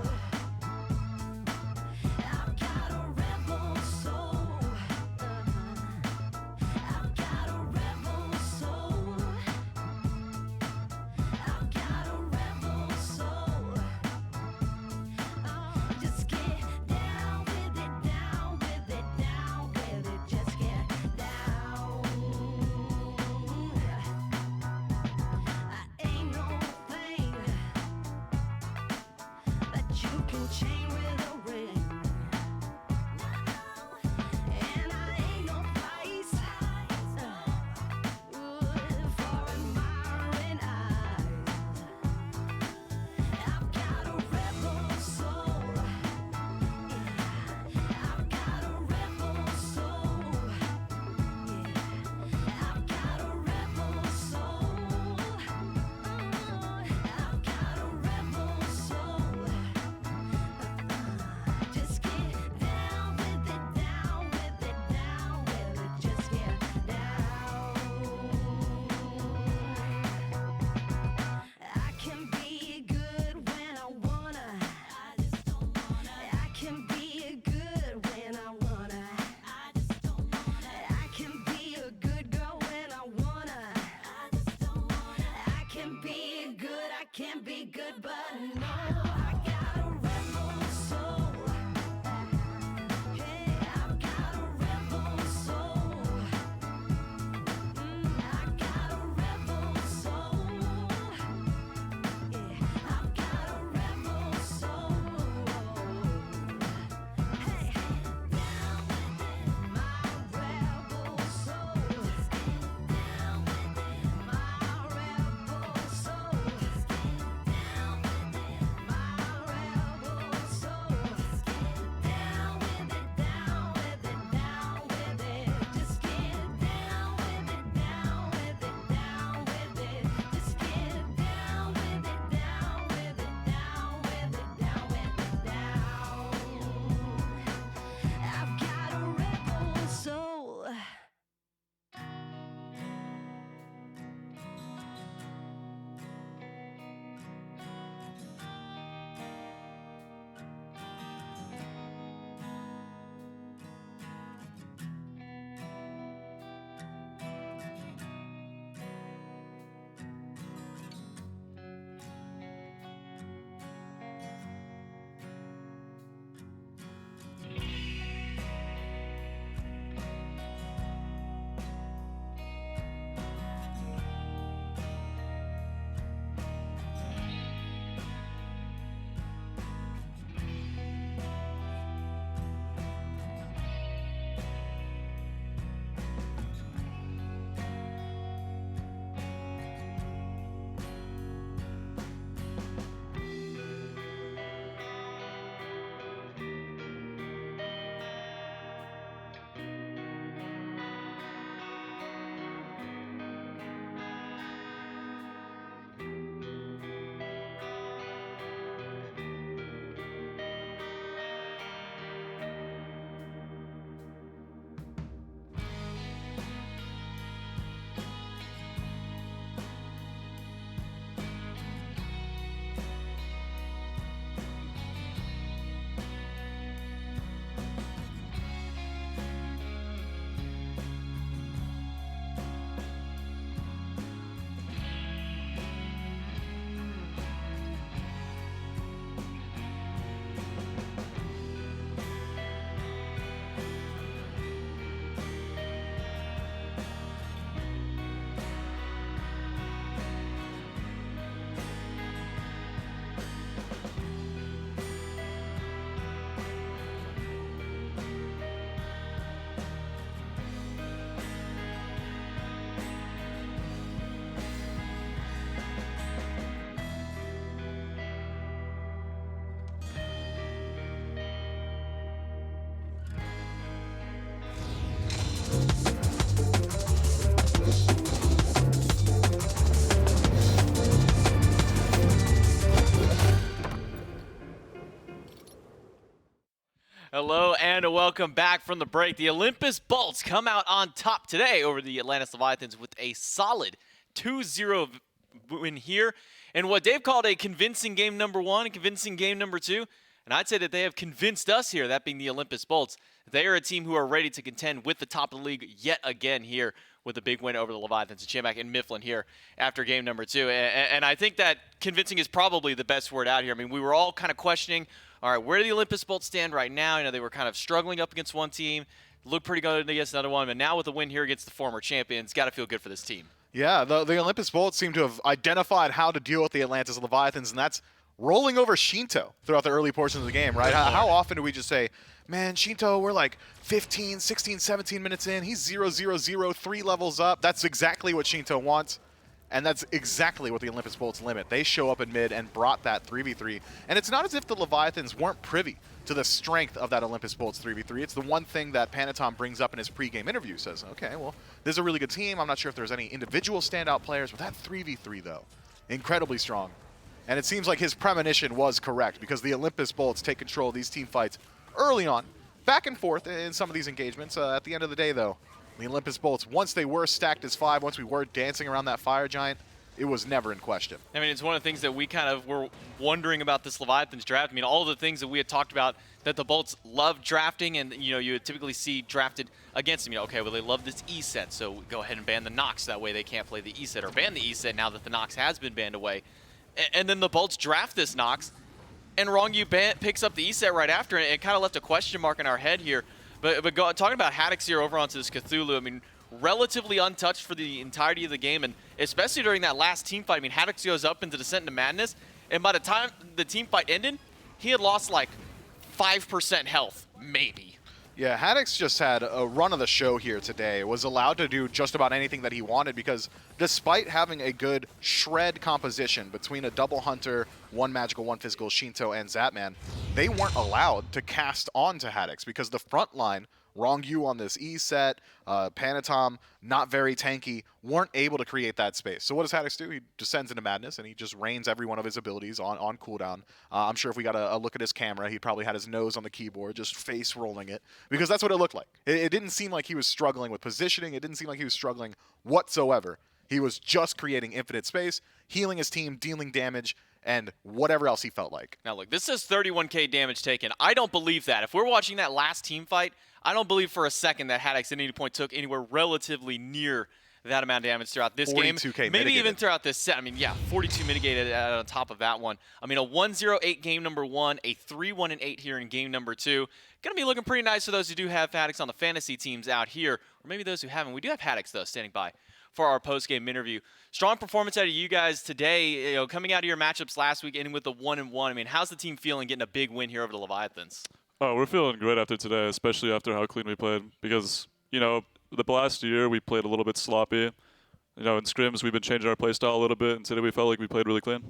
I've got a rebel soul. I've got a rebel soul. I've got a rebel soul. Oh, just get down with it, down with it, down with it. Just get down. I ain't no thing can be good, but no, I got a rebel soul. Hey, I've got a rebel soul. I got a rebel soul. Yeah, I've got a rebel soul. Hey, down within my rebel soul. Down within my rebel soul. Down within my rebel soul. Down with it, down with it, down with it. Just get down with it, down with it, down with it. Just get down with it, down with it, down with it, down with it, down. I've got a rebel soul. Hello and welcome back from the break. The Olympus Bolts come out on top today over the Atlantis Leviathans with a solid 2-0 win here. And what Dave called a convincing game number one, a convincing game number two. And I'd say that they have convinced us here, that being the Olympus Bolts. They are a team who are ready to contend with the top of the league yet again here with a big win over the Leviathans. Chimak and Mifflin here after game number two. And I think that convincing is probably the best word out here. I mean, we were all kind of questioning, all right, where do the Olympus Bolts stand right now? You know, they were kind of struggling up against one team, looked pretty good against another one, but now with a win here against the former champions, got to feel good for this team. Yeah, the Olympus Bolts seem to have identified how to deal with the Atlantis Leviathans, and that's rolling over Shinto throughout the early portions of the game, right? How often do we just say, man, Shinto, we're like 15, 16, 17 minutes in. He's 0-0-0, 3 levels up. That's exactly what Shinto wants. And that's exactly what the Olympus Bolts limit. They show up in mid and brought that 3v3. And it's not as if the Leviathans weren't privy to the strength of that Olympus Bolts 3v3. It's the one thing that Panatom brings up in his pregame interview. Says, okay, well, this is a really good team. I'm not sure if there's any individual standout players, but that 3v3, though, incredibly strong. And it seems like his premonition was correct because the Olympus Bolts take control of these team fights early on, back and forth in some of these engagements. At the end of the day, though, the Olympus Bolts, once they were stacked as 5, once we were dancing around that fire giant, it was never in question. I mean, it's one of the things that we kind of were wondering about this Leviathans draft. I mean, all of the things that we had talked about that the Bolts love drafting, and you know, you would typically see drafted against them. You know, okay, well, they love this E set, so go ahead and ban the Nox. That way they can't play the E set, or ban the E set now that the Nox has been banned away. And then the Bolts draft this Nox, and Rongyu picks up the E set right after, and it kind of left a question mark in our head here. But talking about Haddix here over onto this Cthulhu, I mean, relatively untouched for the entirety of the game, and especially during that last team fight. I mean, Haddix goes up into Descent into Madness, and by the time the team fight ended, he had lost like 5% health, maybe. Yeah, Haddix just had a run of the show here today. Was allowed to do just about anything that he wanted because despite having a good shred composition between a double hunter, one magical, one physical, Shinto, and Zapman, they weren't allowed to cast onto Haddix because the front line, Rongyu on this E set, Panatom, not very tanky, weren't able to create that space. So what does Haddix do? He descends into Madness, and he just rains every one of his abilities on cooldown. I'm sure if we got a look at his camera, he probably had his nose on the keyboard, just face rolling it, because that's what it looked like. It didn't seem like he was struggling with positioning. It didn't seem like he was struggling whatsoever. He was just creating infinite space, healing his team, dealing damage, and whatever else he felt like. Now look, this says 31k damage taken. I don't believe that. If we're watching that last team fight, I don't believe for a second that Haddix at any point took anywhere relatively near that amount of damage throughout this game. 42K maybe mitigated. Even throughout this set. I mean, yeah, 42 mitigated on top of that one. I mean, a 1-0-8 game number 1, a 3-1-8 here in game number 2. Going to be looking pretty nice for those who do have Haddix on the fantasy teams out here, or maybe those who haven't. We do have Haddix, though, standing by for our post-game interview. Strong performance out of you guys today, coming out of your matchups last week, ending with a 1-1. I mean, how's the team feeling getting a big win here over the Leviathans? Oh, we're feeling great after today, especially after how clean we played. Because, the last year we played a little bit sloppy. In scrims we've been changing our play style a little bit, and today we felt like we played really clean.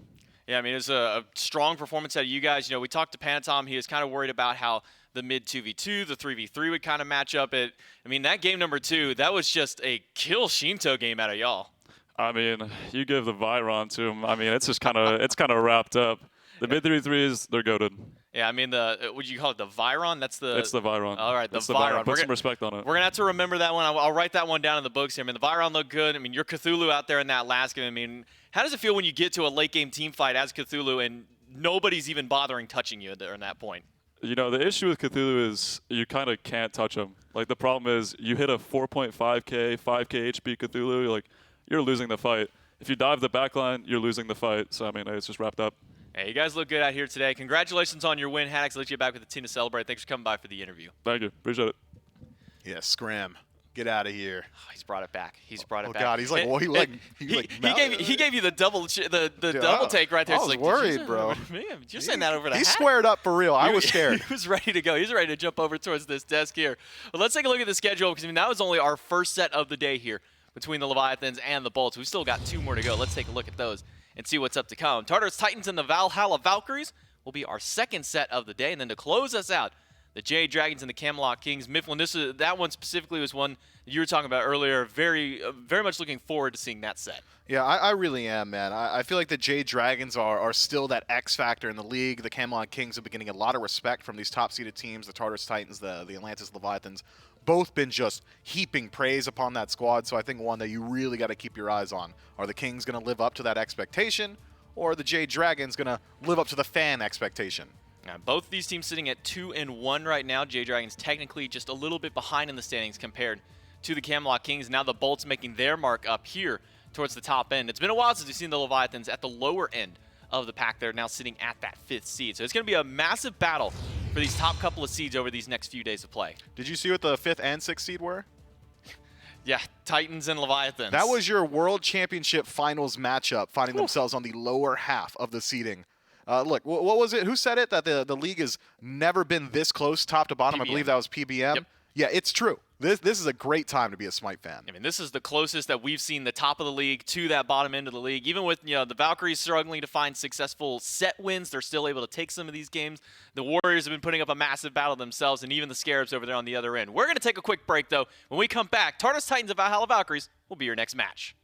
Yeah, I mean, it was a strong performance out of you guys. We talked to Panatom. He was kind of worried about how the mid 2v2, the 3v3 would kind of match up. I mean, that game number 2, that was just a kill Shinto game out of y'all. I mean, you give the Viron to him. I mean, it's just kind of wrapped up. The mid 3-3s, they're goated. Yeah, I mean, would you call it the Viron? It's the Viron. All right, the Viron. Put some respect on it. We're going to have to remember that one. I'll write that one down in the books here. I mean, the Viron looked good. I mean, you're Cthulhu out there in that last game. I mean, how does it feel when you get to a late game team fight as Cthulhu and nobody's even bothering touching you there in that point? The issue with Cthulhu is you kind of can't touch him. Like, the problem is you hit a 4.5k, 5k HP Cthulhu, you're losing the fight. If you dive the backline, you're losing the fight. So, I mean, it's just wrapped up. Hey, you guys look good out here today. Congratulations on your win, Haddix. I'll let you get back with the team to celebrate. Thanks for coming by for the interview. Thank you. Appreciate it. Yeah, Scram. Get out of here. Oh, he's brought it back. He's brought it back. Oh, God. He's like, he gave you the double double take right there. I was worried, bro. Man, you're saying that over the He hat? squared up for real. I was scared. He was ready to go. He's ready to jump over towards this desk here. But let's take a look at the schedule because, that was only our first set of the day here between the Leviathans and the Bolts. We've still got 2 more to go. Let's take a look at those and see what's up to come. Tartarus Titans and the Valhalla Valkyries will be our second set of the day. And then to close us out, the Jade Dragons and the Camelot Kings. Mifflin, that one specifically was one that you were talking about earlier. Very much looking forward to seeing that set. Yeah, I really am, man. I feel like the Jade Dragons are still that X factor in the league. The Camelot Kings have been getting a lot of respect from these top-seeded teams, the Tartarus Titans, the Atlantis Leviathans. Both been just heaping praise upon that squad, so I think one that you really got to keep your eyes on. Are the Kings going to live up to that expectation, or are the Jade Dragons going to live up to the fan expectation? Now, both these teams sitting at 2-1 right now. Jade Dragons technically just a little bit behind in the standings compared to the Camelot Kings. Now the Bolts making their mark up here towards the top end. It's been a while since we've seen the Leviathans at the lower end of the pack. They're now sitting at that 5th seed. So it's going to be a massive battle for these top couple of seeds over these next few days of play. Did you see what the 5th and 6th seed were? Yeah, Titans and Leviathans. That was your World Championship Finals matchup, finding themselves on the lower half of the seeding. Look, what was it? Who said it? That the league has never been this close, top to bottom. PBM. I believe that was PBM. Yep. Yeah, it's true. This is a great time to be a SMITE fan. I mean, this is the closest that we've seen the top of the league to that bottom end of the league. Even with the Valkyries struggling to find successful set wins, they're still able to take some of these games. The Warriors have been putting up a massive battle themselves, and even the Scarabs over there on the other end. We're going to take a quick break, though. When we come back, Tartarus Titans and Valhalla Valkyries will be your next match.